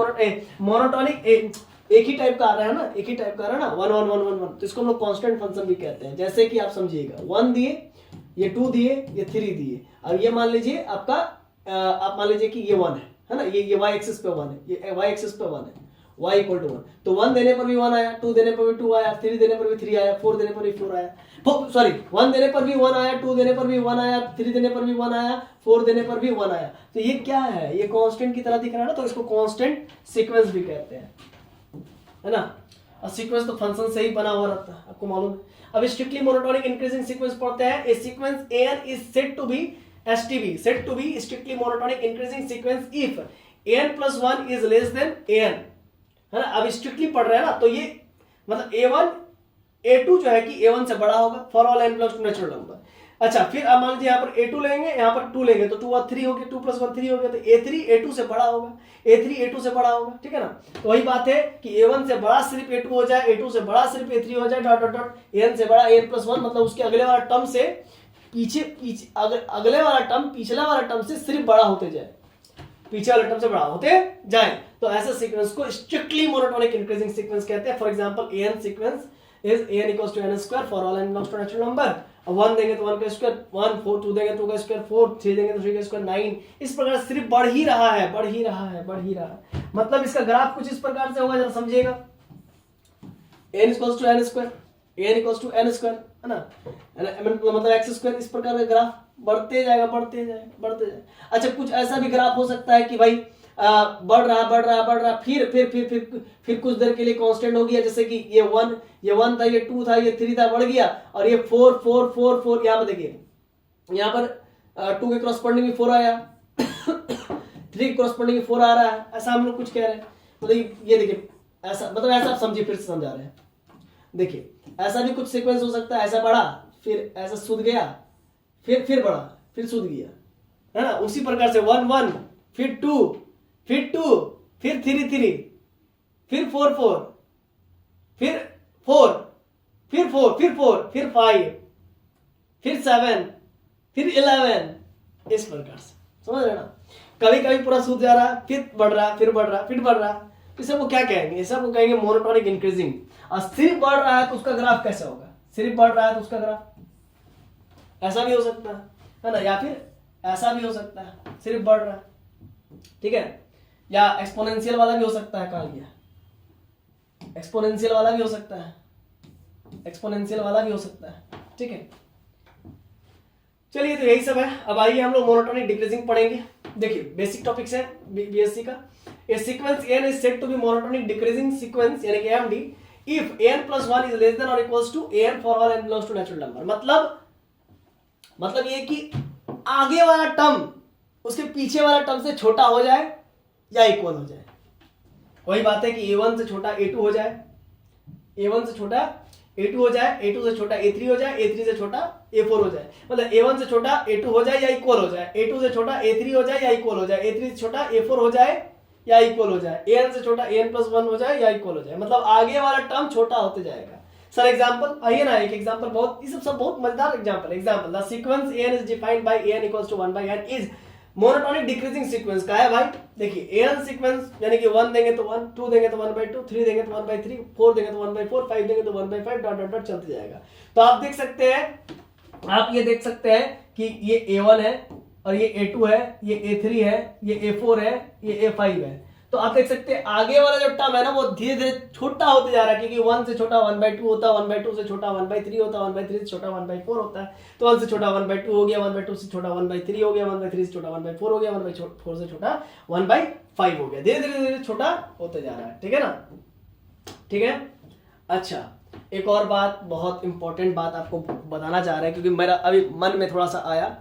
S1: मोनोटोनिक एक ही टाइप का आ रहा है ना, एक ही टाइप का आ रहा है ना, 1 1 1 1 1, तो इसको हम लोग कांस्टेंट फंक्शन भी कहते हैं। जैसे कि आप समझिएगा 1 दिए, ये 2 दिए, ये 3 दिए, अब ये मान लीजिए आपका आप मान लीजिए कि ये 1 है ना, ये y एक्सिस पे 1 है, ये y एक्सिस पे 1 है, y इक्वल टू 1, तो 1 देने पर भी 1 आया, 2 देने पर भी 2 आया, 3 देने पर भी 3 आया, 4 देने पर भी 4 आया, सॉरी 1 देने पर भी 1 आया, 2 देने पर भी 1 आया, 3 देने पर भी 1 आया, 4 देने पर भी 1 आया। तो ये क्या है? ये कांस्टेंट की तरह दिख रहा है ना, तो इसको कांस्टेंट सीक्वेंस भी कहते हैं, है ना? और सीक्वेंस तो फंक्शन से ही बना हुआ रहता है, आपको मालूम है। अब स्ट्रिक्टली मोनोटोनिक इंक्रीजिंग सीक्वेंस पढ़ते हैं। A sequence an is said to be STB, said to be strictly monotonic increasing sequence if an plus 1 is less than an, है ना? अब स्ट्रिक्टली पढ़ रहे हैं ना, तो ये मतलब A1 A2 जो है कि A1 से बड़ा होगा for all n plus 2 natural number. अच्छा, फिर अब मान लीजिए यहाँ पर A2 लेंगे, यहाँ पर 2 लेंगे, तो 2 और 3 हो गया, 2 प्लस 1 3 हो गया, तो A3 A2 से बड़ा होगा, A3 A2 से बड़ा होगा। ठीक है ना? तो वही बात है कि A1 से बड़ा सिर्फ A2 हो जाए, A2 से बड़ा सिर्फ A3 हो जाए, डॉट डॉट डॉट, An से बड़ा An प्लस 1, मतलब उसके अगले वाला टर्म से अगले वाला टर्म पिछला वाला टर्म से सिर्फ बड़ा होते जाए, पीछे वाले टर्म से बड़ा होते जाए, तो ऐसे सीक्वेंस को स्ट्रिक्टली मोनोटोनिक इंक्रीजिंग सीक्वेंस कहते हैं। For example an sequence is an equals to n square for all n belongs to natural number. 1 देंगे तो 1 का स्क्वायर 1, 4 2 देंगे तो 2 का स्क्वायर 4, 3 देंगे तो 3 का स्क्वायर 9। इस प्रकार सिर्फ बढ़ ही रहा है, बढ़ ही रहा है, बढ़ ही रहा है। मतलब इसका ग्राफ कुछ इस प्रकार से होगा, जरा समझिएगा। n equals to n square, n equals to n square, है ना, मतलब x स्क्वायर, इस प्रकार का ग्राफ बढ़ते जाएगा, बढ़ते जाएगा, बढ़ते जाएगा। अच्छा, कुछ ऐसा भी ग्राफ हो सकता है कि भाई बढ़ रहा, फिर कुछ देर के लिए कांस्टेंट हो गया, जैसे कि ये 1 था, ये 2 था, ये 3 था, बढ़ गया, और ये 4 4 4 4, यहाँ पर देखिए, यहाँ पर 2 के क्रॉसपोंडिंग में 4 आया 3 के क्रॉसपोंडिंग में 4 आ रहा है। ऐसा हम लोग कुछ कह रहे हैं, मतलब ये देखिए, ऐसा मतलब ऐसा आप समझिए, फिर से समझा रहे हैं। देखिए, ऐसा भी कुछ सीक्वेंस हो सकता है, ऐसा बढ़ा, फिर ऐसा सूद गया, फिर बढ़ा, फिर सूद गया, है ना? उसी प्रकार से 1 1, फिर 2, फिर 3 3, फिर 4 4, फिर 4, फिर 4, फिर 4, फिर 5, फिर 7, फिर 11, इस प्रकार से, समझ रहे ना? कभी कभी पूरा सूद जा रहा, फिर बढ़ रहा, फिर बढ़ रहा, फिर बढ़ रहा, इस सबको क्या कहेंगे? इस सबको कहेंगे मोनोटोनिक इंक्रीजिंग। और सिर्फ बढ़ रहा है तो उसका ग्राफ कैसा होगा? सिर्फ बढ़ रहा है तो उसका ग्राफ ऐसा भी हो सकता है ना, या फिर ऐसा भी हो सकता है, सिर्फ बढ़ रहा है। ठीक है? या एक्सपोनेंशियल वाला भी हो सकता है, कहा गया एक्सपोनेंशियल वाला भी हो सकता है, एक्सपोनेंशियल वाला भी हो सकता है। ठीक है, चलिए, तो यही सब है। अब आइए हम लोग मोनोटोनिक डिक्रीजिंग पढ़ेंगे। देखिए, बेसिक टॉपिक्स है बीएससी का। A sequence n is said to be monotonic decreasing sequence यानी कि MD if n plus one is less than और equals to n for all n belongs to natural number. मतलब ये कि आगे वाला टर्म उसके पीछे वाला टर्म से छोटा हो जाए या इक्वल हो जाए। वही बात है कि a1 से छोटा a2 हो जाए, a1 से छोटा a2 हो जाए, a2 से छोटा a3 हो जाए, a3 से छोटा a4 हो जाए। मतलब a1 से छोटा a2 हो जाए या इक्वल हो जाए, a2 से छोटा a3 हो जाए या इक्वल हो जाए, a3 से छोटा a4 हो जाए या इक्वल हो जाए, an से छोटा an प्लस वन हो जाए या इक्वल हो जाए। मतलब आगे वाला टर्म छोटा होते जाएगा। सर एग्जांपल आइए ना, एक एग्जांपल, बहुत ये सब बहुत मजेदार example the sequence an is defined by an equals to 1 by n is monotonic decreasing sequence का है भाई। देखिए an सीक्वेंस यानी कि 1 देंगे तो 1, 2 देंगे तो 1/2, 3 देंगे तो 1/3, 4 देंगे तो 1/4, 5 देंगे तो 1/5 डॉट डॉट डॉट चलते जाएगा। तो आप देख सकते हैं, आप ये देख सकते हैं कि ये a1 है और ये a2 है, ये a3 है, ये a4 है, ये a5 है। तो आप देख सकते हैं आगे वाला जो टर्म है ना वो धीरे धीरे छोटा होते जा रहा है, क्योंकि 1 से छोटा 1/2 होता है, 1/2 से छोटा 1/3 होता है, 1/3 से छोटा 1/4 होता है। तो 1 से छोटा 1/2 हो गया, 1/2 से छोटा 1/3 हो गया, 1/3 से छोटा 1/4 हो गया, 1/4 से छोटा 1/5 हो गया। धीरे धीरे छोटा होते जा रहा है, ठीक है ना, ठीक है। अच्छा, एक और बात, बहुत इंपॉर्टेंट बात आपको बताना चाह रहे हैं, क्योंकि मेरा अभी मन में थोड़ा सा आया।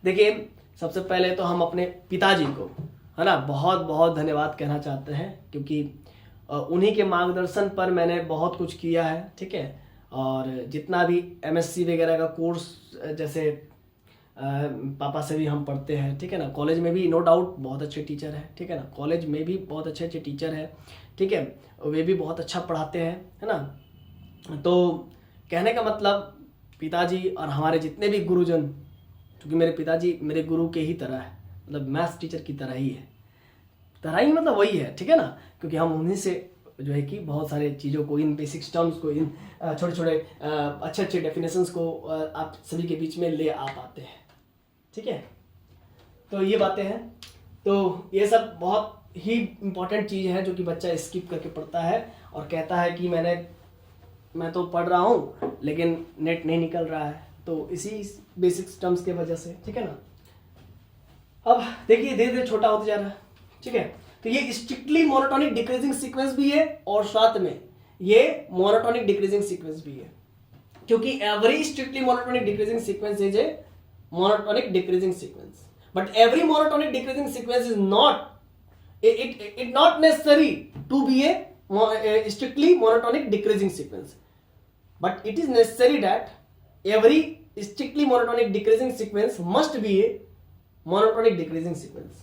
S1: देखिए, सबसे पहले तो हम अपने पिताजी को, है ना, बहुत बहुत धन्यवाद कहना चाहते हैं, क्योंकि उन्हीं के मार्गदर्शन पर मैंने बहुत कुछ किया है, ठीक है। और जितना भी MSc वगैरह का कोर्स, जैसे पापा से भी हम पढ़ते हैं, ठीक है ना, कॉलेज में भी नो डाउट बहुत अच्छे टीचर है, ठीक है ना, कॉलेज में भी बहुत अच्छे अच्छे टीचर है, ठीक है, वे भी बहुत अच्छा पढ़ाते हैं, है ना। तो कहने का मतलब, पिताजी और हमारे जितने भी गुरुजन, क्योंकि मेरे पिताजी मेरे गुरु के ही तरह है, मतलब मैथ्स टीचर की तरह ही है, मतलब वही है, ठीक है ना, क्योंकि हम उन्हीं से जो है कि बहुत सारे चीज़ों को, इन बेसिक्स टर्म्स को, इन छोटे छोटे अच्छे अच्छे डेफिनेशंस को आप सभी के बीच में ले आ पाते हैं, ठीक है। तो ये बातें हैं, तो ये सब बहुत ही इम्पोर्टेंट चीज़ है जो कि बच्चा स्किप करके पढ़ता है और कहता है कि मैं तो पढ़ रहा हूँ लेकिन नेट नहीं निकल रहा है, तो इसी बेसिक्स टर्म्स के वजह से, ठीक है ना। अब देखिए धीरे धीरे छोटा होता जा रहा है, ठीक है। तो ये स्ट्रिक्टली मोनोटोनिक डिक्रीजिंग सीक्वेंस भी है और साथ में ये मोनोटोनिक डिक्रीजिंग सीक्वेंस भी है, क्योंकि every strictly monotonic decreasing sequence is a monotonic decreasing sequence, but every monotonic decreasing sequence is not it not necessary to be a strictly monotonic decreasing sequence, but it is necessary that every strictly monotonic decreasing sequence must be a monotonic decreasing sequence.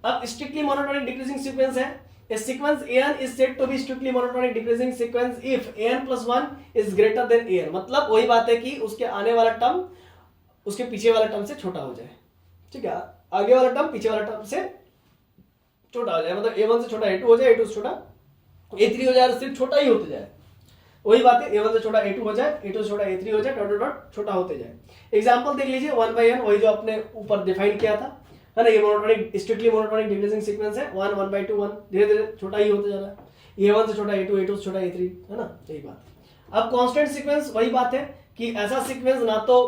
S1: अब strictly monotonic decreasing sequence है, a sequence an is said to be strictly monotonic decreasing sequence if an plus 1 is greater than an। मतलब वही बात है कि उसके आने वाला टर्म उसके पीछे वाला टर्म से छोटा हो जाए, ठीक है, आगे वाला टर्म पीछे वाला टर्म से छोटा हो जाए, मतलब a1 से छोटा a2 हो जाए, a2 से छोटा a3 हो जाए, सिर्फ छोटा ही होते जाए। वही बात है, a1 से छोटा a2 हो जाए, a2 से छोटा a3 हो जाए, डॉट डॉट छोटा होते जाए। एग्जांपल देख लीजिए, 1 by n, वही जो आपने ऊपर डिफाइन किया था, है ना, ये monotonic strictly monotonic decreasing sequence है, 1 1/2 1, धीरे धीरे छोटा ही होते जा रहा है, a1 से छोटा a2, a2 से छोटा a3, है ना, यही बात। अब कांस्टेंट सीक्वेंस, वही बात है कि ऐसा सीक्वेंस ना तो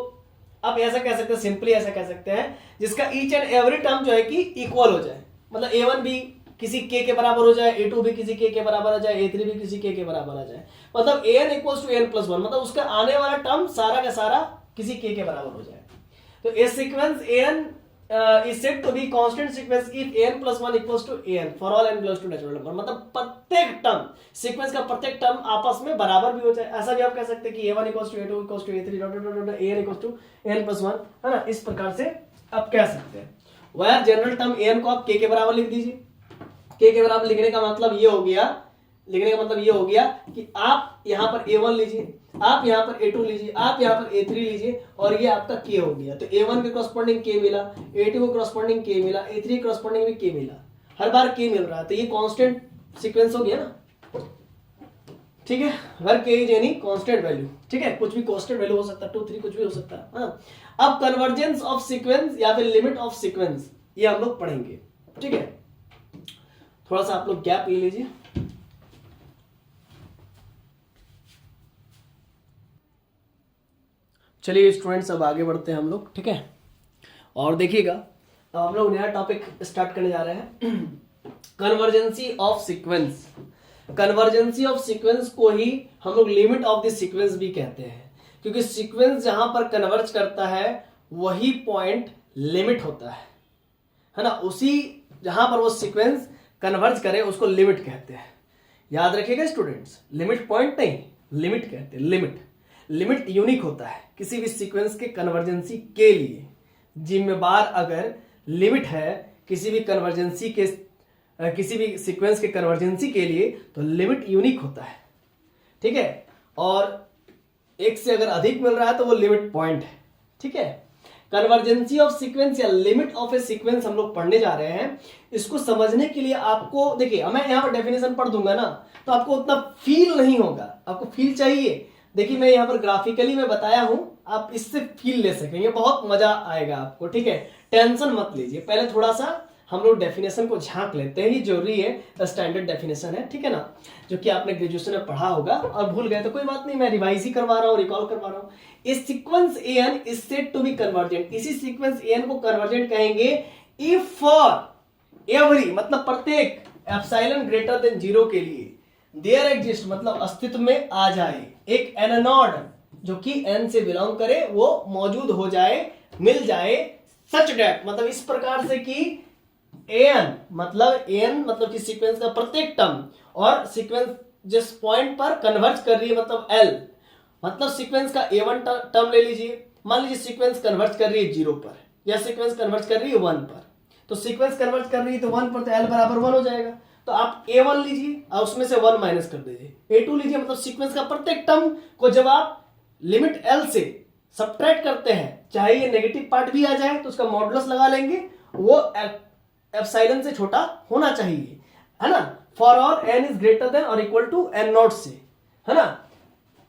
S1: आप ऐसा कह सकते हैं, सिंपली ऐसा कह सकते हैं जिसका ईच एंड एवरी टर्म जो है कि इक्वल हो जाए, मतलब a1 भी किसी k के बराबर हो जाए, a2 भी किसी k के बराबर आ जाए, a3 भी किसी k के बराबर आ जाए, मतलब an equals to n plus 1, मतलब उसका आने वाला टर्म सारा का सारा किसी k के बराबर हो जाए। तो ए sequence an is said to be constant sequence if an plus 1 equals to an for all n belongs to natural number, मतलब प्रत्येक टर्म, सीक्वेंस का प्रत्येक टर्म आपस में बराबर भी हो जाए। ऐसा भी आप कह सकते हैं कि a1 equals to a2 equals to a3 dot dot dot an equals to n plus 1, है ना, इस प्रकार से आप कह सकते हैं। वह जनरल टर्म an को आप k के बराबर लिख दीजिए। k के बराबर लिखने का मतलब ये हो गया कि आप यहाँ पर a1 लीजिए, आप यहाँ पर a2 लीजिए, आप यहाँ पर a3 लीजिए, और ये आपका k हो गया। तो a1 के करस्पॉन्डिंग k मिला, a2 को करस्पॉन्डिंग k मिला, a3 के करस्पॉन्डिंग भी k मिला, हर बार k मिल रहा है, तो ये कांस्टेंट सीक्वेंस हो गया ना, ठीक है। हर k is any constant value, ठीक है, कुछ भी कांस्टेंट वैल्यू हो सकता है, 2 3 कुछ भी हो सकता है, हाँ। अब कन्वर्जेंस ऑफ सीक्वेंस या फिर लिमिट ऑफ सीक्वेंस, ये हम लोग पढ़ेंगे, ठीक है। थोड़ा सा आप लोग गैप ले लीजिए। चलिए स्टूडेंट्स, अब आगे बढ़ते हैं हम लोग, ठीक है। और देखिएगा, अब हम लोग नया टॉपिक स्टार्ट करने जा रहे हैं। कन्वर्जेंसी ऑफ सीक्वेंस, कन्वर्जेंसी ऑफ सीक्वेंस को ही हम लोग लिमिट ऑफ द सीक्वेंस भी कहते हैं, क्योंकि सीक्वेंस जहां पर कन्वर्ज करता है वही पॉइंट लिमिट होता है ना, उसी जहां पर वो सीक्वेंस कन्वर्ज करे उसको लिमिट कहते हैं। याद रखिएगा स्टूडेंट्स, लिमिट पॉइंट नहीं, लिमिट कहते हैं। लिमिट, लिमिट यूनिक होता है किसी भी सीक्वेंस के कन्वर्जेंसी के लिए। जिम्मेदार अगर लिमिट है किसी भी कन्वर्जेंसी के, किसी भी सीक्वेंस के कन्वर्जेंसी के लिए, तो लिमिट यूनिक होता है, ठीक है। और एक से अगर अधिक मिल रहा है तो वो लिमिट पॉइंट है, ठीक है। कन्वर्जेंसी ऑफ सीक्वेंस या लिमिट ऑफ ए सीक्वेंस हम लोग पढ़ने जा रहे हैं। इसको समझने के लिए आपको देखिए, मैं यहां पर डेफिनेशन पढ़ दूंगा ना तो आपको उतना फील नहीं होगा, आपको फील चाहिए। देखिए मैं यहां पर ग्राफिकली मैं बताया हूं, आप इससे फील ले सकेंगे, बहुत मजा आएगा आपको, ठीक है। टेंशन मत लीजिए, पहले थोड़ा सा हम लोग डेफिनेशन को झांक लेते हैं, ये जरूरी है, स्टैंडर्ड डेफिनेशन है, ठीक है ना, जो कि आपने ग्रेजुएशन में पढ़ा होगा और भूल गए तो कोई बात नहीं, मैं रिवाइज ही करवा रहा हूँ, रिकॉल करवा रहा हूँ। इस sequence n is said to be convergent, इसी सीक्वेंस एन को कन्वर्जेंट कहेंगे इफ फॉर एवरी, मतलब प्रत्येक एप्सिलॉन ग्रेटर देन 0 के लिए देयर एग्जिस्ट, मतलब अस्तित्व में आ जाए एक एन नॉड जो कि एन से बिलोंग करे, वो मौजूद हो जाए, मिल जाए, सच डेट, मतलब इस प्रकार से कि एन मतलब कि सीक्वेंस का प्रत्येक टर्म, और सीक्वेंस जिस पॉइंट पर कन्वर्ज कर रही है मतलब एल, मतलब सीक्वेंस का A1 टर्म ले लीजिए, मान लीजिए सीक्वेंस कन्वर्ज कर रही है 0 पर या सीक्वेंस कन्वर्ज कर रही है 1 पर, तो सीक्वेंस कन्वर्ज कर रही है तो 1 पर, तो L बराबर 1 हो जाएगा। तो आप A1 लीजिए और उसमें से 1 माइनस कर दीजिए, A2 लीजिए, मतलब सीक्वेंस का प्रत्येक टर्म को जब आप लिमिट L से सब्ट्रैक्ट करते हैं, चाहे ये नेगेटिव पार्ट भी आ जाए तो उसका मॉडुलस लगा लेंगे, वो एप्सिलॉन से छोटा होना चाहिए, है ना। For all n is greater than और इक्वल टू n नॉट से, है ना,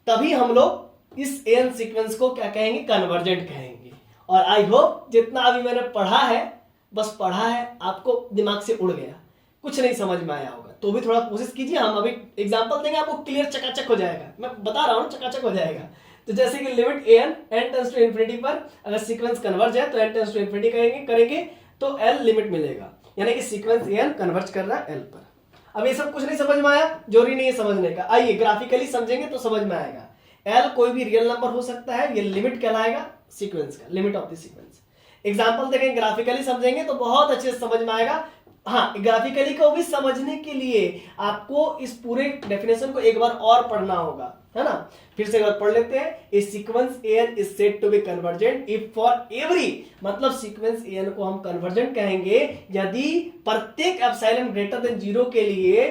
S1: तभी हम लोग इस n सीक्वेंस को क्या कहेंगे, कन्वर्जेंट कहेंगे। और आई होप जितना अभी मैंने पढ़ा है, बस पढ़ा है, आपको दिमाग से उड़ गया, कुछ नहीं समझ में आया होगा तो भी थोड़ा कोशिश कीजिए, हम अभी एग्जांपल देंगे, आपको क्लियर चकाचक हो जाएगा, मैं बता रहा हूं चकाचक हो जाएगा। तो जैसे कि limit n tends to infinity पर अगर सीक्वेंस कन्वर्ज है तो n टेंड्स टू इंफिनिटी करेंगे तो l लिमिट मिलेगा, यानी कि सीक्वेंस n कन्वर्ज कर रहा है l पर। अब ये सब कुछ नहीं समझ में आया, जरूरी नहीं है समझने का, आइए ग्राफिकली समझेंगे तो समझ में आएगा। l कोई भी रियल नंबर हो सकता है, ये लिमिट कहलाएगा सीक्वेंस का, limit of the sequence. Example देखेंगे, ग्राफिकली समझेंगे तो बहुत अच्छे से समझ में आएगा। हाँ, ग्राफिकली को भी समझने के लिए आपको इस पूरे डेफिनेशन को एक बार और पढ़ना होगा, है ना। फिर से एक बार पढ़ लेते हैं। A sequence n is said to be convergent if for every, मतलब सीक्वेंस एन को हम कन्वर्जेंट कहेंगे यदि प्रत्येक एप्सिलॉन ग्रेटर देन 0 के लिए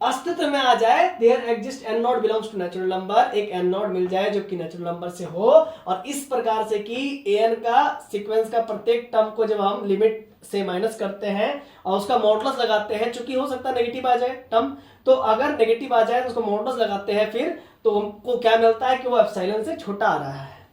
S1: अस्तित्व में आ जाए, there exist n not belongs to natural number, एक एन नॉट मिल जाए जो कि नेचुरल नंबर से हो, और इस प्रकार से कि एन का सीक्वेंस का प्रत्येक टर्म को जब हम लिमिट से माइनस करते हैं और उसका मॉडुलस लगाते हैं, चूंकि हो सकता है नेगेटिव आ जाए टर्म, तो अगर नेगेटिव आ जाए तो उसको मॉडुलस लगाते हैं फिर, तो हमको क्या मिलता है कि वो एप्सिलॉन से छोटा आ रहा है।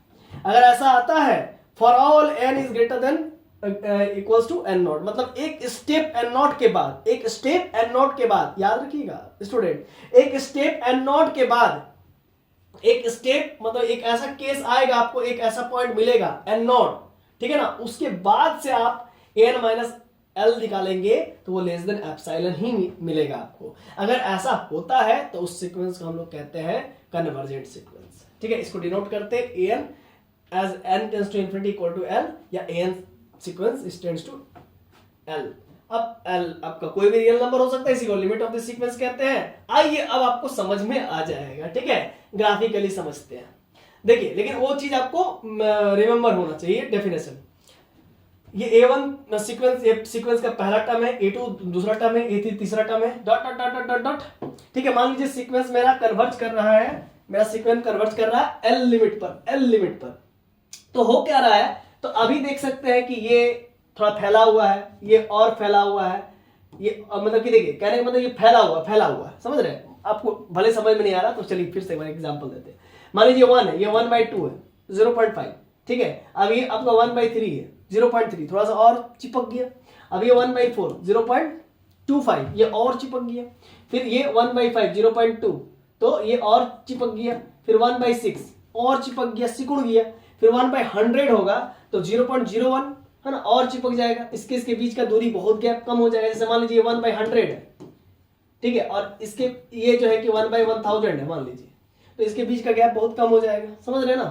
S1: अगर ऐसा आता है for all n is greater than equals to n not, मतलब एक स्टेप एन नॉट के बाद, एक स्टेप एन नॉट के बाद, याद रखिएगा स्टूडेंट, एक स्टेप एन नॉट के बाद, एक स्टेप मतलब एक ऐसा केस आएगा, आपको एक ऐसा पॉइंट मिलेगा एन नॉट, ठीक है ना, उसके बाद से आप एन माइनस एल निकालेंगे तो वो लेस देन एप्सिलॉन ही मिलेगा आपको। अगर ऐसा होता है तो उस सीक्वेंस को हम लोग कहते हैं कन्वर्जेंट सीक्वेंस, ठीक है। इसको डिनोट करते हैं n as n tends to infinity equal to L, या n sequence tends to L. अब एल आपका कोई भी रियल नंबर हो सकता है, इसी को लिमिट ऑफ द सीक्वेंस कहते हैं। आइए अब आपको समझ में आ जाएगा, ठीक है, ग्राफिकली समझते हैं। देखिए, लेकिन वो चीज आपको रिमेंबर होना चाहिए, डेफिनेशन। ये A1 सीक्वेंस का पहला टर्म है, A2 दूसरा टर्म है, A3 तीसरा टर्म है, dot dot dot dot dot, ठीक है। मान लीजिए सीक्वेंस मेरा कन्वर्ज कर रहा है, मेरा सीक्वेंस कन्वर्ज कर रहा है L लिमिट पर, तो हो क्या रहा है, तो अभी देख सकते हैं कि ये थोड़ा फैला हुआ है, ये और फैला हुआ है, ये मतलब कि देखिए कहने का मतलब ये फैला हुआ है, समझ रहे हैं। आपको भले समझ में नहीं आ रहा तो चलिए फिर से एक एग्जांपल देते हैं। मान लीजिए 1 है, ये 1/2 है, 0.5, ठीक है। अब ये आपका 1/3 है, 0.3, थोड़ा सा और चिपक गया। अब ये 1/4, 0.25, ये और चिपक गया। फिर ये 1/5, 0.2, तो ये और चिपक गया। फिर 1/6 और चिपक गया, सिकुड़ गया। फिर 1/100 होगा तो 0.01, है ना, और चिपक जाएगा। इसके बीच का दूरी बहुत गैप कम हो जाएगा। जैसे मान लीजिए 1/100 है, ठीक है, और इसके ये जो है कि 1/1000 है मान लीजिए, तो इसके बीच का गैप बहुत कम हो जाएगा, समझ रहे ना।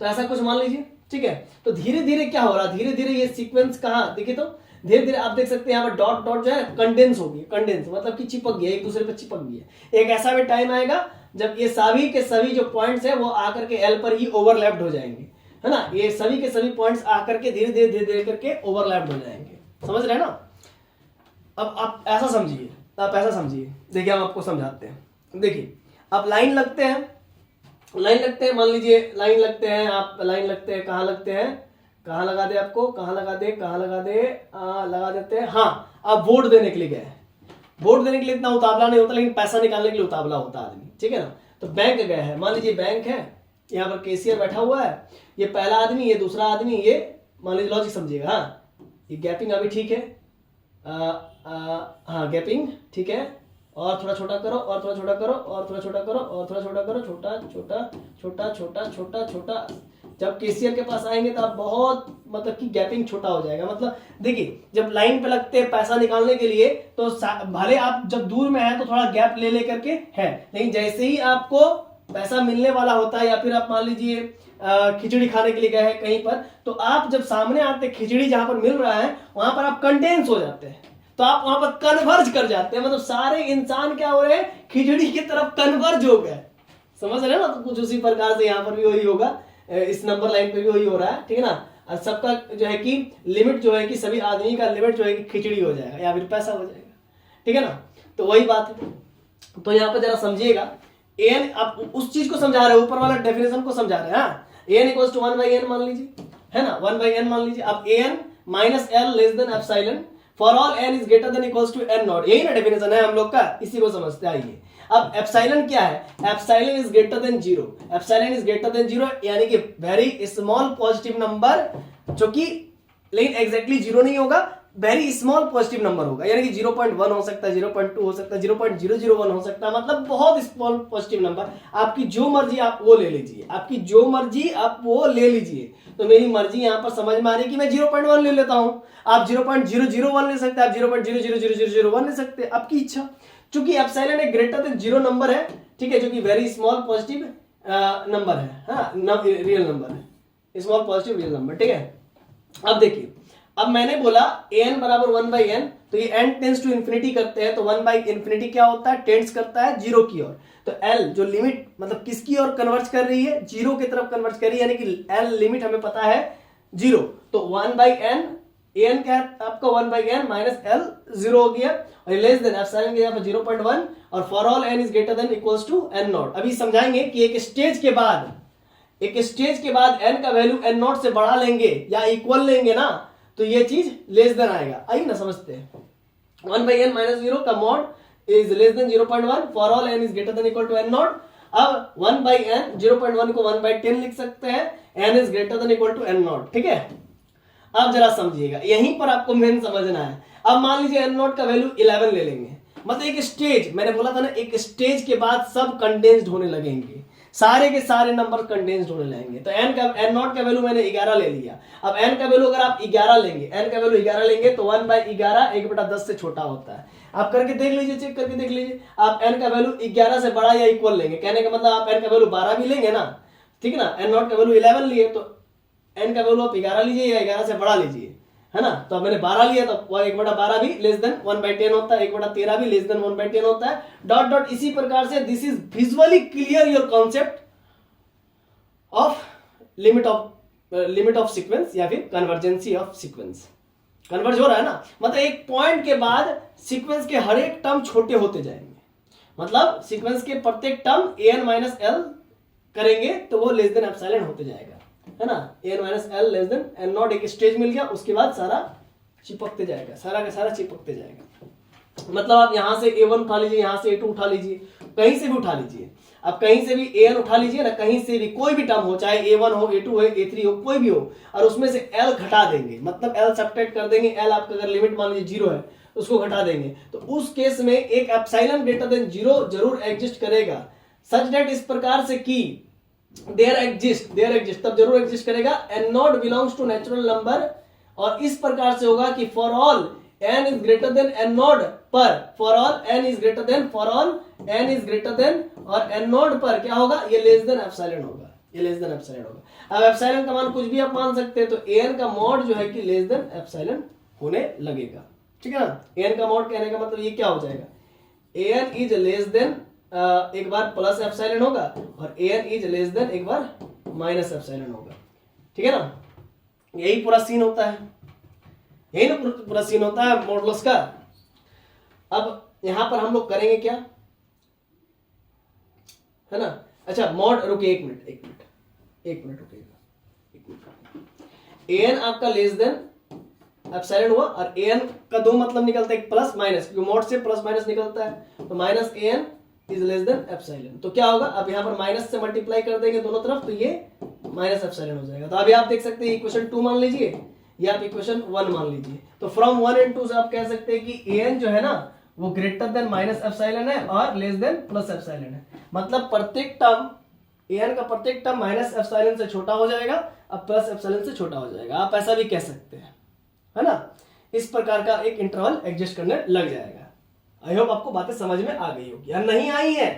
S1: तो ऐसा कुछ मान लीजिए, ठीक है। तो धीरे धीरे क्या हो रहा है, धीरे धीरे ये सीक्वेंस कहाँ देखिए, तो धीरे धीरे आप देख सकते हैं यहाँ पर डॉट डॉट जो है कंडेंस हो गई, कंडेंस मतलब कि चिपक गया, एक दूसरे पर चिपक गया। एक ऐसा भी टाइम आएगा जब ये सभी के सभी जो पॉइंट्स है वो आकर के एल पर ही ओवरलैप्ड हो जाएंगे, है ना। ये सभी के सभी पॉइंट्स आकर के धीरे धीरे धीरे धीरे करके ओवरलैप्ड हो जाएंगे, समझ रहे हैं ना। अब आप ऐसा समझिए, आप ऐसा समझिए, देखिए हम आपको समझाते हैं। देखिए आप लाइन लगते हैं, लाइन लगते हैं, मान लीजिए लाइन लगते हैं, आप लाइन लगते हैं, कहाँ लगते हैं, कहाँ लगा दे आपको, कहाँ लगा दे, कहाँ लगा दे, लगा देते हैं। हाँ, आप वोट देने के लिए गए, वोट देने के लिए इतना उतावला नहीं होता, लेकिन पैसा निकालने के लिए उतावला होता आदमी, ठीक है ना। तो बैंक गए हैं, मान लीजिए बैंक है, यहाँ पर कैशियर बैठा हुआ है, ये पहला आदमी, ये दूसरा आदमी, ये मान लीजिए, लॉजिक समझिएगा। हाँ, ये गैपिंग अभी ठीक है, हाँ गैपिंग ठीक है, और थोड़ा छोटा करो, और थोड़ा छोटा करो, और थोड़ा छोटा करो, और थोड़ा छोटा करो, छोटा छोटा छोटा छोटा छोटा छोटा। जब केसीआर के पास आएंगे तो आप बहुत मतलब कि गैपिंग छोटा हो जाएगा। मतलब देखिए जब लाइन पे लगते हैं पैसा निकालने के लिए तो भले आप जब दूर में है तो थोड़ा गैप ले करके है, लेकिन जैसे ही आपको पैसा मिलने वाला होता है, या फिर आप मान लीजिए खिचड़ी खाने के लिए गए हैं कहीं पर, तो आप जब सामने आते खिचड़ी जहां पर मिल रहा है वहां पर आप कंटेंस हो जाते हैं, तो आप वहां पर कन्वर्ज कर जाते हैं। मतलब सारे इंसान क्या हो रहे हैं, खिचड़ी की तरफ कन्वर्ज हो गए, समझ रहे हैं ना। तो कुछ उसी प्रकार से यहाँ पर भी वही होगा, इस नंबर लाइन पे भी वही हो रहा है, ठीक है ना। सबका जो है कि लिमिट जो है कि सभी आदमी का लिमिट जो है कि खिचड़ी हो जाएगा या फिर पैसा हो जाएगा, ठीक है ना। तो वही बात है। तो यहाँ पे जरा समझिएगा, एन आप उस चीज को समझा रहे हैं, ऊपर वाला डेफिनेशन को समझा रहे हैं। एन इक्वल्स टू 1/n मान लीजिए, है ना, 1/n मान लीजिए। अब an minus L less than epsilon for all n is greater than equals to n not, यही ना डेफिनेशन है हम लोग का, इसी को समझते आइए। अब एप्सिलॉन क्या है, epsilon is greater then 0, epsilon is greater then 0 यानी कि वेरी स्मॉल पॉजिटिव नंबर, जो कि लेकिन एग्जैक्टली 0 नहीं होगा, वेरी स्मॉल पॉजिटिव नंबर होगा, यानी कि 0.1 हो सकता है, 0.2 हो सकता है, 0.001 हो सकता है, मतलब बहुत स्मॉल पॉजिटिव नंबर। आपकी जो मर्जी आप वो ले लीजिए, आपकी जो मर्जी आप वो ले लीजिए। तो मेरी मर्जी यहाँ पर समझ में आ रही है कि मैं 0.1 ले लेता हूँ, आप 0.001 ले सकते हैं, आप 0.00001 ले सकते हैं, आपकी इच्छा। चूंकि एप्सिलॉन एक ग्रेटर देन 0 नंबर है, ठीक है, जो कि वेरी स्मॉल पॉजिटिव नंबर है, हाँ रियल नंबर है, स्मॉल पॉजिटिव रियल नंबर, ठीक है। अब देखिए, अब मैंने बोला an बराबर 1/n, तो ये n टेंस टू इन्फिनिटी करते हैं, तो 1/infinity क्या होता है, टेंस करता है 0 की ओर। तो l जो लिमिट मतलब किसकी ओर कन्वर्ज कर रही है, 0 की तरफ कन्वर्ज कर रही है, यानी कि l लिमिट हमें पता है 0, तो 1/n, an क्या है आपका 1/n माइनस l 0 हो गया, और लेस देन एप्सिलॉन के यहाँ पर 0.1, और for all n is greater than equals to n not. अभी समझाएंगे कि एक स्टेज के बाद n का वैल्यू n नॉट से बढ़ा लेंगे या इक्वल लेंगे ना, तो ये चीज लेस देन आएगा। आइए ना समझते हैं। 1/n माइनस 0 का mod is less than 0.1 for all n is greater than equal to n not. अब 1/n 0.1 को 1/10 लिख सकते हैं, n is greater than equal to n not, ठीक है। अब जरा समझिएगा, यहीं पर आपको मेन समझना है। अब मान लीजिए n नॉट का वैल्यू 11 ले लेंगे, मतलब एक स्टेज, मैंने बोला था ना, एक स्टेज के बाद सब कंडेंस्ड होने लगेंगे, सारे के सारे नंबर कंडेंस्ड होने लगेंगे। तो n नॉट का वैल्यू मैंने 11 ले लिया। अब n का वैल्यू अगर आप 11 लेंगे, n का वैल्यू 11 लेंगे तो 1/11 1/10 से छोटा होता है। आप करके देख लीजिए, चेक करके देख लीजिए। आप n का वैल्यू 11 से बड़ा या इक्वल लेंगे, कहने का मतलब आप n का वैल्यू 12 भी लेंगे ना, ठीक है ना। n नॉट का वैल्यू 11 लिए तो n का वैल्यू आप 11 लीजिए या 11 से बड़ा लीजिए, है ना। तो अब मैंने 12 लिया, तो 1/12 भी लेस देन 1/10 होता है, 1/13 भी लेस देन 1/10 होता है, डॉट डॉट। इसी प्रकार से this is visually clear your concept of limit of sequence या फिर कन्वर्जेंसी ऑफ सीक्वेंस। कन्वर्ज हो रहा है ना, मतलब एक पॉइंट के बाद सीक्वेंस के हर एक टर्म छोटे होते जाएंगे, मतलब सीक्वेंस के प्रत्येक टर्म an माइनस एल करेंगे तो वो लेस देन एप्सिलॉन होते जाएगा, है ना। an minus L less then n not, एक स्टेज मिल गया, उसके बाद सारा चिपकते जाएगा, सारा का सारा चिपकते जाएगा। मतलब आप यहां से a1 उठा लीजिए, यहां से a2 उठा लीजिए, कहीं से भी उठा लीजिए, आप कहीं से भी an उठा लीजिए ना, कहीं से भी कोई भी टर्म हो, चाहे a1 हो, a2 हो, a3 हो, कोई भी हो, और उसमें से l घटा देंगे, मतलब l सब्ट्रैक्ट कर देंगे। l आपका अगर लिमिट मान लीजिए 0 है, उसको घटा देंगे, तो उस केस में एक एप्सिलॉन ग्रेटर देन 0 जरूर एग्जिस्ट करेगा, सच दैट इस प्रकार से कि देयर एग्जिस्ट तब जरूर एग्जिस्ट करेगा। n not belongs to natural number और इस प्रकार से होगा कि for all n is greater than n naught पर, for all n is greater than, for all n is greater than और n नोड पर क्या होगा, ये लेस देन एप्सिलॉन होगा, ये लेस देन एप्सिलॉन होगा। अब एप्सिलॉन का मान कुछ भी आप मान सकते हैं, तो an का मॉड जो है कि लेस देन एप्सिलॉन होने लगेगा, ठीक है ना। an का मॉड कहने का मतलब ये क्या हो जाएगा, an इज लेस देन एक बार प्लस एप्सिलॉन होगा और an इज लेस देन एक बार माइनस एप्सिलॉन होगा, ठीक है ना। यही पूरा सीन होता है, यही ना पूरा सीन होता है मॉडुलस का। अब यहां पर हम लोग करेंगे क्या, है ना। अच्छा मॉड, रुकिए एक मिनट रुकिएगा, एक मिनट। an आपका लेस देन एप्सिलॉन हुआ और an का दो मतलब निकलता है, एक प्लस माइनस, क्योंकि मॉड से प्लस माइनस निकलता है, तो minus an is less than epsilon. तो क्या होगा, अब यहां पर माइनस से मल्टीप्लाई कर देंगे दोनों तरफ, तो ये माइनस एप्सिलॉन हो जाएगा। तो अभी आप देख सकते हैं इक्वेशन 2 मान लीजिए या आप इक्वेशन 1 मान लीजिए। तो फ्रॉम 1 एंड 2 से आप कह सकते हैं कि an जो है ना वो ग्रेटर देन माइनस एप्सिलॉन है और लेस देन प्लस एप्सिलॉन है। मतलब प्रत्येक टर्म an का प्रत्येक टर्म माइनस एप्सिलॉन से छोटा हो जाएगा और प्लस एप्सिलॉन से छोटा हो जाएगा, आप ऐसा भी कह सकते हैं, है ना। इस प्रकार का एक इंटरवल एडजस्ट करने लग जाएगा। आई होप आपको बातें समझ में आ गई होगी, और नहीं आई है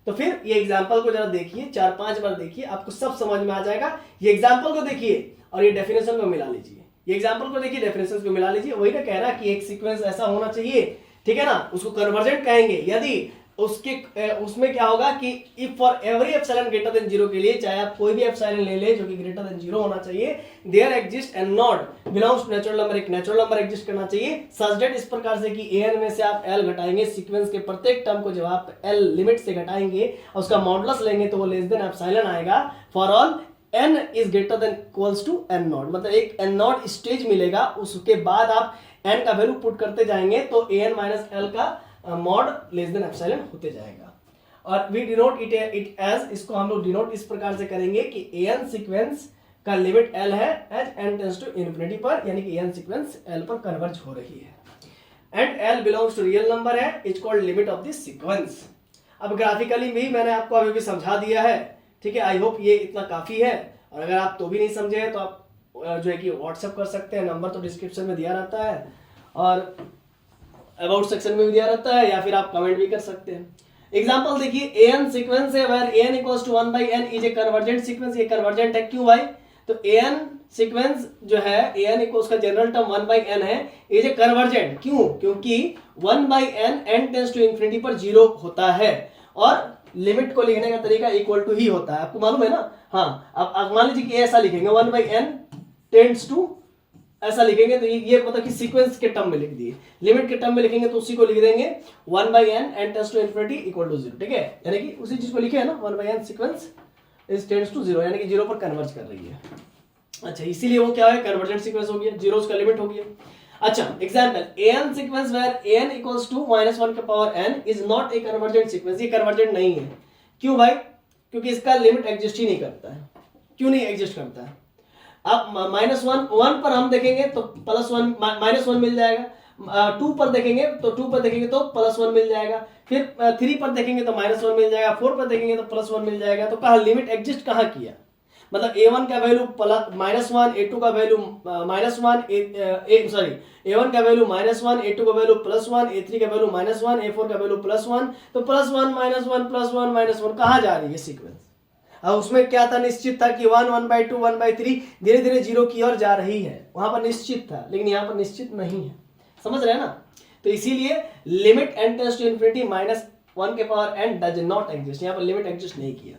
S1: तो फिर ये एग्जाम्पल को जरा देखिए, 4-5 बार देखिए, आपको सब समझ में आ जाएगा। ये एग्जाम्पल को देखिए और ये डेफिनेशन को मिला लीजिए, ये एग्जाम्पल को देखिए, डेफिनेशन को मिला लीजिए। वही ना कह रहा है कि एक सीक्वेंस ऐसा होना चाहिए, ठीक है ना, उसको कन्वर्जेंट कहेंगे। यदि उसमें क्या होगा कि if for every epsilon greater than 0 के लिए, चाहे आप कोई भी एप्सिलॉन ले ले जो कि ग्रेटर देन 0 होना चाहिए, there exist n not belongs to natural number, एक नेचुरल नंबर एग्जिस्ट करना चाहिए सच दैट, इस प्रकार से कि an में से आप l घटाएंगे सीक्वेंस के प्रत्येक टर्म को, जब आप l लिमिट से घटाएंगे और उसका मॉडुलस लेंगे तो वो लेस देन एप्सिलॉन आएगा। For all n is greater than equals to n naught, मतलब एक n नॉट स्टेज मिलेगा, उसके बाद आप n का वैल्यू पुट करते जाएंगे तो an माइनस l का मॉड लेस देन एप्सिलॉन होते जाएगा। और वी डिनोट इट एज, इसको हम लोग डिनोट इस प्रकार से करेंगे कि an सीक्वेंस का लिमिट l है as n tends to infinity पर, यानी कि n सीक्वेंस l पर कन्वर्ज हो रही है and l belongs to real number है, is called limit of this sequence. अब ग्राफिकली भी मैंने आपको अभी भी समझा दिया है, ठीक है। आई होप ये इतना काफी है, और अगर आप तो भी नहीं समझे तो आप जो है कि व्हाट्सएप कर सकते हैं, नंबर तो डिस्क्रिप्शन में दिया रहता है और अबाउट सेक्शन में भी दिया रहता है, या फिर आप कमेंट भी कर सकते हैं। एग्जांपल देखिए, an सीक्वेंस है where an equals to 1/n is a convergent sequence. ये कन्वर्जेंट है क्यों भाई, तो an सीक्वेंस जो है an इक्वल उसका जनरल टर्म 1/n है, इज ए कन्वर्जेंट क्यों, क्योंकि 1/n n tends to infinity पर 0 होता है और लिमिट को लिखने का तरीका इक्वल टू ही होता है, आपको मालूम है ना। हाँ, अब मान लीजिए कि ऐसा लिखेंगे 1/n टेंड्स टू, ऐसा लिखेंगे तो ये मतलब कि सीक्वेंस के टर्म में लिख दिए, लिमिट के टर्म में लिखेंगे तो उसी को लिख देंगे 1/n n tends to infinity equal to 0, ठीक है। यानी कि उसी चीज को लिखे है ना, 1/n sequence is tends to 0, यानी कि 0 पर कन्वर्ज कर रही है। अच्छा, इसीलिए वो क्या है, कन्वर्जेंट सीक्वेंस हो गया, 0 उसका लिमिट हो गया। अच्छा example, an sequence where an equals to -1 के power n is not a convergent sequence. ये कन्वर्जेंट नहीं है, क्यों भाई, क्योंकि इसका लिमिट एग्जिस्ट ही नहीं करता है। क्यों नहीं एग्जिस्ट करता है, अब -1 पर हम देखेंगे तो +1 -1 मिल जाएगा, 2 पर देखेंगे तो 2 पर देखेंगे तो +1 मिल जाएगा, फिर 3 पर देखेंगे तो -1 मिल जाएगा, 4 पर देखेंगे तो +1 मिल जाएगा। तो कहाँ लिमिट एग्जिस्ट कहाँ किया, मतलब a1 का वैल्यू -1, a2 का वैल्यू -1, सॉरी a1 का वैल्यू -1, a2 का वैल्यू +1, a3 का वैल्यू -1, a4 का वैल्यू +1, तो +1 -1 +1 -1 कहाँ जा रही है सीक्वेंस। अब उसमें क्या था, निश्चित था कि 1 1/2 1/3 धीरे धीरे 0 की ओर जा रही है, वहां पर निश्चित था, लेकिन यहाँ पर निश्चित नहीं है, समझ रहे हैं ना। तो इसीलिए limit n tends to infinity -1 के power n does not exist, यहाँ पर लिमिट एग्जिस्ट नहीं किया।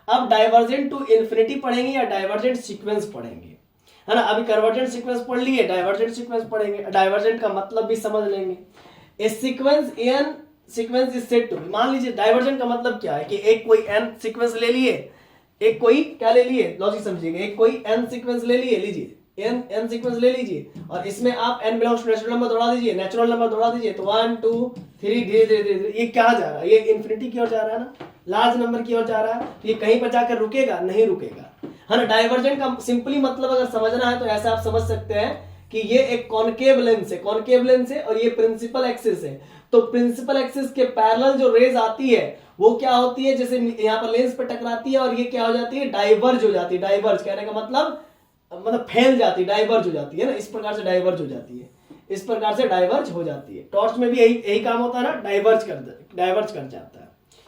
S1: अब डाइवर्जेंट टू इंफिनिटी पढ़ेंगे या डाइवर्जेंट सीक्वेंस पढ़ेंगे, है ना। अभी कन्वर्जेंट सीक्वेंस पढ़ लिए, डाइवर्जेंट सीक्वेंस पढ़ेंगे, डाइवर्जेंट का मतलब भी समझ लेंगे। A sequence n sequence is said to, मान लीजिए डाइवर्जेंट का मतलब क्या है कि एक कोई n सीक्वेंस ले लिए, एक कोई क्या ले लिए, लॉजिक समझिएगा, एक कोई n सीक्वेंस ले लिए, लीजिए n सीक्वेंस ले लीजिए और इसमें आप n belongs to natural number दौड़ा दीजिए, नेचुरल नंबर दौड़ा दीजिए, तो 1 2 3 धीरे धीरे ये क्या जा रहा है, ये इंफिनिटी की ओर जा रहा है ना, लार्ज नंबर की ओर जा रहा है, तो ये कहीं पर जाकर रुकेगा नहीं, रुकेगा, है ना। डाइवर्जेंट का सिंपली मतलब अगर समझना है तो ऐसा आप समझ सकते हैं कि ये एक कॉनकेव लेंस है, कॉनकेव लेंस है और ये प्रिंसिपल एक्सिस है। तो प्रिंसिपल एक्सिस के पैरेलल जो रेज आती है वो क्या होती है, जैसे यहाँ पर लेंस पे टकराती है और ये क्या हो जाती है, डाइवर्ज हो जाती है। डाइवर्ज कहने का मतलब मतलब फैल जाती है, डाइवर्ज हो जाती है ना, इस प्रकार से डाइवर्ज हो जाती है, इस प्रकार से डाइवर्ज हो जाती है। टॉर्च में भी यही काम होता है ना, डाइवर्ज कर जाता है।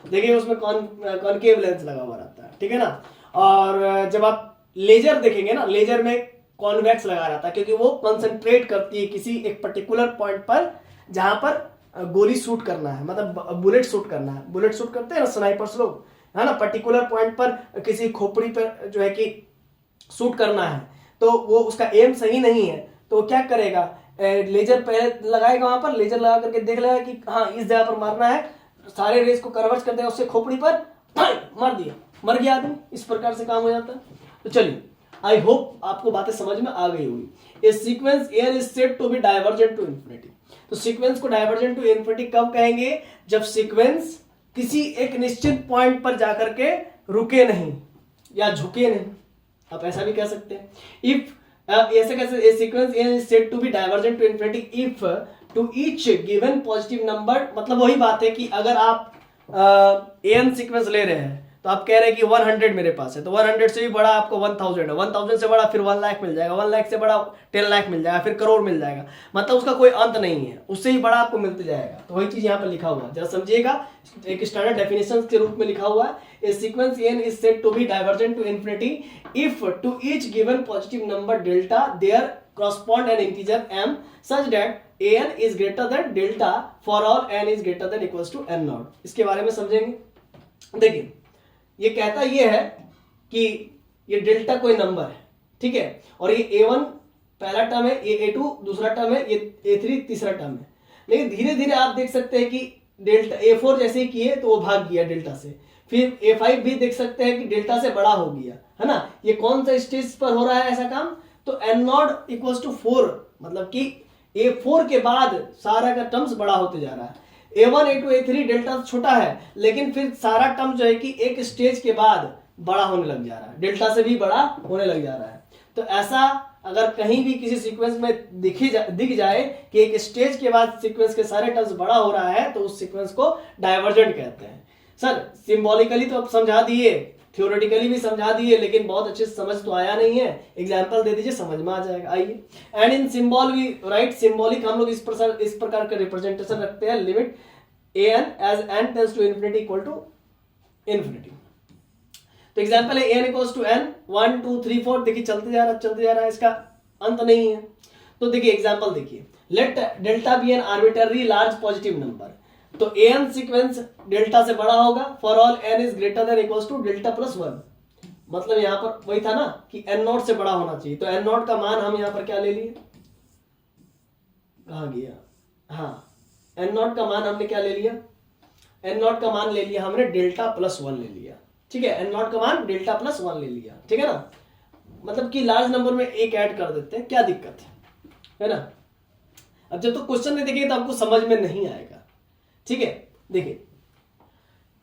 S1: देखिए उसमें कॉनकेव लेंस लगा हुआ रहता है, ठीक है ना। और जब आप लेजर देखेंगे ना, लेजर में कॉन्वेक्स लगा रहता है, क्योंकि वो कंसंट्रेट करती है किसी एक पर्टिकुलर पॉइंट पर जहां पर गोली शूट करना है, मतलब बुलेट शूट करना है। बुलेट शूट करते हैं ना स्नाइपर्स लोग, है ना, पर्टिकुलर पॉइंट पर किसी खोपड़ी पर जो है कि शूट करना है, तो वो उसका एम सही नहीं है तो क्या करेगा, लेजर पहले लगाएगा, वहां पर लेजर लगा करके देख लेगा कि हाँ इस जगह पर मारना है, सारे रेस को कन्वर्ट कर देगा उससे खोपड़ी पर, मार दिया, मर गया आदमी। इस प्रकार से काम हो जाता है। तो चलिए, आई होप आपको बातें समझ में आ गई होगी। A sequence n is said to be divergent to infinity. तो सीक्वेंस को डाइवर्जेंट टू इन्फिनिटी कब कहेंगे, जब सीक्वेंस किसी एक निश्चित पॉइंट पर जाकर के रुके नहीं या झुके नहीं। आप ऐसा भी कह सकते हैं, इफ ऐसे कैसे, a sequence is said to be divergent to infinity if to each given positive number. मतलब वही बात है कि अगर आप एन सीक्वेंस ले रहे हैं तो आप कह रहे हैं कि 100 मेरे पास है, तो 100 से भी बड़ा आपको 1000 है, 1000 से बड़ा फिर 1 लाख मिल जाएगा, 1 लाख से बड़ा 10 लाख मिल जाएगा, फिर करोड़ मिल जाएगा, मतलब उसका कोई अंत नहीं है, उससे ही बड़ा आपको मिलते जाएगा। तो वही चीज यहाँ पर लिखा हुआ है, जरा समझिएगा, एक स्टैंडर्ड डेफिनेशन के रूप में लिखा हुआ है। A sequence n is said to be divergent to infinity if to each given positive number delta there correspond an integer m such that an is greater than delta for all n is greater than equals to n naught। इसके बारे में समझेंगे। देखिए ये कहता ये है कि ये डेल्टा कोई नंबर है, ठीक है, और ये a1 पहला टर्म है, ये a2 दूसरा टर्म है, ये a3 तीसरा टर्म है। लेकिन धीरे धीरे आप देख सकते हैं कि डेल्टा a4 जैसे ही किए तो वो भाग गया डेल्टा से, फिर a5 भी देख सकते हैं कि डेल्टा से बड़ा हो गया, है ना। ये कौन सा स्टेज पर हो रहा है ऐसा काम, तो n नॉट इक्वल्स टू 4, मतलब कि a4 के बाद सारा का टर्म्स बड़ा होते जा रहा है। a1 a2 a3 डेल्टा छोटा है, लेकिन फिर सारा टर्म जो है कि एक स्टेज के बाद बड़ा होने लग जा रहा है, डेल्टा से भी बड़ा होने लग जा रहा है। तो ऐसा अगर कहीं भी किसी सीक्वेंस में दिख जाए कि एक स्टेज के बाद सीक्वेंस के सारे टर्म्स बड़ा हो रहा है, तो उस सीक्वेंस को डाइवर्जेंट कहते हैं। सर सिंबॉलिकली तो आप समझा दिए, थ्योरेटिकली भी समझा दिए, लेकिन बहुत अच्छे से समझ तो आया नहीं है। एग्जांपल दे दीजिए, समझ में आ जाएगा। आइए, and in symbol we write symbolic, हम लोग इस प्रकार का रिप्रेजेंटेशन रखते हैं, limit an as n tends to infinity equal to infinity। तो एग्जांपल है an equals to n 1 2 3 4, देखिए चलते जा रहा है, इसका अंत नहीं है। तो देखिए एग्जांपल देखिए, let delta be an arbitrary large positive number, तो an सीक्वेंस डेल्टा से बड़ा होगा for all n is greater than equals to delta plus 1। मतलब यहां पर वही था ना कि n नॉट से बड़ा होना चाहिए, तो n नॉट का मान हम यहां पर क्या ले लिए, कहां गया, हाँ n नॉट का मान हमने क्या ले लिया, n नॉट का मान ले लिया हमने डेल्टा प्लस 1 ले लिया, ठीक है, n नॉट का मान डेल्टा प्लस 1 ले लिया, ठीक है ना। मतलब कि लार्ज नंबर में एक ऐड कर देते हैं, क्या दिक्कत है ना। अब जब तो क्वेश्चन नहीं देखेंगे तो आपको समझ में नहीं आएगा, ठीक है। देखिए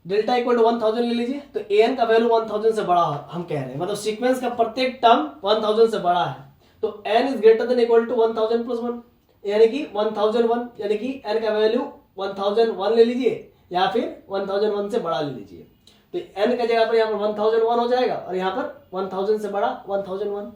S1: डेल्टा इक्वल टू 1000 ले लीजिए, तो an का वैल्यू 1000 से बड़ा हम कह रहे हैं, मतलब सीक्वेंस का प्रत्येक टर्म 1000 से बड़ा है, तो n is greater than equal to 1000 plus 1, यानी कि 1001, यानी कि n का वैल्यू 1001 ले लीजिए या फिर 1001 से बड़ा ले लीजिए। तो n का जगह पर यहाँ पर 1001 हो जाएगा और यहाँ पर 1000 से बड़ा 1001,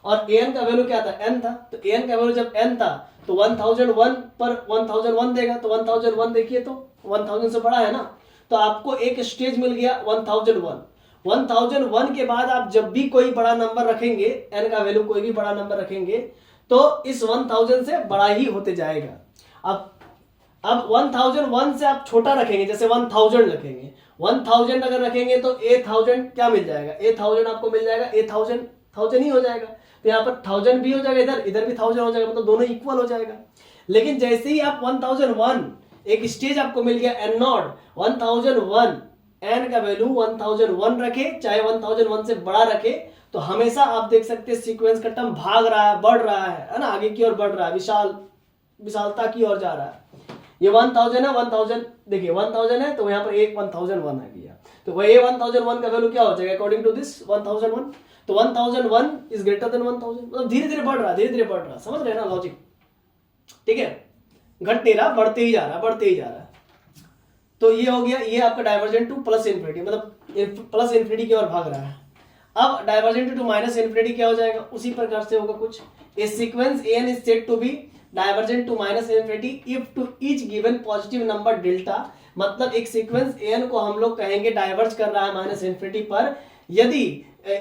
S1: और an का वैल्यू क्या था, n था, तो an का वैल्यू जब n था तो 1001 पर 1001 देगा, तो 1001 देखिए तो 1000 से बड़ा है ना, तो आपको एक स्टेज मिल गया 1001। 1001 के बाद आप जब भी कोई बड़ा नंबर रखेंगे, n का वैल्यू कोई भी बड़ा नंबर रखेंगे, तो इस 1000 से बड़ा ही होते जाएगा। अब 1001 से आप छोटा रखेंगे, जैसे 1000 रखेंगे, 1000 अगर रखेंगे तो 1000 क्या मिल जाएगा, 1000 आपको मिल जाएगा, 1000 ही हो जाएगा, तो यहाँ पर 1000 भी हो जाएगा, इधर भी 1000 हो जाएगा, मतलब दोनों इक्वल हो जाएगा। लेकिन जैसे ही आप 1001 एक स्टेज आपको मिल गया n नॉट 1001, n का वैल्यू 1001 रखे चाहे 1001 से बड़ा रखे, तो हमेशा आप देख सकते हैं सीक्वेंस का टर्म भाग रहा है, बढ़ रहा है ना, आगे की ओर बढ़ रहा है, विशालता की ओर जा रहा है। ये 1000 है, 1000 देखिए 1000 है, तो यहाँ पर एक 1001 आ गया, तो वही 1001 का वैल्यू क्या हो जाएगा अकॉर्डिंग टू दिस 1001, तो 1001 इज ग्रेटर देन 1000, मतलब धीरे धीरे बढ़ रहा, समझ रहे हैं ना लॉजिक, ठीक है, घट नहीं रहा, बढ़ते ही जा रहा। तो ये हो गया, ये आपका डाइवर्जेंट टू प्लस इन्फिनिटी, मतलब प्लस इन्फिनिटी की ओर भाग रहा है। अब डाइवर्जेंट टू माइनस इन्फिनिटी क्या हो जाएगा, उसी प्रकार से होगा कुछ। A sequence n is said to be divergent to minus infinity if to each given positive number delta, मतलब एक सीक्वेंस एन को हम लोग कहेंगे डाइवर्ज कर रहा है माइनस इन्फिनिटी पर, यदि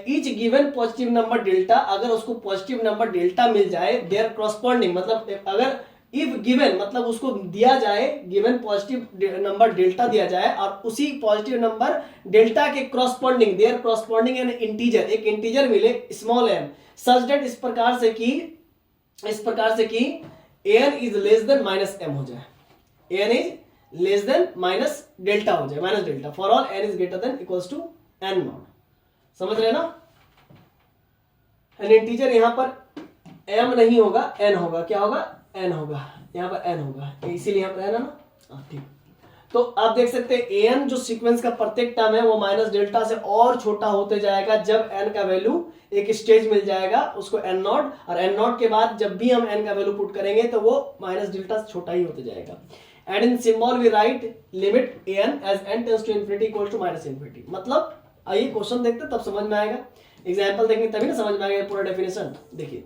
S1: each given positive number delta, अगर उसको पॉजिटिव नंबर डेल्टा मिल जाए, देयर कॉरस्पॉन्डिंग, मतलब अगर इफ गिवन मतलब उसको दिया जाए, गिवन पॉजिटिव नंबर डेल्टा दिया जाए और उसी पॉजिटिव नंबर डेल्टा के corresponding, there corresponding an integer, एक इंटीजर मिले स्मॉल m, सच दैट इस प्रकार से कि an is less than minus m हो जाए, an is less than minus delta हो जाए, minus delta for all n is greater than equals to n not. समझ रहे ना, एन इंटीजर यहां पर m नहीं होगा, n होगा, क्या होगा, n होगा, यहाँ पर n होगा, इसीलिए यहाँ पर n है ना, ठीक। तो आप देख सकते हैं an जो सीक्वेंस का प्रत्येक टर्म है वो माइनस डेल्टा से और छोटा होते जाएगा जब n का वैल्यू एक स्टेज मिल जाएगा उसको n नॉट, और n नॉट के बाद जब भी हम n का वैल्यू पुट करेंगे तो वो माइनस डेल्टा से छोटा ही होते जाएगा। And in symbol we write limit an as n tends to infinity equal to minus infinity. मतलब आइए क्वेश्चन देखते तब समझ में आएगा, एग्जाम्पल देखेंगे तभी ना समझ में आएगा पूरा डेफिनेशन। देखिए,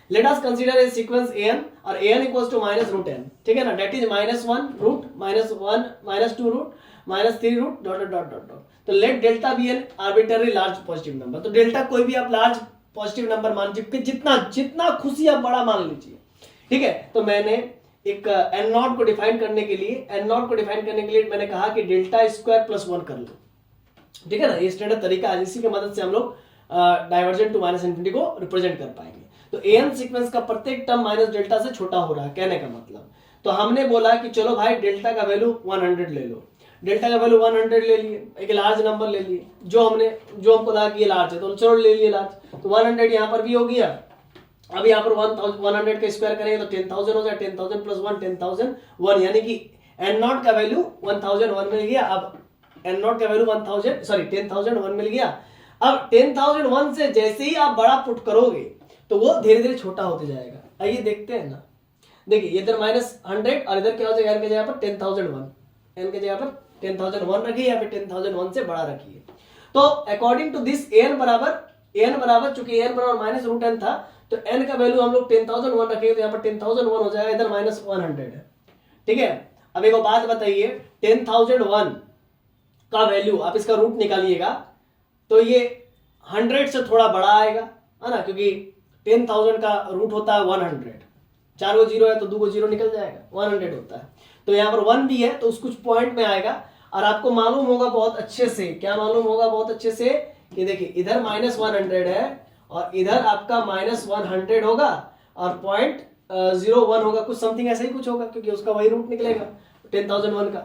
S1: let us consider a sequence an और an equals to minus root n, ठीक है ना, that is minus 1 root minus 1 minus 2 root minus 3 root dot dot dot dot। तो let delta be an arbitrary large positive number, तो डेल्टा कोई भी आप लार्ज पॉजिटिव नंबर मान लीजिए, जितना खुशी आप बड़ा मान लीजिए, ठीक है। तो मैंने एक n नॉट को डिफाइन करने के लिए मैंने कहा कि डेल्टा स्क्वायर प्लस 1 कर लो, ठीक है ना, ये स्टैंडर्ड तरीका है, इसी की मदद से हम लोग डाइवर्जेंट टू माइनस इन्फिनिटी को रिप्रेजेंट कर पाएंगे। तो an सीक्वेंस का प्रत्येक टर्म माइनस डेल्टा से छोटा हो रहा है, कहने का मतलब। तो हमने बोला कि चलो भाई डेल्टा का वैल्यू 100 ले लो, डेल्टा का वैल्यू 100 ले लिए, एक लार्ज नंबर ले लिए, जो हमको लगा कि ये लार्ज है तो चलो ले लिए लार्ज। तो 100 यहाँ पर भी हो गया, अब यहाँ पर 100 का स्क्वायर करेंगे तो 10,000 हो जाए, 10,000 प्लस 1 10,001, यानी कि n नॉट का वैल्यू 1001 मिल गया। अब n नॉट का वैल्यू 10,001 मिल गया। अब 10,001 से जैसे ही आप बड़ा पुट करोगे तो वो धीरे धीरे छोटा होते जाएगा। आइए देखते हैं ना, देखिए इधर -100 और इधर क्या हो जाएगा, n के जगह पर 10,001, n के जगह पर 10,001 रखिए या फिर 10,001 से बड़ा रखिए। तो अकॉर्डिंग टू दिस an बराबर चूंकि n बराबर माइनस रूट n था तो n का वैल्यू हम लोग 10,001 रखेंगे तो यहाँ पर 10,001 हो जाएगा, इधर -100 है, ठीक है। अब एक बात बताइए, 10,001 का वैल्यू आप इसका रूट निकालिएगा तो ये 100 से थोड़ा बड़ा आएगा, है ना, क्योंकि 10,000 का रूट होता है 100, 4 को 0 है तो 2 को 0 निकल जाएगा, 100 होता है। तो यहाँ पर 1 भी है तो कुछ पॉइंट में आएगा। और आपको मालूम होगा बहुत अच्छे से, क्या मालूम होगा बहुत अच्छे से, कि देखिए इधर -100 है और इधर आपका -100 होगा और 0.01 होगा, कुछ समथिंग ऐसा ही कुछ होगा, क्योंकि उसका वही रूट निकलेगा 10,001 का।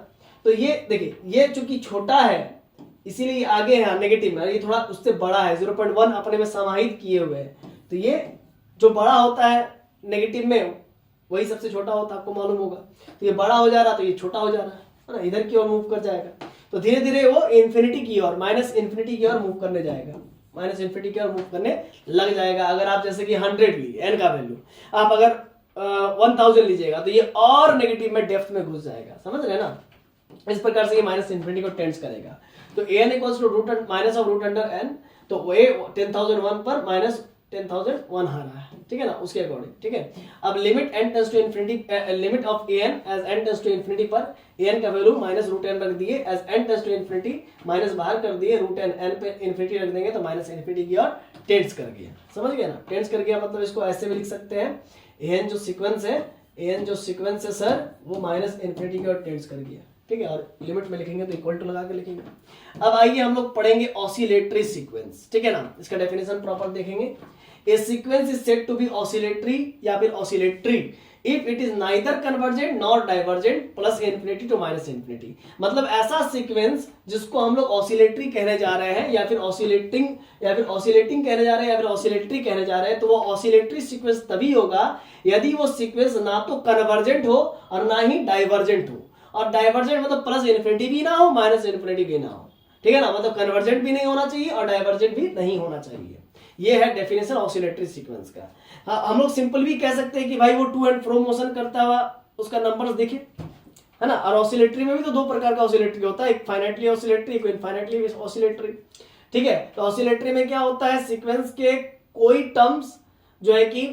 S1: तो ये देखिए, ये चूंकि छोटा है इसीलिए आगे है नेगेटिव में, ये थोड़ा उससे बड़ा है, 0.1 अपने में समाहित किए हुए है। तो ये जो बड़ा होता है नेगेटिव में वही सबसे छोटा होता है, आपको मालूम होगा। तो ये बड़ा हो जा रहा तो ये छोटा हो जा रहा है ना, इधर की ओर मूव कर जाएगा। तो धीरे धीरे वो इन्फिनिटी की ओर, माइनस इन्फिनिटी की ओर मूव करने जाएगा, माइनस इन्फिनिटी की ओर मूव करने लग जाएगा। अगर आप जैसे कि 100 लिए n का वैल्यू, आप अगर 1000 लीजिएगा तो ये और नेगेटिव में डेप्थ में घुस जाएगा, समझ रहे ना। इस प्रकार से ये माइनस इन्फिनिटी को टेंड्स करेगा। तो an equals to minus of root under n, तो वो 10,001 पर माइनस 10,001 आ रहा है, ठीक है ना, उसके अकॉर्डिंग, ठीक है। अब limit n tends to infinity, limit of an as n tends to infinity पर an का वैल्यू माइनस रूट n रख दिए, as n tends to infinity minus बाहर कर दिए, रूट n पे इन्फिनिटी रख देंगे तो माइनस इन्फिनिटी की ओर टेंड्स कर गया, समझ गए ना। टेंड्स कर गया मतलब इसको ऐसे भी लिख सकते हैं, an जो सीक्वेंस है सर वो माइनस इन्फिनिटी की ओर टेंड्स कर गया, ठीक है। और लिमिट में लिखेंगे तो इक्वल टू लगा के लिखेंगे। अब आइए हम लोग पढ़ेंगे ऑसिलेटरी सीक्वेंस, ठीक है ना, इसका डेफिनेशन प्रॉपर देखेंगे। A sequence is said to be oscillatory या फिर oscillatory if it is neither convergent nor divergent plus infinity to minus infinity. मतलब ऐसा सीक्वेंस जिसको हम लोग ऑसिलेटरी कहने जा रहे हैं या फिर ऑसिलेटिंग कहने जा रहे हैं या फिर ऑसिलेटरी कहने जा रहे हैं, तो वो ऑसिलेटरी सीक्वेंस तभी होगा यदि वो सीक्वेंस ना तो कन्वर्जेंट हो और ना ही डाइवर्जेंट हो। और डाइवर्जेंट मतलब प्लस इन्फिनिटी भी ना हो माइनस इन्फिनिटी भी ना हो, ठीक है ना, मतलब कन्वर्जेंट भी नहीं होना चाहिए और डाइवर्जेंट भी नहीं होना चाहिए। ये है डेफिनेशन ऑसिलेटरी सीक्वेंस का। हाँ, हम लोग सिंपल भी कह सकते हैं कि भाई वो टू एंड फ्रो मोशन करता हुआ उसका नंबर्स देखिए, है ना। और ऑसिलेटरी में भी तो दो प्रकार का ऑसिलेटरी होता है, एक फाइनाइटली ऑसिलेटरी, एक इनफाइनाइटली ऑसिलेटरी, ठीक है। तो ऑसिलेटरी में क्या होता है, सीक्वेंस के कोई टर्म्स जो है कि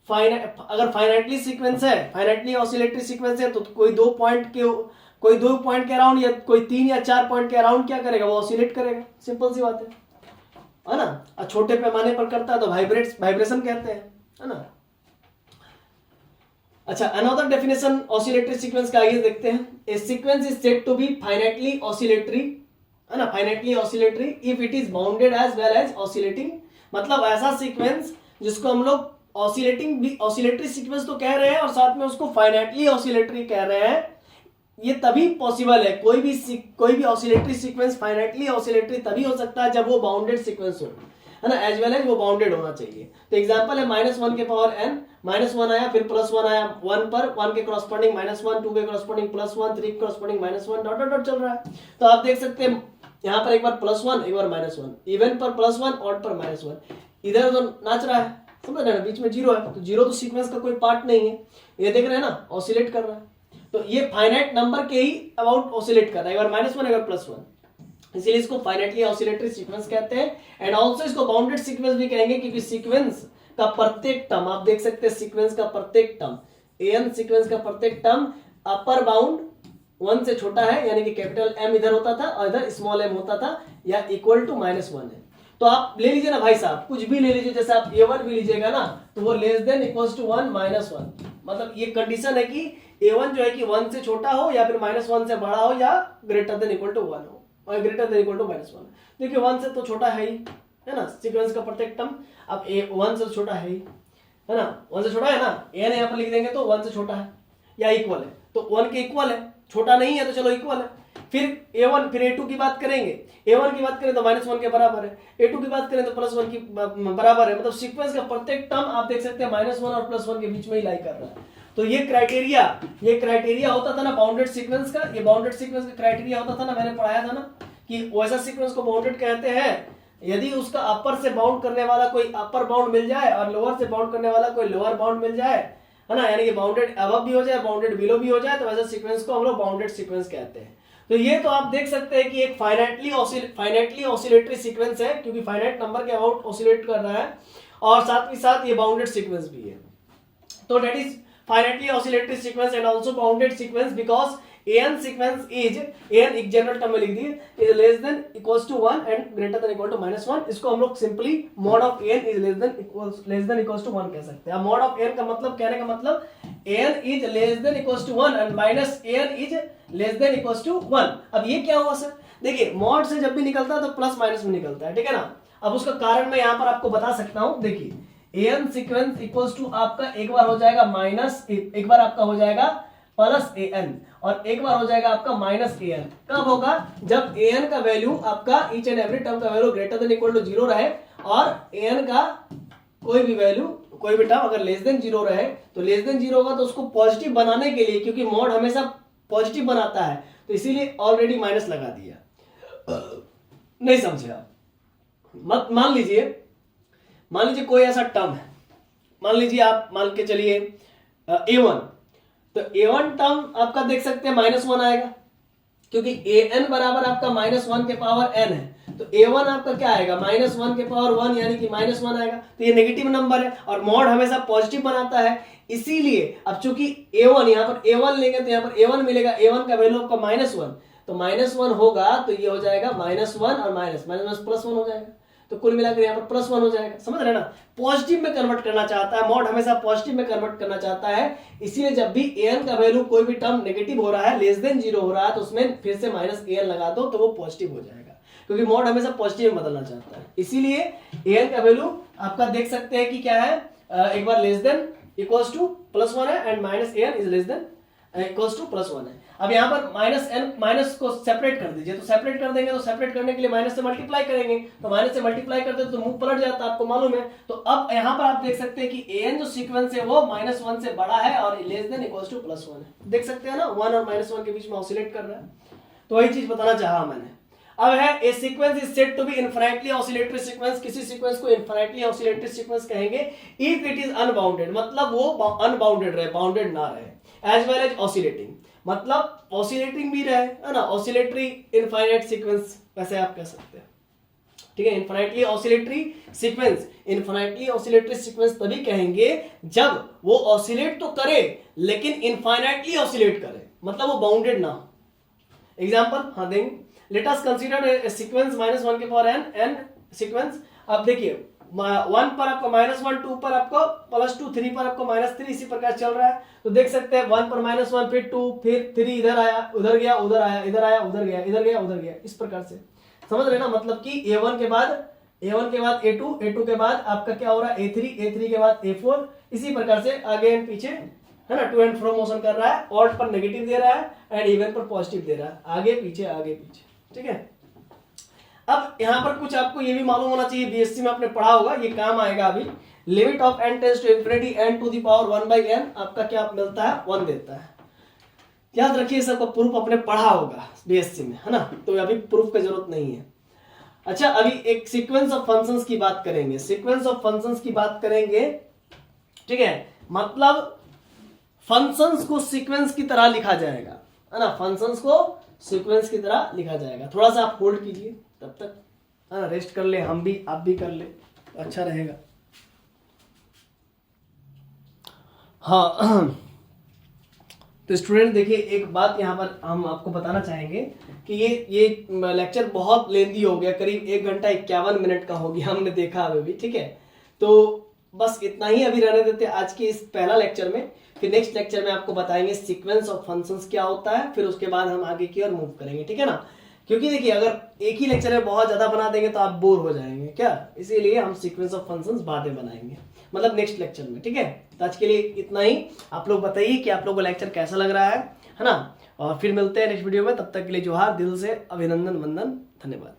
S1: अगर फाइनाइटली सीक्वेंस है, फाइनाइटली ऑसिलेटरी सीक्वेंस है, तो कोई दो पॉइंट के अराउंड या कोई 3 या 4 पॉइंट के अराउंड क्या करेगा, वो ऑसिलेट करेगा, सिंपल सी बात है ना। छोटे पैमाने पर करता है तो वाइब्रेशन कहते हैं, है ना। अच्छा, अनदर डेफिनेशन ऑसिलेटरी सीक्वेंस का आगे देखते हैं। A sequence is said to be finitely oscillatory, है ना, finitely oscillatory if it is bounded as well as oscillating. मतलब ऐसा सीक्वेंस जिसको हम लोग ऑसिलेटिंग भी, ऑसिलेटरी सीक्वेंस तो कह रहे हैं और साथ में उसको फाइनाइटली ऑसिलेटरी कह रहे हैं। ये तभी पॉसिबल है, कोई भी ऑसिलेटरी सीक्वेंस फाइनाइटली ऑसिलेटरी तभी हो सकता है जब वो बाउंडेड सीक्वेंस हो, है ना, एज वेल एज वो बाउंडेड होना चाहिए। तो एग्जांपल है -1 के पावर n, -1 आया, फिर +1 आया 1 पर, 1 के कॉरस्पॉन्डिंग -1, 2 के कॉरस्पॉन्डिंग +1, 3 के कॉरस्पॉन्डिंग -1, डॉट डॉट डॉट चल रहा है। तो आप देख सकते हैं यहाँ पर एक बार +1, एक बार -1, इवन पर +1, ऑड पर -1, इधर उधर नाच रहा है, समझ रहे हैं, बीच में 0 है, तो 0 तो सीक्वेंस का कोई पार्ट नहीं है, ये देख रहे हैं ना, ऑसिलेट कर रहा है। तो ये फाइनाइट नंबर के ही अबाउट ऑसिलेट कर रहा है, एक बार -1 एक बार +1, इसीलिए इसको फाइनाइटली ऑसिलेटरी सीक्वेंस कहते हैं। एंड ऑल्सो इसको बाउंडेड सीक्वेंस भी कहेंगे, क्योंकि सीक्वेंस का प्रत्येक टर्म, आप देख सकते हैं सीक्वेंस का प्रत्येक टर्म, एन सीक्वेंस का प्रत्येक टर्म अपर बाउंड 1 से छोटा है, यानी कि कैपिटल M इधर होता था और इधर स्मॉल m होता था, या इक्वल टू -1 है। तो आप ले लीजिए ना भाई साहब, कुछ भी ले लीजिए, जैसे आप A1 भी लीजिएगा ना, तो वो लेस देन इक्वल्स टू 1 -1, मतलब ये कंडीशन है कि A1 जो है कि 1 से छोटा हो, या फिर -1 से बड़ा हो, या ग्रेटर देन इक्वल टू 1 हो, और ग्रेटर देन इक्वल टू -1। देखिए 1 से तो छोटा है ही, है ना, सीक्वेंस का प्रत्येक टर्म। अब 1 से छोटा है ही, है ना, 1 से छोटा है ना, n यहाँ पर लिख देंगे तो 1 से छोटा है या इक्वल है, तो 1 के इक्वल है, छोटा नहीं है तो चलो इक्वल है। फिर A1, फिर A2 की बात करेंगे, A1 की बात करें तो -1 के बराबर है, A2 की बात करें तो +1 की बराबर है, मतलब सीक्वेंस का प्रत्येक टर्म आप देख सकते हैं -1 और +1 के बीच में ही लाई कर रहा है। तो ये क्राइटेरिया होता था ना बाउंडेड सीक्वेंस का, ये बाउंडेड सीक्वेंस का क्राइटेरिया होता था ना, मैंने पढ़ाया था ना, कि वैसा सीक्वेंस को बाउंडेड कहते हैं यदि उसका अपर से बाउंड करने वाला कोई अपर बाउंड मिल जाए और लोअर से बाउंड करने वाला कोई लोअर बाउंड मिल जाए, है ना, यानी कि बाउंडेड अबव भी हो जाए, बाउंडेड बिलो भी हो जाए, तो वैसा सीक्वेंस को हम लोग बाउंडेड सीक्वेंस कहते हैं। तो ये तो आप देख सकते हैं कि एक फाइनाइटली ऑसिलेटरी सीक्वेंस है, क्योंकि फाइनाइट नंबर के अबाउट ऑसिलेट कर रहा है, और साथ ही साथ ये बाउंडेड सीक्वेंस भी है। तो that is finitely oscillatory sequence and also bounded sequence, because an sequence is, an एक जनरल टर्म में लिख दिए, is less than equals to 1 and greater than equal to -1। इसको हम लोग simply mod of n is less than equals to 1 कह सकते हैं। mod of n का मतलब, कहने का मतलब n is less than equals to 1 and minus n is less than equals to 1। अब ये क्या हुआ सर, देखिए mod से जब भी निकलता है तो प्लस माइनस में निकलता है, ठीक है ना। अब उसका कारण मैं यहाँ पर आपको बता सकता हूँ, देखिए an सीक्वेंस इक्वल्स टू आपका एक बार हो जाएगा माइनस, एक बार आपका हो जाएगा +an, और एक बार हो जाएगा आपका -an। कब होगा, जब an का वैल्यू आपका ईच एंड एवरी टर्म का value greater than equal to 0 रहे, और an का कोई भी वैल्यू, कोई भी टर्म अगर लेस देन 0 रहे, तो लेस देन 0 होगा तो उसको पॉजिटिव बनाने के लिए, क्योंकि मॉड हमेशा पॉजिटिव बनाता है, तो इसीलिए ऑलरेडी माइनस लगा दिया। नहीं समझे आप, मत मान लीजिए कोई ऐसा टर्म है, मान लीजिए आप मान के चलिए A1, तो A1 टर्म आपका देख सकते हैं -1 आएगा, क्योंकि an बराबर आपका -1 के पावर n है, तो A1 आपका क्या आएगा, -1 के पावर 1, यानी कि -1 आएगा। तो ये नेगेटिव नंबर है और मॉड हमेशा पॉजिटिव बनाता है, इसीलिए अब चूंकि A1, यहाँ पर A1 लेंगे तो यहाँ पर A1 मिलेगा, A1 का वैल्यू आपका -1, तो -1 होगा तो ये हो जाएगा -1 और माइनस +1 हो जाएगा, तो कुल मिलाकर यहाँ पर +1 हो जाएगा, समझ रहे ना। पॉजिटिव में कन्वर्ट करना चाहता है मॉड, हमेशा पॉजिटिव में कन्वर्ट करना चाहता है, इसीलिए जब भी an का वैल्यू कोई भी टर्म नेगेटिव हो रहा है, लेस देन 0 हो रहा है, तो उसमें फिर से -an लगा दो तो वो पॉजिटिव हो जाएगा, क्योंकि मॉड हमेशा पॉजिटिव में बदलना चाहता है। इसीलिए an का वैल्यू आपका देख सकते हैं कि क्या है, एक बार लेस देन इक्वल्स टू +1 है, and -an is less than equals to +1 है। अब यहाँ पर माइनस को सेपरेट कर दीजिए, तो सेपरेट कर देंगे, तो सेपरेट करने के लिए माइनस से मल्टीप्लाई करेंगे, तो माइनस से मल्टीप्लाई करते तो मुंह पलट जाता है, आपको मालूम है। तो अब यहाँ पर आप देख सकते हैं कि an जो सीक्वेंस है वो -1 से बड़ा है और लेस देन इक्वल्स टू +1 है, देख सकते हैं ना, 1 और -1 के बीच में ऑसिलेट कर रहा है। तो वही चीज बताना चाहा मैंने। अब है a sequence is said to be infinitely oscillatory sequence, किसी सीक्वेंस को इनफाइनाइटली ऑसिलेटरी सीक्वेंस कहेंगे इफ इट इज अनबाउंडेड, मतलब वो अनबाउंडेड रहे, बाउंडेड ना रहे, एज वेल एज ऑसिलेटिंग, मतलब ऑसिलेटिंग भी रहे, है ना, ऑसिलेटरी इनफाइनाइट सीक्वेंस वैसे आप कह सकते हैं, ठीक ठीक है। Infinitely oscillatory sequence, infinitely oscillatory sequence तभी कहेंगे जब वो ऑसिलेट तो करे लेकिन इनफाइनाइटली ऑसिलेट करे, मतलब वो बाउंडेड ना हो। एग्जांपल हाँ देंगे, let us consider a sequence -1 के पावर n एन सीक्वेंस। अब देखिए 1 पर आपको -1, 2 पर आपको +2, 3 पर आपको -3, इसी प्रकार चल रहा है। तो देख सकते हैं 1 पर -1, फिर 2, फिर 3, इधर आया उधर गया, उधर आया इधर आया, उधर गया इधर गया, उधर गया, इस प्रकार से समझ रहे ना। मतलब कि A1 के बाद A2, A2 के बाद आपका क्या हो रहा है A3 के बाद A4, इसी प्रकार से आगे एंड पीछे, है ना, टू एंड फ्रो मोशन कर रहा है। ऑड पर नेगेटिव दे रहा है एंड इवन पर पॉजिटिव दे रहा है, आगे पीछे, ठीक है। अब यहाँ पर कुछ आपको ये भी मालूम होना चाहिए, बीएससी में आपने पढ़ा होगा, ये काम आएगा अभी। Limit of n tends to infinity n to the power 1/n आपका क्या मिलता है, 1 देता है। याद रखिए, सबको प्रूफ आपने पढ़ा होगा बीएससी में, है ना, तो अभी प्रूफ की जरूरत नहीं है। अच्छा, अभी एक सीक्वेंस ऑफ फंक्शंस की बात करेंगे, सीक्वेंस ऑफ फंक्शंस की बात करेंगे, ठीक है। मतलब फंक्शंस को सीक्वेंस की तरह लिखा जाएगा, है ना, फंक्शंस को सीक्वेंस की तरह लिखा जाएगा। थोड़ा सा आप होल्ड कीजिए तब तक, है ना, रेस्ट कर ले, हम भी आप भी कर ले, अच्छा रहेगा। हाँ तो स्टूडेंट देखिए, एक बात यहाँ पर हम आपको बताना चाहेंगे कि ये लेक्चर बहुत लेंदी हो गया, करीब 1 घंटा 51 मिनट का हो गया, हमने देखा अभी भी, ठीक है। तो बस इतना ही अभी रहने देते आज के इस पहला लेक्चर में। फिर नेक्स्ट लेक्चर में आपको बताएंगे सीक्वेंस ऑफ फंक्शंस क्या होता है, फिर उसके बाद हम आगे की ओर मूव करेंगे, ठीक है ना। क्योंकि देखिए, अगर एक ही लेक्चर में बहुत ज्यादा बना देंगे तो आप बोर हो जाएंगे क्या, इसीलिए हम सीक्वेंस ऑफ फंक्शंस बाद में बनाएंगे, मतलब नेक्स्ट लेक्चर में, ठीक है। तो आज के लिए इतना ही। आप लोग बताइए कि आप लोगों को लेक्चर कैसा लग रहा है ना, और फिर मिलते हैं नेक्स्ट वीडियो में। तब तक के लिए जोहार, दिल से अभिनंदन, वंदन, धन्यवाद।